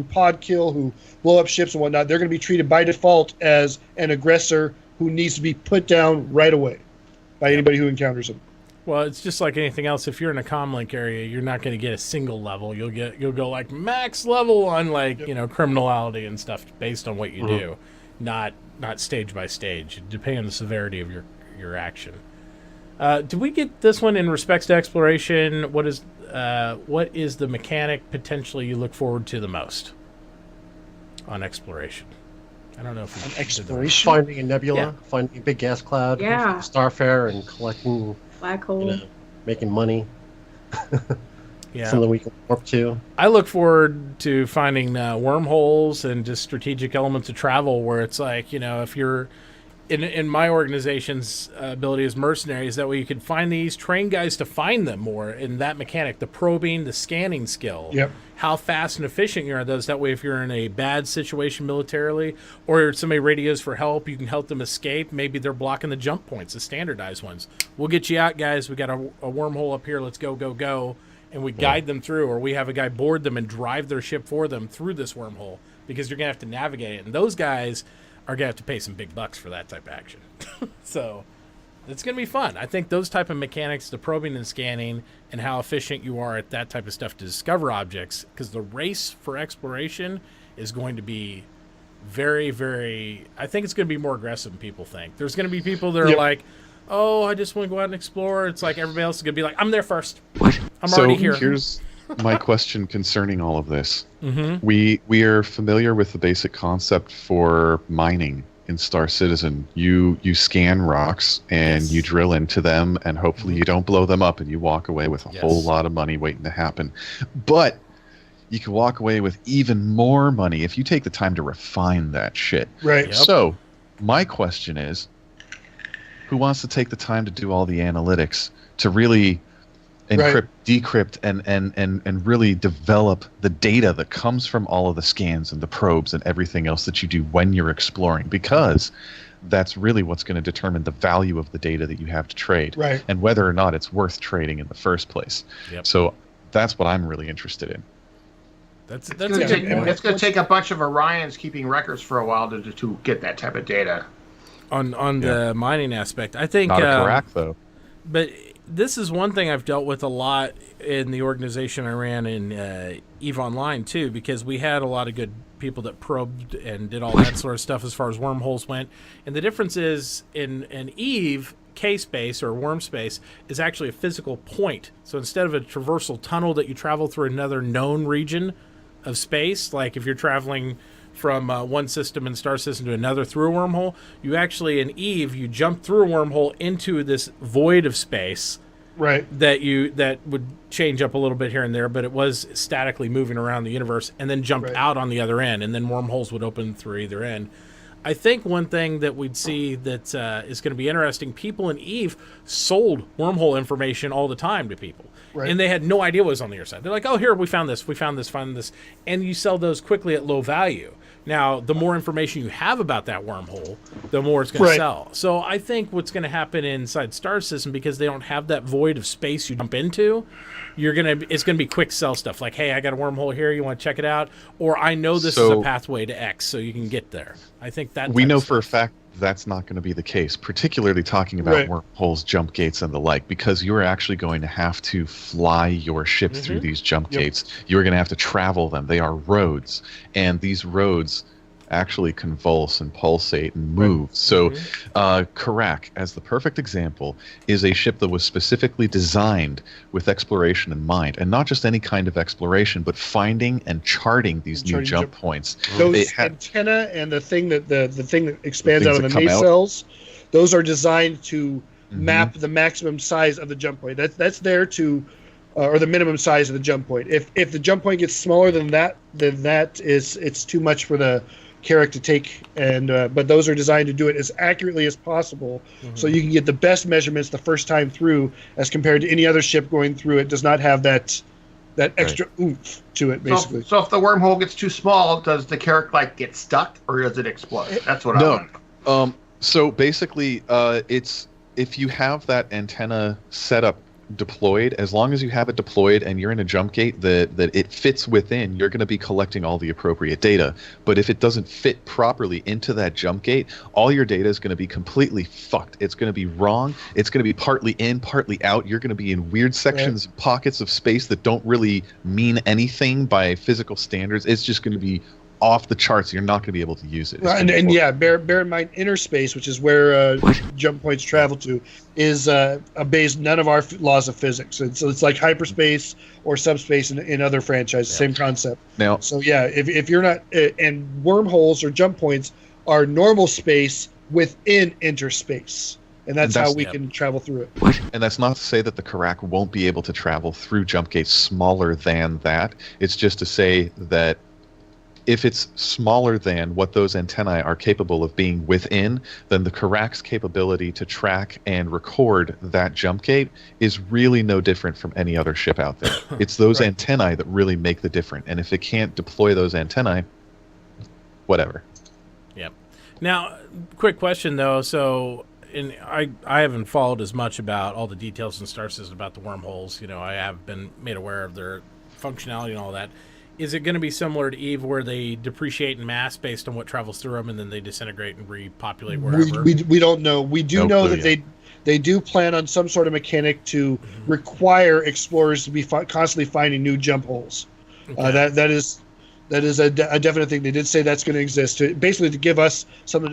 [SPEAKER 4] pod kill, who blow up ships and whatnot, they're going to be treated by default as an aggressor who needs to be put down right away by anybody who encounters them.
[SPEAKER 1] Well, it's just like anything else. If you're in a comlink area, you're not going to get a single level. You'll go like max level on criminality and stuff based on what you do, not stage by stage, depending on the severity of your action. Did we get this one in respects to exploration? What is the mechanic potentially you look forward to the most on exploration? I don't know if
[SPEAKER 4] on exploration,
[SPEAKER 5] finding a nebula, finding a big gas cloud, starfare, and collecting
[SPEAKER 3] black hole,
[SPEAKER 5] making money.
[SPEAKER 1] Yeah,
[SPEAKER 5] something we can warp to.
[SPEAKER 1] I look forward to finding wormholes and just strategic elements of travel where it's like, if you're in my organization's ability as mercenaries, that way you can find these, train guys to find them more in that mechanic, the probing, the scanning skill, how fast and efficient you are. That way if you're in a bad situation militarily or somebody radios for help, you can help them escape. Maybe they're blocking the jump points, the standardized ones. We'll get you out, guys. We got a wormhole up here. Let's go. And we guide them through, or we have a guy board them and drive their ship for them through this wormhole, because you're going to have to navigate it. And those guys are going to have to pay some big bucks for that type of action. So it's going to be fun. I think those type of mechanics, the probing and scanning, and how efficient you are at that type of stuff to discover objects, because the race for exploration is going to be very, very... I think it's going to be more aggressive than people think. There's going to be people that are like, oh, I just want to go out and explore. It's like everybody else is going to be like, I'm there first. I'm already here.
[SPEAKER 6] So here's my question concerning all of this. Mm-hmm. We are familiar with the basic concept for mining in Star Citizen. You scan rocks and you drill into them, and hopefully you don't blow them up, and you walk away with a whole lot of money waiting to happen. But you can walk away with even more money if you take the time to refine that shit.
[SPEAKER 4] Right.
[SPEAKER 1] Yep.
[SPEAKER 6] So, my question is, who wants to take the time to do all the analytics to really encrypt, decrypt, and really develop the data that comes from all of the scans and the probes and everything else that you do when you're exploring? Because that's really what's going to determine the value of the data that you have to trade,
[SPEAKER 4] Right.
[SPEAKER 6] and whether or not it's worth trading in the first place.
[SPEAKER 1] Yep.
[SPEAKER 6] So that's what I'm really interested in.
[SPEAKER 1] That's
[SPEAKER 2] It's
[SPEAKER 1] a
[SPEAKER 2] going
[SPEAKER 1] good point.
[SPEAKER 2] to take a bunch of Orions keeping records for a while to get that type of data.
[SPEAKER 1] On the mining aspect. I think
[SPEAKER 6] Not a Karak, though.
[SPEAKER 1] But this is one thing I've dealt with a lot in the organization I ran in EVE Online too, because we had a lot of good people that probed and did all that sort of stuff as far as wormholes went. And the difference is in EVE, K-space or worm space is actually a physical point. So instead of a traversal tunnel that you travel through another known region of space, like if you're traveling from one system in Star System to another through a wormhole, you actually in EVE you jump through a wormhole into this void of space,
[SPEAKER 4] Right.
[SPEAKER 1] that would change up a little bit here and there, but it was statically moving around the universe, and then jumped out on the other end, and then wormholes would open through either end. I think one thing that we'd see that is going to be interesting, people in EVE sold wormhole information all the time to people.
[SPEAKER 4] Right.
[SPEAKER 1] And they had no idea what was on the other side. They're like, oh, here, we found this, found this. And you sell those quickly at low value. Now, the more information you have about that wormhole, the more it's going to sell. So I think what's going to happen inside Star System, because they don't have that void of space you jump into, it's going to be quick sell stuff. Like, hey, I got a wormhole here. You want to check it out? Or I know this is a pathway to X, so you can get there. I think that
[SPEAKER 6] we know for a fact that's not going to be the case, particularly talking about wormholes, jump gates, and the like, because you're actually going to have to fly your ship through these jump gates. You're going to have to travel them. They are roads, and these roads actually convulse and pulsate and move. So Karak, as the perfect example, is a ship that was specifically designed with exploration in mind, and not just any kind of exploration, but finding and charting these new jump points.
[SPEAKER 4] Those antenna and the thing that the thing that expands out of the nacelles, those are designed to map the maximum size of the jump point. That's there to or the minimum size of the jump point. If the jump point gets smaller than that, then it's too much for the Carrack to take, and but those are designed to do it as accurately as possible, so you can get the best measurements the first time through, as compared to any other ship going through. It does not have that extra oomph to it, basically.
[SPEAKER 2] So if the wormhole gets too small, does the Carrack get stuck, or does it explode? That's what I want.
[SPEAKER 6] So basically, it's if you have that antenna set up deployed, as long as you have it deployed and you're in a jump gate that it fits within, you're going to be collecting all the appropriate data. But if it doesn't fit properly into that jump gate, all your data is going to be completely fucked. It's going to be wrong. It's going to be partly in, partly out. You're going to be in weird sections, pockets of space that don't really mean anything by physical standards. It's just going to be off the charts. You're not going to be able to use it.
[SPEAKER 4] And bear in mind, inner space, which is where jump points travel to, is obeys none of our laws of physics. So it's like hyperspace or subspace in other franchises. Same concept.
[SPEAKER 6] Now,
[SPEAKER 4] so if you're not, and wormholes or jump points are normal space within interspace. And that's how we can travel through it.
[SPEAKER 6] And that's not to say that the Karak won't be able to travel through jump gates smaller than that. It's just to say that if it's smaller than what those antennae are capable of being within, then the Karak's capability to track and record that jump gate is really no different from any other ship out there. It's those antennae that really make the difference. And if it can't deploy those antennae, whatever.
[SPEAKER 1] Yep. Now, quick question, though. So I haven't followed as much about all the details in Star System about the wormholes. I have been made aware of their functionality and all that. Is it going to be similar to EVE, where they depreciate in mass based on what travels through them, and then they disintegrate and repopulate wherever?
[SPEAKER 4] We don't know. We do know that they do plan on some sort of mechanic to require explorers to be constantly finding new jump holes. Okay. That is a definite thing. They did say that's going to exist, basically to give us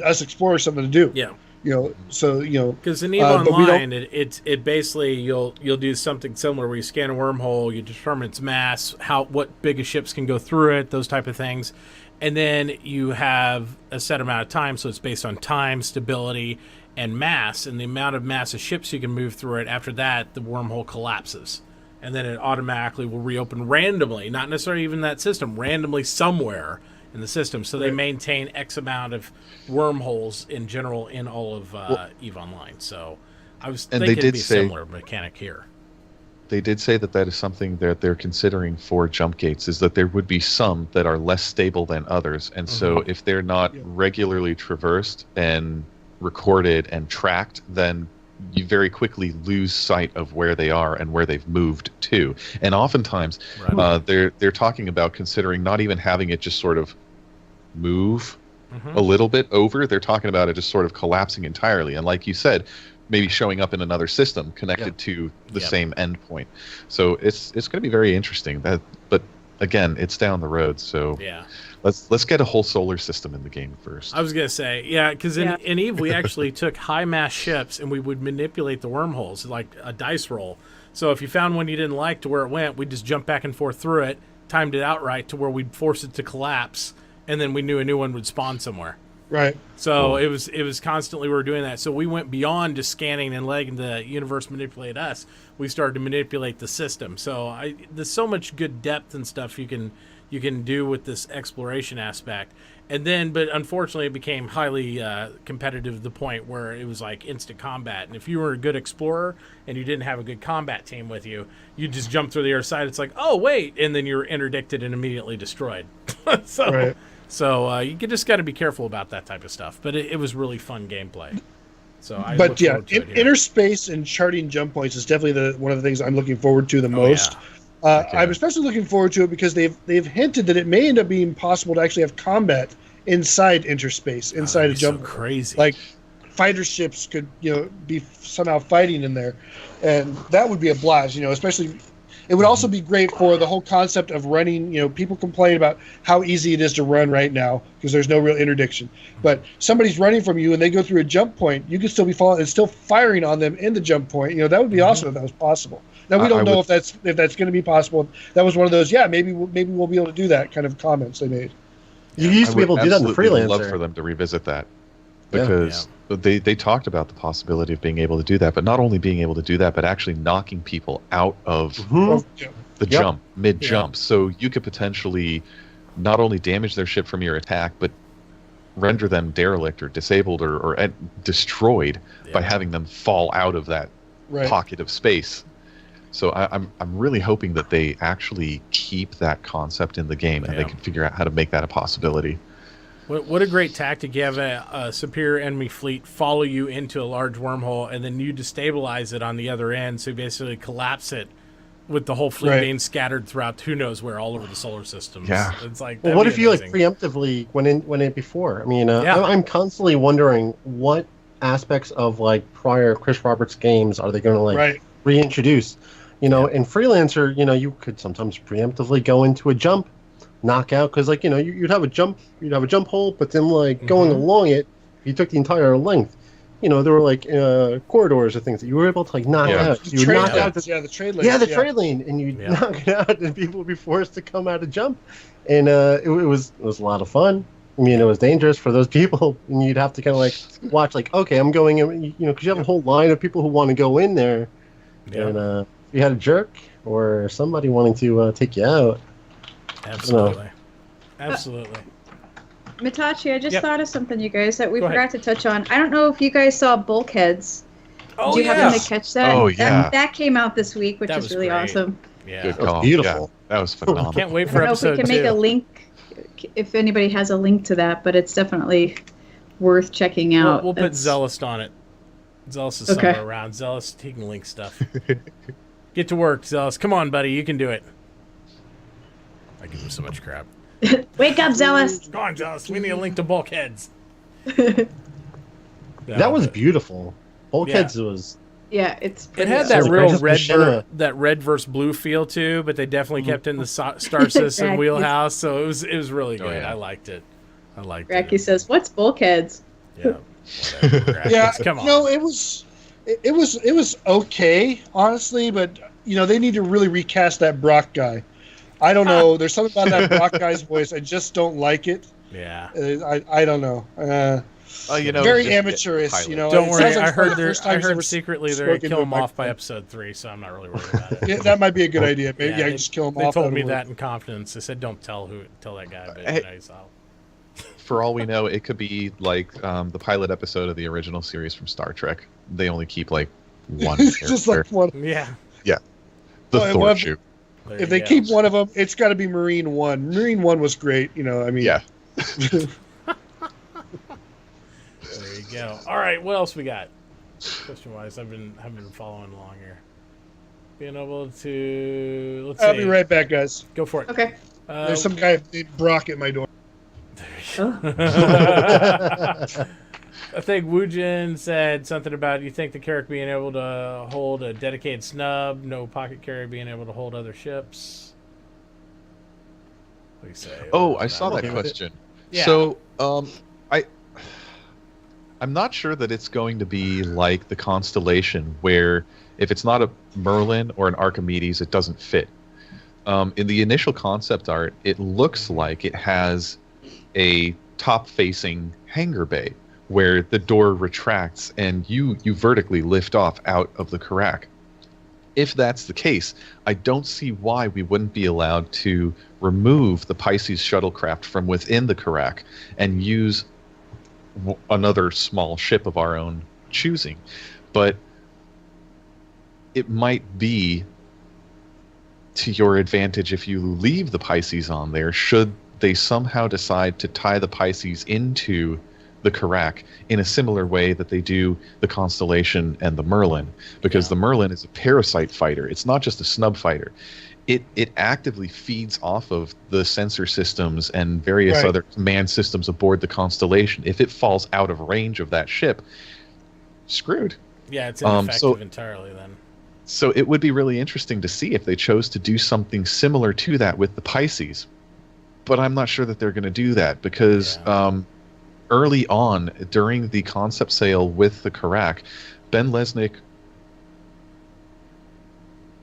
[SPEAKER 4] explorers something to do.
[SPEAKER 1] Yeah.
[SPEAKER 4] Because
[SPEAKER 1] in EVE Online, it basically you'll do something similar where you scan a wormhole, you determine its mass, what big ships can go through it, those type of things, and then you have a set amount of time. So it's based on time, stability, and mass, and the amount of mass of ships you can move through it. After that, the wormhole collapses, and then it automatically will reopen randomly, not necessarily even that system, randomly somewhere in the system. So they maintain X amount of wormholes in general in all of EVE Online. So I was thinking it'd be a similar mechanic here.
[SPEAKER 6] They did say that is something that they're considering for jump gates, is that there would be some that are less stable than others. And so if they're not regularly traversed and recorded and tracked, then you very quickly lose sight of where they are and where they've moved to. And oftentimes they're talking about considering not even having it just sort of move a little bit over. They're talking about it just sort of collapsing entirely. And like you said, maybe showing up in another system connected to the same endpoint. So it's going to be very interesting. But again, it's down the road. So let's get a whole solar system in the game first.
[SPEAKER 1] I was going to say, because in EVE we actually took high mass ships and we would manipulate the wormholes like a dice roll. So if you found one you didn't like to where it went, we'd just jump back and forth through it, timed it out right to where we'd force it to collapse, and then we knew a new one would spawn somewhere.
[SPEAKER 4] Right.
[SPEAKER 1] So it was constantly we were doing that. So we went beyond just scanning and letting the universe manipulate us. We started to manipulate the system. So there's so much good depth and stuff you can do with this exploration aspect. And then, but unfortunately, it became highly competitive to the point where it was like instant combat. And if you were a good explorer and you didn't have a good combat team with you, you just jump through the other side. It's like, oh wait, and then you're interdicted and immediately destroyed. So you just got to be careful about that type of stuff. But it was really fun gameplay. So
[SPEAKER 4] inner space and charting jump points is definitely one of the things I'm looking forward to the most. I'm especially looking forward to it because they've hinted that it may end up being possible to actually have combat inside interspace, inside a jump.
[SPEAKER 1] So crazy.
[SPEAKER 4] Like fighter ships could be somehow fighting in there, and that would be a blast. Especially. It would also be great for the whole concept of running. People complain about how easy it is to run right now because there's no real interdiction. But somebody's running from you and they go through a jump point, you could still be following and still firing on them in the jump point. That would be awesome if that was possible. Now we don't know if that's going to be possible. That was one of those. Yeah, maybe we'll be able to do that kind of comments they made.
[SPEAKER 5] You used to be able to do that in the Freelancer.
[SPEAKER 6] I'd love for them to revisit that because they talked about the possibility of being able to do that, but not only being able to do that, but actually knocking people out of the jump, mid-jump. So you could potentially not only damage their ship from your attack, but render them derelict or disabled or destroyed by having them fall out of that pocket of space. So I'm really hoping that they actually keep that concept in the game and they can figure out how to make that a possibility.
[SPEAKER 1] What a great tactic. You have a superior enemy fleet follow you into a large wormhole, and then you destabilize it on the other end, so you basically collapse it with the whole fleet being scattered throughout who knows where all over the solar system.
[SPEAKER 6] Yeah.
[SPEAKER 1] It's like,
[SPEAKER 5] well, what if you preemptively went in before? I mean, I'm constantly wondering what aspects of prior Chris Roberts games are they going to reintroduce? In Freelancer, you could sometimes preemptively go into a jump, knock out, because you'd have a jump hole, but then going along it, if you took the entire length, there were corridors or things that you were able to knock out. So you would knock out
[SPEAKER 4] the trade lane.
[SPEAKER 5] Yeah, the trade lane, and you knock it out, and people would be forced to come out and jump, and it was a lot of fun. I mean, it was dangerous for those people, and you'd have to kind of watch, okay, I'm going in, because you have a whole line of people who want to go in there, and if you had a jerk or somebody wanting to take you out.
[SPEAKER 1] Absolutely.
[SPEAKER 3] Mitauchi, I just thought of something, you guys, that we forgot to touch on. I don't know if you guys saw Bulkheads. Did you happen to catch that?
[SPEAKER 6] Oh, yeah.
[SPEAKER 3] That came out this week, which is really awesome.
[SPEAKER 1] Yeah.
[SPEAKER 6] Good call.
[SPEAKER 5] Beautiful.
[SPEAKER 6] Yeah, that was phenomenal.
[SPEAKER 1] Can't wait for episode 2.
[SPEAKER 3] I don't know if we can make a link, if anybody has a link to that, but it's definitely worth checking out.
[SPEAKER 1] We'll put Zealous on it. Zealous is somewhere around. Zealous, he can link stuff. Get to work, Zealous. Come on, buddy. You can do it. I give him so much crap.
[SPEAKER 3] Wake up, Zealous.
[SPEAKER 1] Come on, Zealous. We need a link to Bulkheads.
[SPEAKER 5] That was beautiful. Bulkheads was...
[SPEAKER 3] Yeah, it
[SPEAKER 1] had that real red versus blue feel too, but they definitely kept in the Star Citizen wheelhouse, so it was really good. I liked it.
[SPEAKER 3] Racky says, "What's Bulkheads?"
[SPEAKER 1] Yeah. Come on.
[SPEAKER 4] No, it was okay, honestly, but they need to really recast that Brock guy. I don't know. There's something about that Brock guy's voice. I just don't like it.
[SPEAKER 1] Yeah.
[SPEAKER 4] I don't know. very amateurish.
[SPEAKER 1] Don't worry.
[SPEAKER 4] Like
[SPEAKER 1] I heard
[SPEAKER 4] I
[SPEAKER 1] secretly they're gonna kill him off by episode 3, so I'm not really worried about it.
[SPEAKER 4] Yeah, that might be a good idea. Maybe just kill him off.
[SPEAKER 1] They told me that in confidence. They said don't tell that guy, but he's out.
[SPEAKER 6] For all we know, it could be like the pilot episode of the original series from Star Trek. They only keep like one.
[SPEAKER 4] Just like one.
[SPEAKER 1] Yeah.
[SPEAKER 6] Yeah. The Thor shoe.
[SPEAKER 4] If they keep one of them, it's got to be Marine 1. Marine 1 was great.
[SPEAKER 6] Yeah.
[SPEAKER 1] There you go. All right, what else we got? Question-wise, I've been following along here. Being able to
[SPEAKER 4] I'll be right back, guys.
[SPEAKER 1] Go for it.
[SPEAKER 3] Okay.
[SPEAKER 4] There's some guy named Brock at my door.
[SPEAKER 1] I think Woojin said something about you think the Carrack being able to hold a dedicated snub, no pocket carrier being able to hold other ships. What do you say?
[SPEAKER 6] I saw that question.
[SPEAKER 1] Yeah.
[SPEAKER 6] So, I'm not sure that it's going to be like the Constellation, where if it's not a Merlin or an Archimedes, it doesn't fit. In the initial concept art, it looks like it has a top-facing hangar bay where the door retracts and you vertically lift off out of the Carrack. If that's the case, I don't see why we wouldn't be allowed to remove the Pisces shuttlecraft from within the Carrack and use another small ship of our own choosing. But it might be to your advantage if you leave the Pisces on there, should they somehow decide to tie the Pisces into the Carrack in a similar way that they do the Constellation and the Merlin, because the Merlin is a parasite fighter. It's not just a snub fighter. It actively feeds off of the sensor systems and various other command systems aboard the Constellation. If it falls out of range of that ship, screwed.
[SPEAKER 1] Yeah, it's ineffective entirely then.
[SPEAKER 6] So it would be really interesting to see if they chose to do something similar to that with the Pisces. But I'm not sure that they're going to do that because early on, during the concept sale with the Carrack, Ben Lesnick,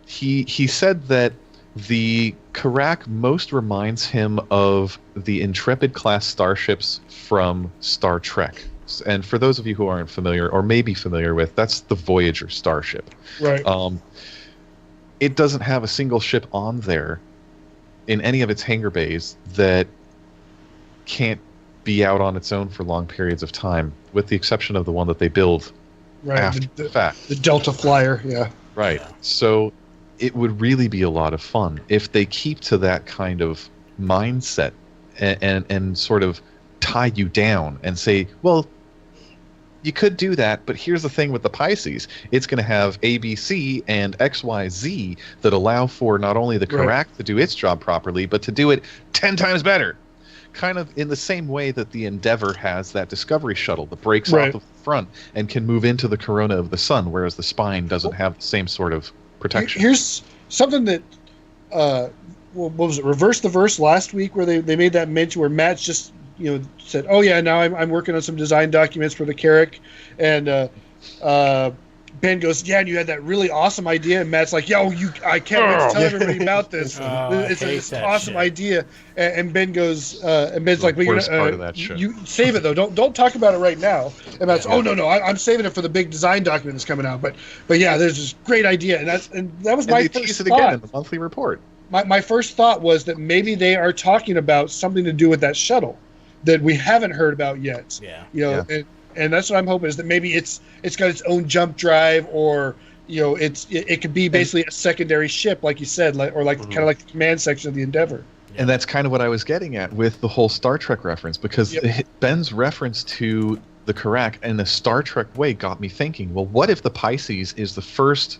[SPEAKER 6] he said that the Carrack most reminds him of the Intrepid class starships from Star Trek. And for those of you who aren't familiar, or maybe familiar with, that's the Voyager starship.
[SPEAKER 4] Right.
[SPEAKER 6] It doesn't have a single ship on there in any of its hangar bays that can't be out on its own for long periods of time, with the exception of the one that they build after the fact.
[SPEAKER 4] The Delta Flyer, yeah.
[SPEAKER 6] Right. So it would really be a lot of fun if they keep to that kind of mindset and sort of tie you down and say, well, you could do that, but here's the thing with the Pisces. It's going to have ABC and XYZ that allow for not only the Carrack to do its job properly, but to do it 10 times better. Kind of in the same way that the Endeavour has that Discovery shuttle that breaks off the front and can move into the corona of the sun, whereas the spine doesn't have the same sort of protection.
[SPEAKER 4] Here's something that, what was it, Reverse the Verse last week, where they made that mention where Matt's just said, oh yeah, now I'm working on some design documents for the Carrack, and Ben goes, yeah, and you had that really awesome idea, and Matt's like, yo, I can't wait to tell everybody about this. It's an awesome idea, and Ben goes, and Ben's like, but you're you save it though, don't talk about it right now. And Matt's, oh no, I'm saving it for the big design document that's coming out. But yeah, there's this great idea, and that was my first thought.
[SPEAKER 6] Again in the monthly report.
[SPEAKER 4] My first thought was that maybe they are talking about something to do with that shuttle that we haven't heard about yet.
[SPEAKER 1] Yeah.
[SPEAKER 4] And that's what I'm hoping, is that maybe it's got its own jump drive, or it could be basically a secondary ship, like you said, kind of like the command section of the Endeavour.
[SPEAKER 6] And that's kind of what I was getting at with the whole Star Trek reference, because Ben's reference to the Carrack in a Star Trek way got me thinking, well, what if the Pisces is the first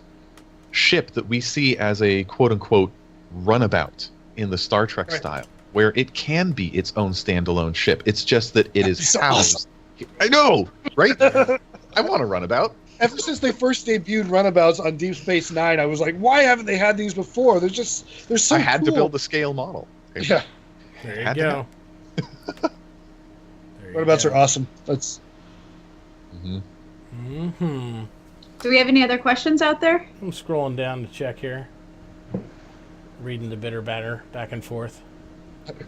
[SPEAKER 6] ship that we see as a quote-unquote runabout in the Star Trek style, where it can be its own standalone ship. It's just that it is housed. Awesome. I know, right? I want a runabout.
[SPEAKER 4] Ever since they first debuted runabouts on Deep Space Nine, I was like, why haven't they had these before? They're so
[SPEAKER 6] I had
[SPEAKER 4] cool.
[SPEAKER 6] to build the scale model.
[SPEAKER 4] Yeah.
[SPEAKER 1] There you go.
[SPEAKER 4] Runabouts are awesome. That's.
[SPEAKER 3] Do we have any other questions out there?
[SPEAKER 1] I'm scrolling down to check here. Reading the bitter batter back and forth.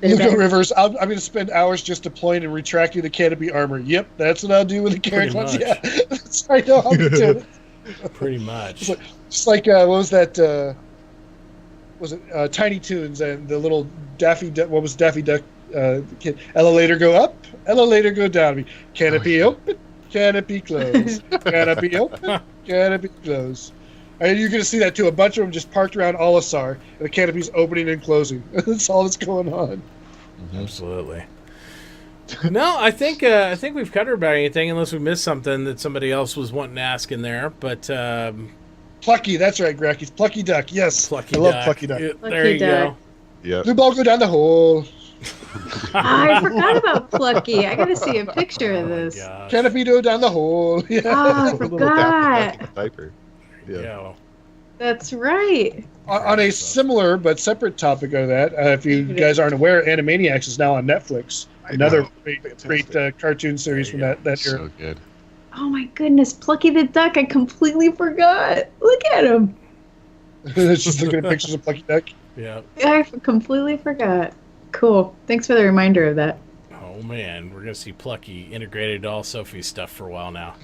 [SPEAKER 4] Lugo Rivers, I'm going to spend hours just deploying and retracting the canopy armor. Yep, that's what I'll do with the Carrot Clutch. Yeah, that's I know how to do it.
[SPEAKER 1] Pretty much.
[SPEAKER 4] Just like what was that? Was it Tiny Toons and the little Daffy Duck? What was Daffy Duck? Kid? Elevator go up, elevator go down. Canopy open, canopy close. Canopy open, canopy close. And you're going to see that too. A bunch of them just parked around Olisar, and the canopy's opening and closing. That's all that's going on.
[SPEAKER 1] Absolutely. No, I think we've covered about anything, unless we missed something that somebody else was wanting to ask in there. But
[SPEAKER 4] Plucky, that's right, Gracky's Plucky Duck. Yes,
[SPEAKER 1] Plucky
[SPEAKER 4] I love
[SPEAKER 1] Duck.
[SPEAKER 4] Plucky Duck.
[SPEAKER 1] There you go.
[SPEAKER 6] Yeah.
[SPEAKER 4] Blue ball go down the hole.
[SPEAKER 3] I forgot about Plucky. I got to see a picture of this.
[SPEAKER 4] Canopy go down the hole. Yeah.
[SPEAKER 3] Oh, I forgot.
[SPEAKER 6] Diaper.
[SPEAKER 1] Yeah.
[SPEAKER 3] That's right.
[SPEAKER 4] On a similar but separate topic of that, if you guys aren't aware, Animaniacs is now on Netflix. Another great cartoon series from that era.
[SPEAKER 6] So good.
[SPEAKER 3] Oh my goodness, Plucky the Duck! I completely forgot. Look at him.
[SPEAKER 4] It's just looking at pictures of Plucky Duck.
[SPEAKER 1] Yeah.
[SPEAKER 3] I completely forgot. Cool. Thanks for the reminder of that.
[SPEAKER 1] Oh man, we're gonna see Plucky integrated to all Sophie's stuff for a while now.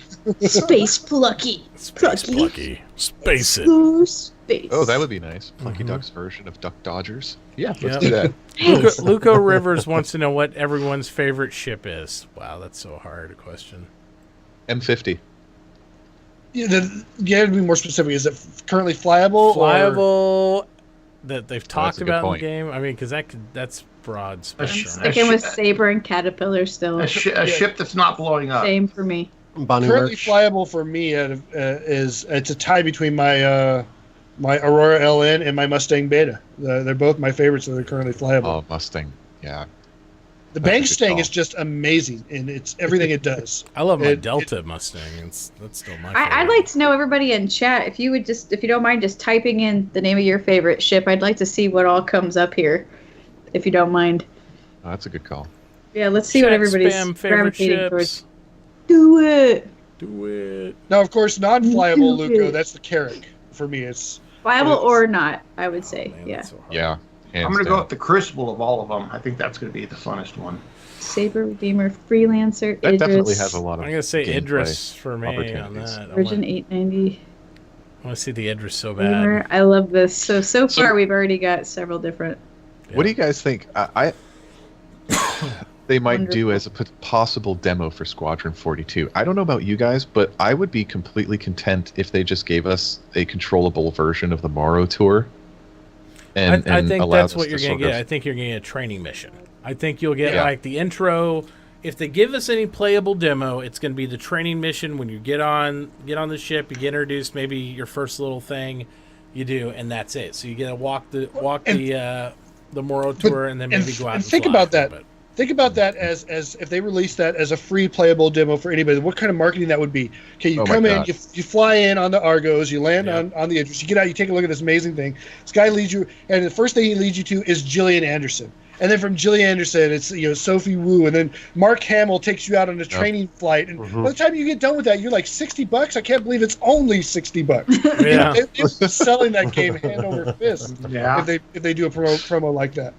[SPEAKER 3] Space Plucky.
[SPEAKER 1] Space Plucky. Space it.
[SPEAKER 3] Ooh, space.
[SPEAKER 6] Oh, that would be nice. Plucky Duck's version of Duck Dodgers. Yeah, let's do that.
[SPEAKER 1] Luco Rivers wants to know what everyone's favorite ship is. Wow, that's so hard a question.
[SPEAKER 6] M50.
[SPEAKER 4] Yeah, to be more specific, is it currently flyable?
[SPEAKER 1] Flyable that they've talked
[SPEAKER 6] that's a good
[SPEAKER 1] about in the
[SPEAKER 6] point.
[SPEAKER 1] game. I mean, because that's broad
[SPEAKER 3] I'm
[SPEAKER 1] spectrum.
[SPEAKER 3] sticking with Saber and Caterpillar still.
[SPEAKER 2] A ship that's not blowing up.
[SPEAKER 3] Same for me.
[SPEAKER 4] Currently flyable for me is it's a tie between my my Aurora LN and my Mustang Beta. They're both my favorites that are currently flyable.
[SPEAKER 6] Oh, Mustang. Yeah.
[SPEAKER 4] The
[SPEAKER 6] That's a
[SPEAKER 4] Bank
[SPEAKER 6] good
[SPEAKER 4] Stang
[SPEAKER 6] call.
[SPEAKER 4] is just amazing, and it's everything it does.
[SPEAKER 1] I love my Delta Mustang. That's still my favorite.
[SPEAKER 3] I'd like to know, everybody in chat, if you don't mind just typing in the name of your favorite ship. I'd like to see what all comes up here, if you don't mind.
[SPEAKER 6] Oh, that's a good call.
[SPEAKER 3] Yeah, let's see what everybody's
[SPEAKER 1] spam favorite
[SPEAKER 3] gravitating
[SPEAKER 1] ships.
[SPEAKER 3] towards. Do it.
[SPEAKER 1] Do it.
[SPEAKER 4] Now, of course, non-flyable
[SPEAKER 3] Do
[SPEAKER 4] Luco,
[SPEAKER 3] it.
[SPEAKER 4] that's the Carrack for me. It's
[SPEAKER 3] Viable or not, I would say.
[SPEAKER 1] Man,
[SPEAKER 3] Yeah.
[SPEAKER 1] that's so hard.
[SPEAKER 6] Yeah.
[SPEAKER 2] I'm going to go with the Crucible of all of them. I think that's going to be the funnest one.
[SPEAKER 3] Saber, Redeemer, Freelancer,
[SPEAKER 6] That
[SPEAKER 3] Idris,
[SPEAKER 6] definitely has a lot of
[SPEAKER 1] I'm gonna say
[SPEAKER 6] gameplay
[SPEAKER 1] Idris for me on
[SPEAKER 6] opportunities.
[SPEAKER 1] that.
[SPEAKER 3] Virgin 890.
[SPEAKER 1] I want to see the Idris so
[SPEAKER 3] Redeemer.
[SPEAKER 1] bad.
[SPEAKER 3] I love this. So far, we've already got several different.
[SPEAKER 6] What do you guys think? They might do
[SPEAKER 3] Wonderful.
[SPEAKER 6] as a possible demo for Squadron 42. I don't know about you guys, but I would be completely content if they just gave us a controllable version of the Morrow Tour. And
[SPEAKER 1] I think
[SPEAKER 6] allowed
[SPEAKER 1] that's
[SPEAKER 6] us
[SPEAKER 1] what
[SPEAKER 6] to
[SPEAKER 1] you're going
[SPEAKER 6] sort
[SPEAKER 1] to get.
[SPEAKER 6] of-
[SPEAKER 1] I think you're going to get a training mission. I think you'll get
[SPEAKER 6] Yeah.
[SPEAKER 1] like the intro. If they give us any playable demo, it's going to be the training mission when you get on the ship, you get introduced, maybe your first little thing you do, and that's it. So you get to walk the Morrow Tour, and then maybe go out and
[SPEAKER 4] think
[SPEAKER 1] fly
[SPEAKER 4] about
[SPEAKER 1] a
[SPEAKER 4] that.
[SPEAKER 1] little bit.
[SPEAKER 4] Think about that as if they released that as a free playable demo for anybody. What kind of marketing that would be? Okay, you
[SPEAKER 6] Oh my
[SPEAKER 4] come in,
[SPEAKER 6] God.
[SPEAKER 4] you fly in on the Argos, you land
[SPEAKER 1] Yeah.
[SPEAKER 4] on the Idris, you get out, you take a look at this amazing thing. This guy leads you, and the first thing he leads you to is Gillian Anderson. And then from Gillian Anderson, it's Sophie Wu, and then Mark Hamill takes you out on a training flight. And by the time you get done with that, you're like $60. I can't believe it's only $60.
[SPEAKER 1] Yeah.
[SPEAKER 4] They're selling that game hand over fist.
[SPEAKER 2] Yeah.
[SPEAKER 4] If they do a promo like that.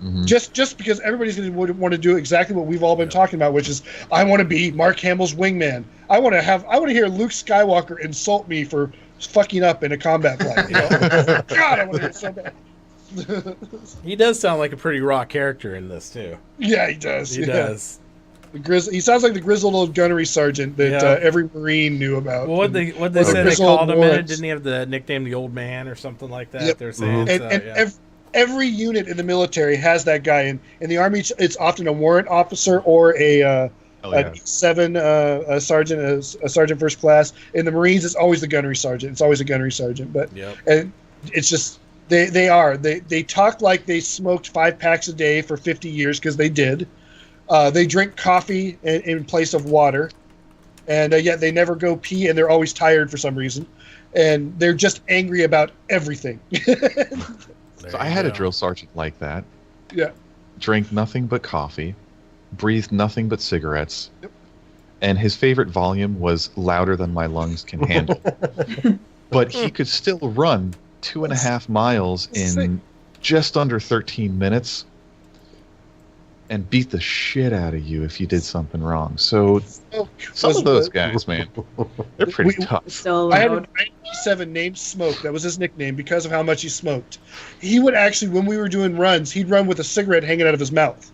[SPEAKER 6] Mhm.
[SPEAKER 4] Just because everybody's going to want to do exactly what we've all been talking about, which is I want to be Mark Hamill's wingman. I want to hear Luke Skywalker insult me for fucking up in a combat flight. God, I want to hear it so bad.
[SPEAKER 1] He does sound like a pretty raw character in this too.
[SPEAKER 4] Yeah, he does.
[SPEAKER 1] He
[SPEAKER 4] yeah.
[SPEAKER 1] does.
[SPEAKER 4] He sounds like the grizzled old gunnery sergeant that
[SPEAKER 1] Yeah.
[SPEAKER 4] Every Marine knew about.
[SPEAKER 1] Well, what they
[SPEAKER 4] Or
[SPEAKER 1] said they
[SPEAKER 4] grizzled
[SPEAKER 1] called him in it?
[SPEAKER 4] Lawrence.
[SPEAKER 1] Didn't he have the nickname the Old Man or something like that?
[SPEAKER 4] Yep.
[SPEAKER 1] They're saying.
[SPEAKER 4] And,
[SPEAKER 1] So,
[SPEAKER 4] and
[SPEAKER 1] yeah.
[SPEAKER 4] every unit in the military has that guy. In the Army, it's often a warrant officer or a
[SPEAKER 6] Hell yeah.
[SPEAKER 4] an E7 a sergeant, a sergeant first class. In the Marines, it's always the gunnery sergeant. It's always a gunnery sergeant. But
[SPEAKER 1] Yep.
[SPEAKER 4] and it's just they talk like they smoked 5 packs a day for 50 years because they did. They drink coffee in place of water, and yet they never go pee, and they're always tired for some reason, and they're just angry about everything.
[SPEAKER 1] There
[SPEAKER 6] So I
[SPEAKER 1] you
[SPEAKER 6] had a
[SPEAKER 1] go.
[SPEAKER 6] drill sergeant like that.
[SPEAKER 4] Yeah.
[SPEAKER 6] Drank nothing but coffee, breathed nothing but cigarettes, and his favorite volume was louder than my lungs can handle. But he could still run 2.5 miles in just under 13 minutes. and beat the shit out of you if you did something wrong. So some
[SPEAKER 4] Was
[SPEAKER 6] of those
[SPEAKER 4] the-
[SPEAKER 6] guys, man, they're pretty tough.
[SPEAKER 3] Still
[SPEAKER 4] I had a
[SPEAKER 3] allowed.
[SPEAKER 4] 97 named Smoke. That was his nickname because of how much he smoked. He would actually, when we were doing runs, he'd run with a cigarette hanging out of his mouth.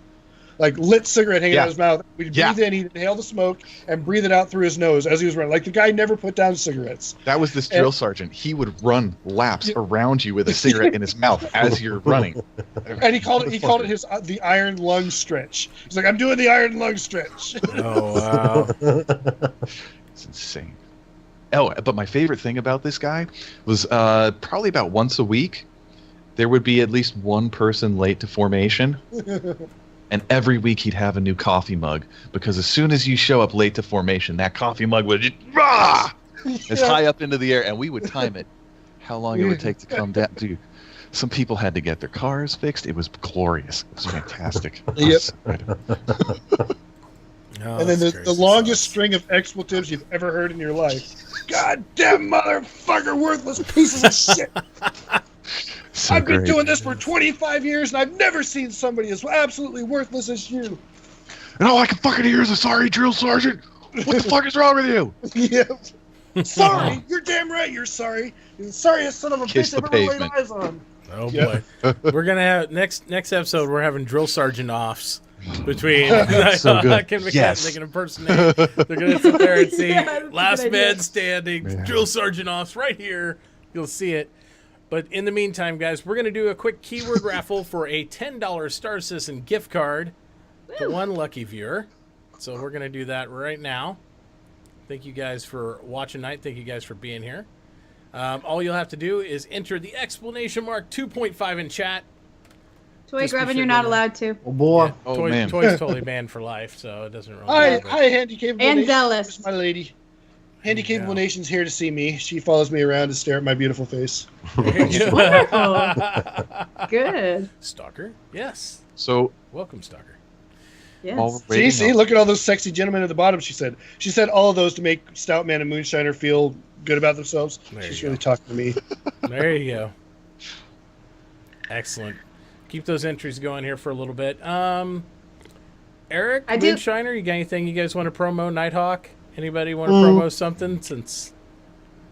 [SPEAKER 4] Like lit cigarette hanging out of his mouth. We'd breathe in, he'd inhale the smoke and breathe it out through his nose as he was running. Like the guy never put down cigarettes.
[SPEAKER 6] That was this drill sergeant. He would run laps around you with a cigarette in his mouth as you're running.
[SPEAKER 4] And he called it his the iron lung stretch. He's like, I'm doing the iron lung stretch.
[SPEAKER 1] Oh wow.
[SPEAKER 6] It's insane. Oh, but my favorite thing about this guy was probably about once a week, there would be at least one person late to formation. And every week he'd have a new coffee mug, because as soon as you show up late to formation, that coffee mug would just as high up into the air, and we would time it, how long it would take to come down. Dude, some people had to get their cars fixed. It was glorious. It was fantastic.
[SPEAKER 4] Yep.
[SPEAKER 1] Oh,
[SPEAKER 4] And then
[SPEAKER 1] that's
[SPEAKER 4] the
[SPEAKER 1] crazy
[SPEAKER 4] longest
[SPEAKER 1] sauce.
[SPEAKER 4] string of expletives you've ever heard in your life. Goddamn motherfucker, worthless pieces of shit.
[SPEAKER 6] So
[SPEAKER 4] I've been
[SPEAKER 6] great.
[SPEAKER 4] doing this for 25 years, and I've never seen somebody as absolutely worthless as you.
[SPEAKER 6] And all I can fucking hear is a sorry, drill sergeant. What the fuck is wrong with you?
[SPEAKER 4] Yep. Sorry. You're damn right you're sorry. You're the sorriest son of a
[SPEAKER 6] Kiss
[SPEAKER 4] bitch
[SPEAKER 6] the
[SPEAKER 4] I've ever laid
[SPEAKER 6] pavement.
[SPEAKER 4] eyes on.
[SPEAKER 1] Oh
[SPEAKER 4] Yeah.
[SPEAKER 1] boy, we're gonna have next episode. We're having drill sergeant offs between
[SPEAKER 6] So good.
[SPEAKER 1] Nighthawk and McCann.
[SPEAKER 6] Yes.
[SPEAKER 1] They can impersonate. They're gonna sit there and see
[SPEAKER 3] Yeah, that's a
[SPEAKER 1] last
[SPEAKER 3] good
[SPEAKER 1] man
[SPEAKER 3] idea.
[SPEAKER 1] standing.
[SPEAKER 6] Yeah.
[SPEAKER 1] Drill sergeant offs right here. You'll see it. But in the meantime, guys, we're gonna do a quick keyword raffle for a $10 Star Citizen gift card to one lucky viewer. So we're gonna do that right now. Thank you guys for watching tonight. Thank you guys for being here. All you'll have to do is enter the exclamation mark 2.5 in chat.
[SPEAKER 3] Toy
[SPEAKER 1] Just be
[SPEAKER 3] grubbing,
[SPEAKER 1] sure
[SPEAKER 3] you're
[SPEAKER 1] to
[SPEAKER 3] not
[SPEAKER 1] know.
[SPEAKER 3] allowed to.
[SPEAKER 5] Oh boy.
[SPEAKER 1] Yeah,
[SPEAKER 6] Oh,
[SPEAKER 1] Toy,
[SPEAKER 6] man.
[SPEAKER 1] Toy's totally banned for life, so it doesn't really
[SPEAKER 4] Hi,
[SPEAKER 1] matter.
[SPEAKER 4] hi, Handy Capable
[SPEAKER 3] And
[SPEAKER 4] Nation.
[SPEAKER 3] zealous.
[SPEAKER 4] Here's my lady. Handy
[SPEAKER 1] There you
[SPEAKER 4] Capable
[SPEAKER 1] go.
[SPEAKER 4] Nation's here to see me. She follows me around to stare at my beautiful face.
[SPEAKER 3] Good.
[SPEAKER 1] Stalker? Yes.
[SPEAKER 6] So
[SPEAKER 1] Welcome, Stalker.
[SPEAKER 3] Yes.
[SPEAKER 6] while we're waiting
[SPEAKER 4] See,
[SPEAKER 6] on-
[SPEAKER 4] look at all those sexy gentlemen at the bottom, she said. She said all of those to make Stoutman and Moonshiner feel good about themselves.
[SPEAKER 1] There
[SPEAKER 4] She's
[SPEAKER 1] you
[SPEAKER 4] really
[SPEAKER 1] go.
[SPEAKER 4] talking to me.
[SPEAKER 1] There you go. Excellent. Keep those entries going here for a little bit. Eric,
[SPEAKER 3] I do-
[SPEAKER 1] Moonshiner, you got anything you guys want to promo? Nighthawk? Anybody want to promo something? Since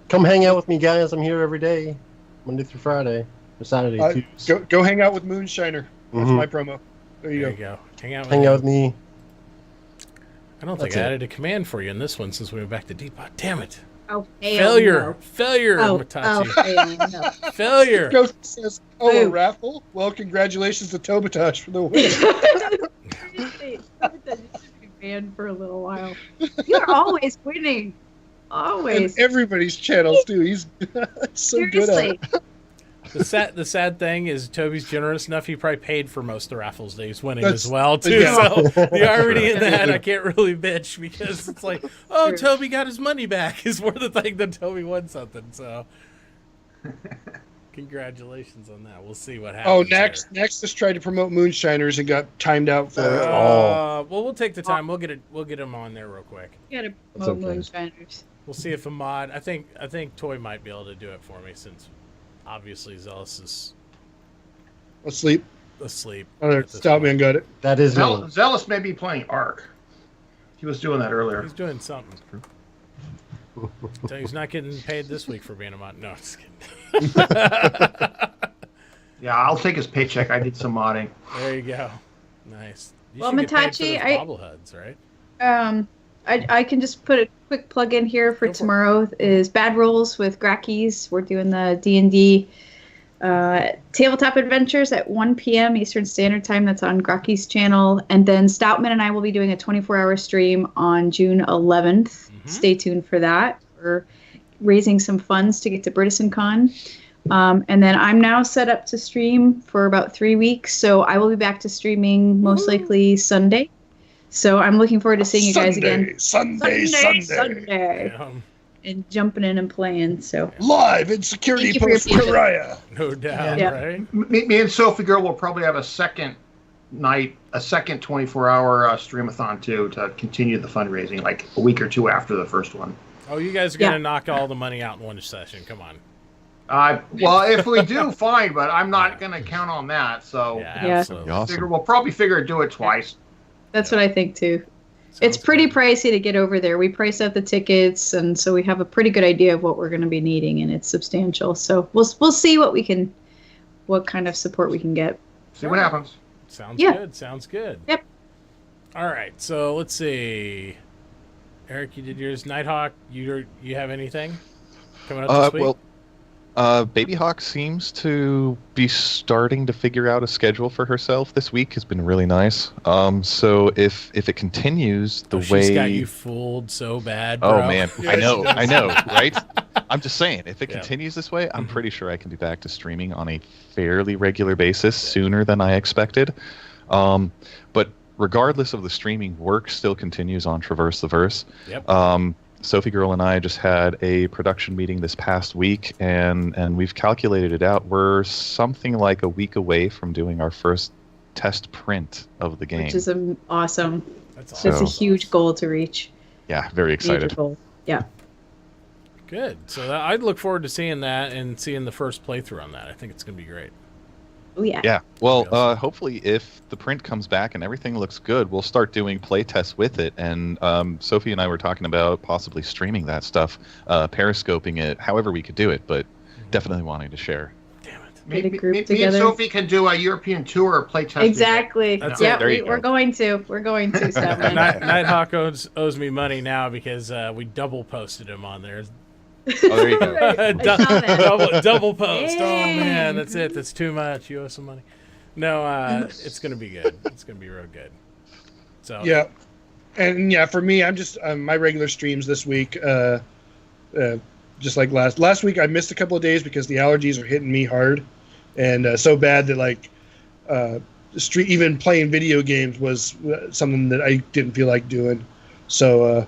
[SPEAKER 5] Come hang out with me, guys. I'm here every day, Monday through Friday, or Saturday, Tuesday.
[SPEAKER 4] Go hang out with Moonshiner. That's
[SPEAKER 5] Mhm.
[SPEAKER 4] my promo. There you
[SPEAKER 1] there
[SPEAKER 4] go.
[SPEAKER 1] you go. Hang out with
[SPEAKER 5] Hang
[SPEAKER 1] me.
[SPEAKER 5] out with me.
[SPEAKER 1] I don't think
[SPEAKER 5] That's
[SPEAKER 1] I
[SPEAKER 5] it.
[SPEAKER 1] added a command for you in this one since we went back to Depot. Damn it.
[SPEAKER 3] Oh, hell
[SPEAKER 1] Failure.
[SPEAKER 3] no.
[SPEAKER 1] Failure,
[SPEAKER 3] Oh,
[SPEAKER 1] Mitauchi.
[SPEAKER 3] hell no.
[SPEAKER 1] Failure.
[SPEAKER 4] Ghost says, "Oh, a
[SPEAKER 3] Boo.
[SPEAKER 4] raffle? Well, congratulations to Tobatosh for the win."
[SPEAKER 3] You should be banned for a little while. You're always winning.
[SPEAKER 4] and
[SPEAKER 3] Always.
[SPEAKER 4] everybody's channels too. He's so good at
[SPEAKER 3] Seriously.
[SPEAKER 4] it.
[SPEAKER 1] The sad thing is Toby's generous enough. He probably paid for most of the raffles that he's winning
[SPEAKER 4] That's-
[SPEAKER 1] as well too.
[SPEAKER 4] yeah.
[SPEAKER 1] So the irony in that, I can't really bitch because it's like, oh,
[SPEAKER 3] True.
[SPEAKER 1] Toby got his money back is more the thing than Toby won something. So congratulations on that. We'll see what happens.
[SPEAKER 4] Oh, next just tried to promote Moonshiners and got timed out for
[SPEAKER 1] there.
[SPEAKER 4] it.
[SPEAKER 1] Well, we'll take the time. We'll get it. We'll get him on there real quick.
[SPEAKER 3] You gotta
[SPEAKER 5] That's
[SPEAKER 3] promote
[SPEAKER 5] okay.
[SPEAKER 3] Moonshiners.
[SPEAKER 1] We'll see if Ahmad. I think Toy might be able to do it for me since obviously Zealous is
[SPEAKER 4] Asleep.
[SPEAKER 1] asleep.
[SPEAKER 4] Oh, there,
[SPEAKER 1] at this
[SPEAKER 4] Stoutman
[SPEAKER 1] point.
[SPEAKER 4] got it.
[SPEAKER 5] That is me.
[SPEAKER 2] Zealous may be playing Ark. He was doing that earlier.
[SPEAKER 1] He's doing something. So he's not getting paid this week for being a mod. No, just kidding.
[SPEAKER 2] Yeah, I'll take his paycheck. I did some modding.
[SPEAKER 1] There you go. Nice. You
[SPEAKER 3] Well,
[SPEAKER 1] should get paid for
[SPEAKER 3] Mitauchi,
[SPEAKER 1] those bobbleheads, right?
[SPEAKER 3] I can just put a quick plug in here for
[SPEAKER 1] Go for it.
[SPEAKER 3] tomorrow is Bad Rolls with Grackies. We're doing the D&D tabletop adventures at 1 p.m. Eastern Standard Time. That's on Grackies channel. And then Stoutman and I will be doing a 24-hour stream on June 11th. Stay tuned for that. We're raising some funds to get to Britison Con. And then I'm now set up to stream for about 3 weeks. So I will be back to streaming most likely Sunday. So I'm looking forward to seeing you guys again.
[SPEAKER 4] Sunday.
[SPEAKER 1] Yeah,
[SPEAKER 3] And jumping in and playing. So
[SPEAKER 4] Live in Security
[SPEAKER 3] Thank you for your
[SPEAKER 4] Post
[SPEAKER 3] patience.
[SPEAKER 4] Pariah.
[SPEAKER 1] no doubt,
[SPEAKER 3] Yeah.
[SPEAKER 1] right?
[SPEAKER 2] Me and Sophie Girl will probably have a second 24-hour streamathon too to continue the fundraising, like a week or two after the first one.
[SPEAKER 1] Oh, you guys are gonna
[SPEAKER 3] Yeah.
[SPEAKER 1] knock all the money out in one session. Come on.
[SPEAKER 2] Well, if we do, fine, but I'm not going to count on that. So
[SPEAKER 1] absolutely.
[SPEAKER 6] Awesome.
[SPEAKER 2] we'll probably do it twice.
[SPEAKER 3] That's what I think too.
[SPEAKER 1] Sounds
[SPEAKER 3] It's pretty
[SPEAKER 1] good.
[SPEAKER 3] pricey to get over there. We price out the tickets, and so we have a pretty good idea of what we're going to be needing, and it's substantial. So we'll see what kind of support we can get.
[SPEAKER 2] See what happens.
[SPEAKER 1] Sounds
[SPEAKER 3] Yeah.
[SPEAKER 1] good. Sounds good.
[SPEAKER 3] Yep.
[SPEAKER 1] All right. So let's see. Eric, you did yours. Nighthawk, you have anything coming up this week?
[SPEAKER 6] Well, Baby Hawk seems to be starting to figure out a schedule for herself this week. Has been really nice. So if it continues the way
[SPEAKER 1] she's got you fooled so bad, bro.
[SPEAKER 6] Oh man, I know, right? I'm just saying, if it
[SPEAKER 1] Yeah.
[SPEAKER 6] continues this way, I'm pretty sure I can be back to streaming on a fairly regular basis sooner than I expected. But regardless of the streaming, work still continues on Traverse the Verse.
[SPEAKER 1] Yep.
[SPEAKER 6] Sophie Girl and I just had a production meeting this past week, and we've calculated it out. We're something like a week away from doing our first test print of the game.
[SPEAKER 3] Which is awesome.
[SPEAKER 1] That's
[SPEAKER 6] So-
[SPEAKER 3] That's a huge goal to reach.
[SPEAKER 6] Yeah, very
[SPEAKER 3] Major
[SPEAKER 6] excited.
[SPEAKER 3] goal. Yeah.
[SPEAKER 1] Good. So I'd look forward to seeing that and seeing the first playthrough on that. I think it's going to be great.
[SPEAKER 3] Oh yeah.
[SPEAKER 6] Yeah. Well,
[SPEAKER 1] Awesome.
[SPEAKER 6] hopefully, if the print comes back and everything looks good, we'll start doing play tests with it. And Sophie and I were talking about possibly streaming that stuff, periscoping it, however we could do it, but definitely wanting to share.
[SPEAKER 1] Damn it.
[SPEAKER 3] Get a group
[SPEAKER 2] Me and
[SPEAKER 3] together.
[SPEAKER 2] Sophie can do a European tour of play testing.
[SPEAKER 3] Exactly.
[SPEAKER 1] That's
[SPEAKER 3] Yeah,
[SPEAKER 6] it. There you
[SPEAKER 3] we're
[SPEAKER 6] go.
[SPEAKER 3] going to. We're going to. Statman.
[SPEAKER 1] Nighthawk owes me money now because we double posted him on there.
[SPEAKER 6] Oh, there you go.
[SPEAKER 3] I saw that.
[SPEAKER 1] double post. Oh
[SPEAKER 3] Dang.
[SPEAKER 1] man, that's it. That's too much. You owe some money. No, it's gonna be good. It's gonna be real good. So
[SPEAKER 4] Yeah, and yeah, for me, I'm just my regular streams this week. Just like last week, I missed a couple of days because the allergies are hitting me hard, and so bad that like even playing video games was something that I didn't feel like doing. So,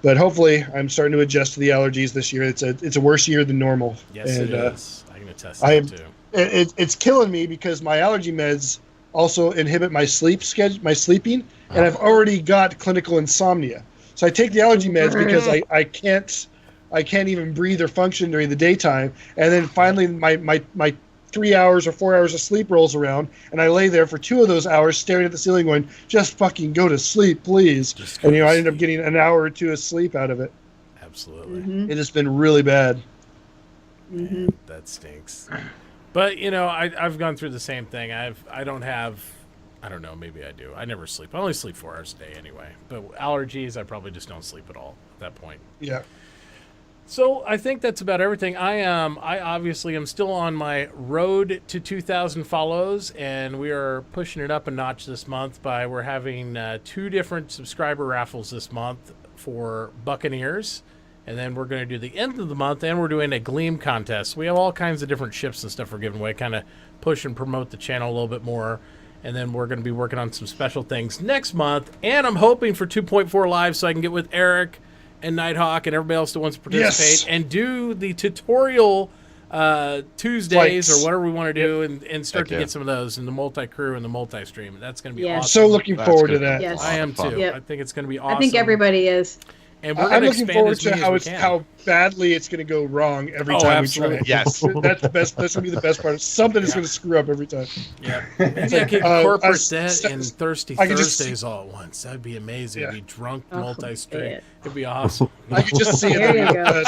[SPEAKER 4] but hopefully, I'm starting to adjust to the allergies this year. It's a worse year than normal.
[SPEAKER 1] yes,
[SPEAKER 4] and,
[SPEAKER 1] it is. I can attest
[SPEAKER 4] I
[SPEAKER 1] to
[SPEAKER 4] am-
[SPEAKER 1] that too.
[SPEAKER 4] It's killing me because my allergy meds also inhibit my sleeping, and I've already got clinical insomnia. So I take the allergy meds because I can't even breathe or function during the daytime, and then finally my 3 hours or 4 hours of sleep rolls around, and I lay there for 2 of those hours staring at the ceiling going, just fucking go to sleep, please.
[SPEAKER 1] Just go
[SPEAKER 4] And
[SPEAKER 1] to
[SPEAKER 4] I end up
[SPEAKER 1] sleep.
[SPEAKER 4] getting an hour or 2 of sleep out of it.
[SPEAKER 1] Absolutely.
[SPEAKER 3] Mhm,
[SPEAKER 4] It has been really bad.
[SPEAKER 3] mhm.
[SPEAKER 1] That stinks. But I've gone through the same thing. I don't know, maybe I do. I never sleep. I only sleep 4 hours a day anyway. But allergies, I probably just don't sleep at all at that point.
[SPEAKER 4] Yeah.
[SPEAKER 1] So I think that's about everything. I obviously am still on my road to 2,000 follows, and we are pushing it up a notch this month we're having 2 different subscriber raffles this month for Buccaneers. And then we're going to do the end of the month, and we're doing a Gleam contest. We have all kinds of different ships and stuff we're giving away, kind of push and promote the channel a little bit more. And then we're going to be working on some special things next month. And I'm hoping for 2.4 Live so I can get with Eric and Nighthawk and everybody else that wants to participate
[SPEAKER 4] Yes.
[SPEAKER 1] and do the tutorial Tuesdays
[SPEAKER 4] Flights.
[SPEAKER 1] or whatever we want to do and start
[SPEAKER 6] Heck
[SPEAKER 1] to
[SPEAKER 6] yeah.
[SPEAKER 1] get some of those in the multi-crew and the multi-stream. That's going to be
[SPEAKER 3] Yeah.
[SPEAKER 1] awesome.
[SPEAKER 4] So looking
[SPEAKER 6] That's
[SPEAKER 4] forward to
[SPEAKER 6] good.
[SPEAKER 4] that.
[SPEAKER 3] Yes.
[SPEAKER 1] I am
[SPEAKER 6] Fun.
[SPEAKER 1] too.
[SPEAKER 3] Yep.
[SPEAKER 1] I think it's going to be awesome.
[SPEAKER 3] I think everybody is.
[SPEAKER 1] And we're
[SPEAKER 4] I'm
[SPEAKER 1] going to
[SPEAKER 4] looking
[SPEAKER 1] expand
[SPEAKER 4] forward
[SPEAKER 1] as
[SPEAKER 4] to
[SPEAKER 1] many as we can.
[SPEAKER 4] how badly it's going to go wrong every
[SPEAKER 1] Oh,
[SPEAKER 4] time
[SPEAKER 1] absolutely.
[SPEAKER 4] we try.
[SPEAKER 6] Yes.
[SPEAKER 4] That's the best. That's going to be the best part. Something is
[SPEAKER 1] Yeah.
[SPEAKER 4] going to screw up every time.
[SPEAKER 1] Yeah, maybe I could
[SPEAKER 4] I
[SPEAKER 1] incorporate
[SPEAKER 4] s-
[SPEAKER 1] that
[SPEAKER 4] s-
[SPEAKER 1] in Thirsty
[SPEAKER 4] I could just
[SPEAKER 1] Thursdays all at once. That'd be amazing.
[SPEAKER 4] Yeah.
[SPEAKER 1] Be drunk
[SPEAKER 3] Oh,
[SPEAKER 1] multi-stream.
[SPEAKER 3] yeah.
[SPEAKER 1] It'd be awesome.
[SPEAKER 4] I could just see it.
[SPEAKER 3] There you go.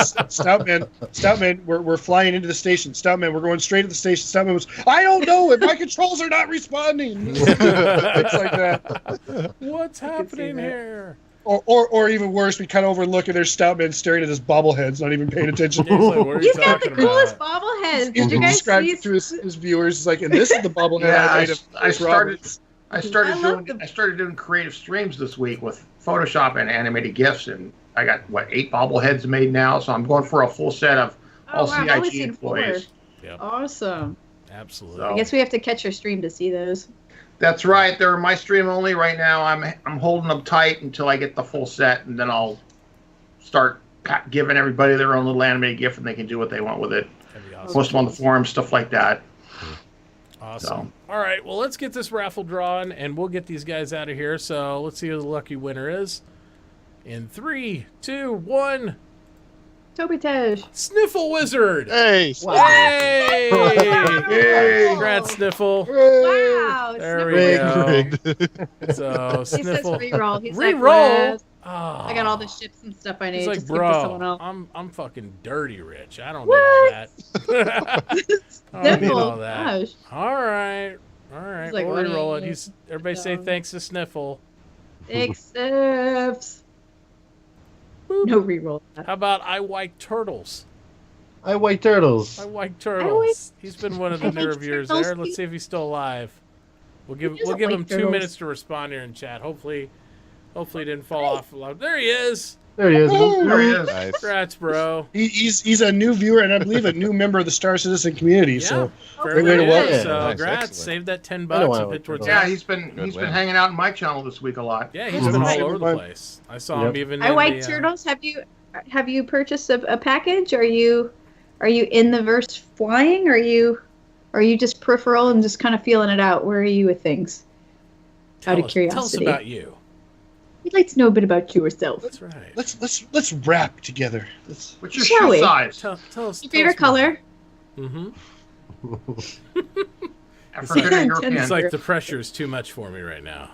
[SPEAKER 4] Stoutman, we're flying into the station. Stoutman, we're going straight to the station. Stoutman was, I don't know if my controls are not responding. Things like that.
[SPEAKER 1] What's
[SPEAKER 3] see
[SPEAKER 1] happening
[SPEAKER 3] that.
[SPEAKER 1] here?
[SPEAKER 4] Or even worse, we kind of overlook and there's Stoutman staring at his bobbleheads, not even paying attention.
[SPEAKER 1] He's like, what are you
[SPEAKER 3] He's got the
[SPEAKER 1] talking
[SPEAKER 3] coolest
[SPEAKER 1] about?
[SPEAKER 3] bobbleheads.
[SPEAKER 4] He's
[SPEAKER 3] Did you guys
[SPEAKER 4] described
[SPEAKER 3] see?
[SPEAKER 4] it to his viewers. He's like, and this is the bobblehead
[SPEAKER 2] Yeah,
[SPEAKER 4] I made of
[SPEAKER 2] I
[SPEAKER 4] Chris
[SPEAKER 2] started.
[SPEAKER 4] Roberts.
[SPEAKER 2] I started
[SPEAKER 3] I love
[SPEAKER 2] doing creative streams this week with Photoshop and animated GIFs, and I got 8 bobbleheads made now. So I'm going for a full set of all
[SPEAKER 3] Oh, wow, I've only
[SPEAKER 2] CIG
[SPEAKER 3] seen 4.
[SPEAKER 2] employees.
[SPEAKER 1] Yep,
[SPEAKER 3] Awesome.
[SPEAKER 1] absolutely.
[SPEAKER 2] So-
[SPEAKER 3] I guess we have to catch your stream to see those.
[SPEAKER 2] That's right. They're my stream only right now. I'm holding them tight until I get the full set, and then I'll start giving everybody their own little animated GIF, and they can do what they want with it.
[SPEAKER 1] That'd be awesome.
[SPEAKER 2] Post them on the forums, stuff like that.
[SPEAKER 1] Awesome. All right, well, let's get this raffle drawn, and we'll get these guys out of here. So let's see who the lucky winner is. In 3, 2, 1.
[SPEAKER 3] Toby Tej.
[SPEAKER 1] Sniffle Wizard.
[SPEAKER 6] Hey,
[SPEAKER 1] Hey!
[SPEAKER 2] Hey!
[SPEAKER 1] Congrats, Sniffle.
[SPEAKER 3] Wow.
[SPEAKER 1] There
[SPEAKER 3] Sniffle.
[SPEAKER 1] we
[SPEAKER 6] rigged,
[SPEAKER 1] go.
[SPEAKER 6] rigged.
[SPEAKER 1] So
[SPEAKER 3] He says
[SPEAKER 1] Sniffle.
[SPEAKER 3] reroll. He's
[SPEAKER 1] Reroll.
[SPEAKER 3] like, I got all the ships and stuff I need.
[SPEAKER 1] He's like,
[SPEAKER 3] Just give it to someone
[SPEAKER 1] bro,
[SPEAKER 3] else.
[SPEAKER 1] I'm fucking dirty rich. I don't need all that. I don't need all that.
[SPEAKER 3] Gosh.
[SPEAKER 1] All right. He's like, we'll reroll it. Everybody say thanks to Sniffle.
[SPEAKER 3] Accepts. No reroll.
[SPEAKER 1] How about I Like Turtles?
[SPEAKER 5] I white turtles.
[SPEAKER 1] I Like Turtles. He's been one of the newer viewers
[SPEAKER 3] Turtles.
[SPEAKER 1] there. Let's see if he's still alive. We'll give
[SPEAKER 3] doesn't
[SPEAKER 1] him
[SPEAKER 3] like
[SPEAKER 1] 2
[SPEAKER 3] turtles?
[SPEAKER 1] minutes to respond here in chat. Hopefully he didn't fall off. There he is.
[SPEAKER 5] There he is.
[SPEAKER 2] There he is.
[SPEAKER 6] Nice.
[SPEAKER 1] Congrats, bro.
[SPEAKER 4] He's a new viewer and I believe a new member of the Star Citizen community. So
[SPEAKER 1] Fair
[SPEAKER 4] way to
[SPEAKER 1] enough.
[SPEAKER 4] welcome.
[SPEAKER 1] So
[SPEAKER 6] Nice,
[SPEAKER 1] congrats.
[SPEAKER 6] excellent.
[SPEAKER 1] Save that $10
[SPEAKER 5] I know
[SPEAKER 1] and
[SPEAKER 5] I
[SPEAKER 1] put
[SPEAKER 5] like
[SPEAKER 1] towards
[SPEAKER 5] turtles.
[SPEAKER 2] Yeah,
[SPEAKER 1] that.
[SPEAKER 2] he's been
[SPEAKER 6] Good win.
[SPEAKER 2] hanging out in my channel this week a lot.
[SPEAKER 1] Yeah, he's been all over the place. I saw him even.
[SPEAKER 3] I
[SPEAKER 1] in
[SPEAKER 3] like
[SPEAKER 1] the,
[SPEAKER 3] turtles. Have you purchased a package? Are you in the verse flying? Or are you just peripheral and just kind of feeling it out? Where are you with things? Out of curiosity.
[SPEAKER 1] Tell us about you.
[SPEAKER 3] We'd like to know a bit about yourself.
[SPEAKER 1] That's right.
[SPEAKER 4] let's rap together.
[SPEAKER 2] What's your
[SPEAKER 3] Shall
[SPEAKER 2] shoe
[SPEAKER 3] we?
[SPEAKER 2] size?
[SPEAKER 1] Tell us.
[SPEAKER 3] Your favorite color?
[SPEAKER 1] Mm-hmm.
[SPEAKER 2] African or European?
[SPEAKER 1] It's like the pressure is too much for me right now.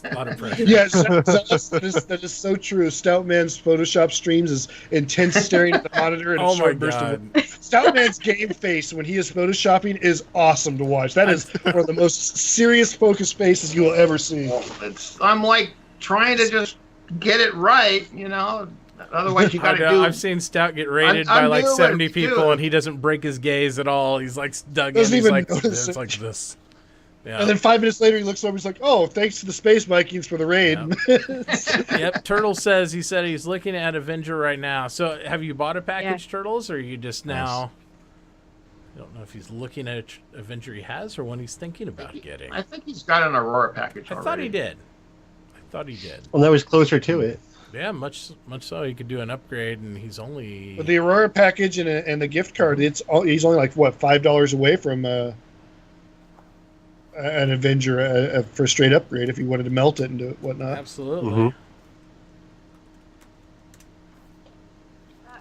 [SPEAKER 1] A lot of pressure.
[SPEAKER 4] Yes, that is so true. Stoutman's Photoshop streams is intense staring at the monitor and a
[SPEAKER 1] Oh my
[SPEAKER 4] short burst
[SPEAKER 1] god.
[SPEAKER 4] of Stoutman's game face when he is photoshopping is awesome to watch. That is one of the most serious focus faces you will ever see.
[SPEAKER 2] I'm like trying to just get it right, Otherwise, you got to do.
[SPEAKER 1] I've seen Stout get rated
[SPEAKER 2] I'm
[SPEAKER 1] by like
[SPEAKER 2] doing
[SPEAKER 1] 70
[SPEAKER 2] it,
[SPEAKER 1] people,
[SPEAKER 2] too.
[SPEAKER 1] and he doesn't break his gaze at all. He's like dug in.
[SPEAKER 4] Doesn't
[SPEAKER 1] He's
[SPEAKER 4] even
[SPEAKER 1] like,
[SPEAKER 4] notice
[SPEAKER 1] it's
[SPEAKER 4] it.
[SPEAKER 1] like this. Yeah.
[SPEAKER 4] And then 5 minutes later, he looks over. He's like, "Oh, thanks to the Space Vikings for the raid."
[SPEAKER 1] Yep. Turtle says he's looking at Avenger right now. So have you bought a package, Turtles, or are you just now? I don't know if he's looking at Avenger he has or one he's thinking about getting.
[SPEAKER 2] I think he's got an Aurora package
[SPEAKER 1] I
[SPEAKER 2] already.
[SPEAKER 1] thought he did.
[SPEAKER 5] Well, now he's closer to it.
[SPEAKER 1] Yeah, much so. He could do an upgrade, and he's only.
[SPEAKER 4] With the Aurora package and the gift card, he's only like what $5 away from an Avenger for a straight upgrade if you wanted to melt it and do it whatnot.
[SPEAKER 1] Absolutely.
[SPEAKER 5] Mhm.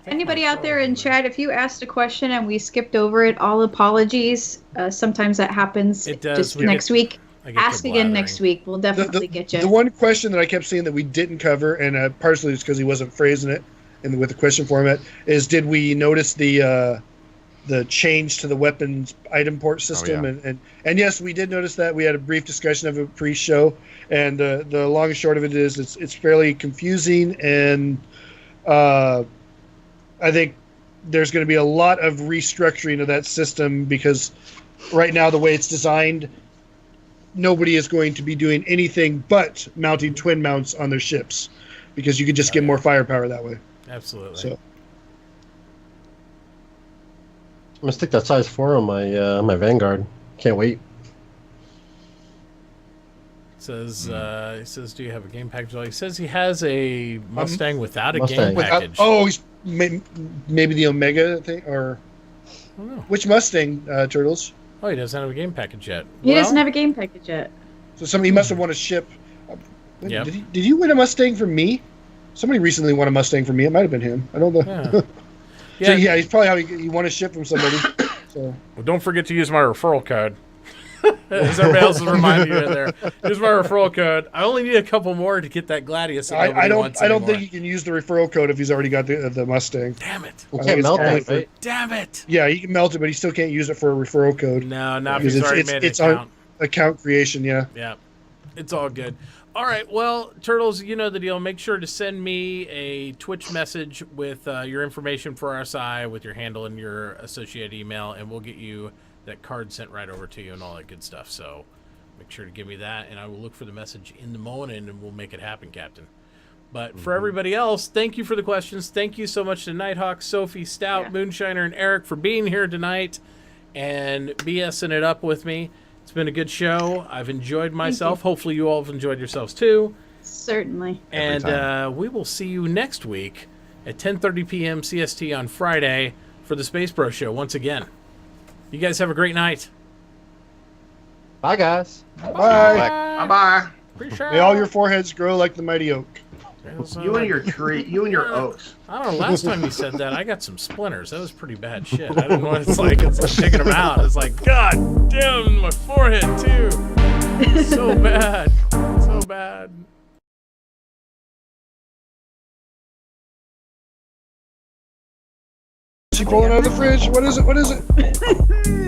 [SPEAKER 3] Anybody out there in chat, if you asked a question and we skipped over it, all apologies. Sometimes that happens.
[SPEAKER 1] It does.
[SPEAKER 3] Just
[SPEAKER 1] We
[SPEAKER 3] next week.
[SPEAKER 1] I get
[SPEAKER 3] Ask
[SPEAKER 1] to
[SPEAKER 3] again
[SPEAKER 1] blathering.
[SPEAKER 3] next week. We'll definitely get you.
[SPEAKER 4] The one question that I kept seeing that we didn't cover, and partially it's because he wasn't phrasing it with the question format, is did we notice the change to the weapons item port system?
[SPEAKER 6] Oh, yeah.
[SPEAKER 4] And yes, we did notice that. We had a brief discussion of it pre-show, and the long and short of it is it's fairly confusing, and I think there's going to be a lot of restructuring of that system because right now the way it's designed, nobody is going to be doing anything but mounting twin mounts on their ships because you could just get more firepower that way.
[SPEAKER 1] Absolutely.
[SPEAKER 4] So
[SPEAKER 5] I'm gonna stick that size 4 on my Vanguard. Can't wait.
[SPEAKER 1] Says he says, "Do you have a game package?" Well, he says he has a Mustang without a
[SPEAKER 5] Mustang.
[SPEAKER 1] game package.
[SPEAKER 4] he's maybe the Omega thing, or
[SPEAKER 1] I don't know.
[SPEAKER 4] which Mustang, Turtles?
[SPEAKER 1] Oh, he doesn't have a game package yet.
[SPEAKER 3] He doesn't have a game package yet.
[SPEAKER 4] So somebody must have won a ship.
[SPEAKER 1] Yep.
[SPEAKER 4] Did you win a Mustang from me? Somebody recently won a Mustang from me. It might have been him. I don't know.
[SPEAKER 1] Yeah.
[SPEAKER 4] So yeah, he's probably how he won a ship from somebody. So
[SPEAKER 1] Well, don't forget to use my referral code. As everybody else is reminding you there. Use my referral code. I only need a couple more to get that Gladius. That
[SPEAKER 4] I
[SPEAKER 1] nobody
[SPEAKER 4] don't
[SPEAKER 1] wants
[SPEAKER 4] think
[SPEAKER 1] anymore.
[SPEAKER 4] you can use the referral code if he's already got the Mustang.
[SPEAKER 1] Damn it!
[SPEAKER 5] You
[SPEAKER 4] I
[SPEAKER 5] can't
[SPEAKER 4] think it's
[SPEAKER 5] melt
[SPEAKER 4] only
[SPEAKER 5] that,
[SPEAKER 4] for-
[SPEAKER 5] right?
[SPEAKER 1] Damn it!
[SPEAKER 4] Yeah, you can melt it, but he still can't use it for a referral code.
[SPEAKER 1] No, not if
[SPEAKER 4] Because
[SPEAKER 1] he's already
[SPEAKER 4] it's-
[SPEAKER 1] made an
[SPEAKER 4] it's on-
[SPEAKER 1] account.
[SPEAKER 4] Account creation, yeah.
[SPEAKER 1] Yeah, it's all good. All right, well, Turtles, you know the deal. Make sure to send me a Twitch message with your information for RSI, with your handle and your associated email, and we'll get you that card sent right over to you and all that good stuff. So make sure to give me that, and I will look for the message in the morning, and we'll make it happen, Captain. But for everybody else, thank you for the questions. Thank you so much to Nighthawk, Sophie, Stout, Moonshiner, and Eric for being here tonight and BSing it up with me. It's been a good show. I've enjoyed myself. Hopefully you all have enjoyed yourselves too.
[SPEAKER 3] Certainly.
[SPEAKER 1] And we will see you next week at 10:30 p.m. CST on Friday for the Space Bro Show once again. You guys have a great night.
[SPEAKER 5] Bye, guys.
[SPEAKER 4] Bye.
[SPEAKER 2] Bye-bye.
[SPEAKER 1] Appreciate
[SPEAKER 4] May all your foreheads grow like the mighty oak.
[SPEAKER 2] You and your tree, you and your oaks.
[SPEAKER 1] I don't know. Last time you said that, I got some splinters. That was pretty bad shit. I don't know what it's like. It's like taking them out. It's like, God damn, my forehead too. So bad. So bad.
[SPEAKER 4] She pulling out of the fridge. What is it? What is it?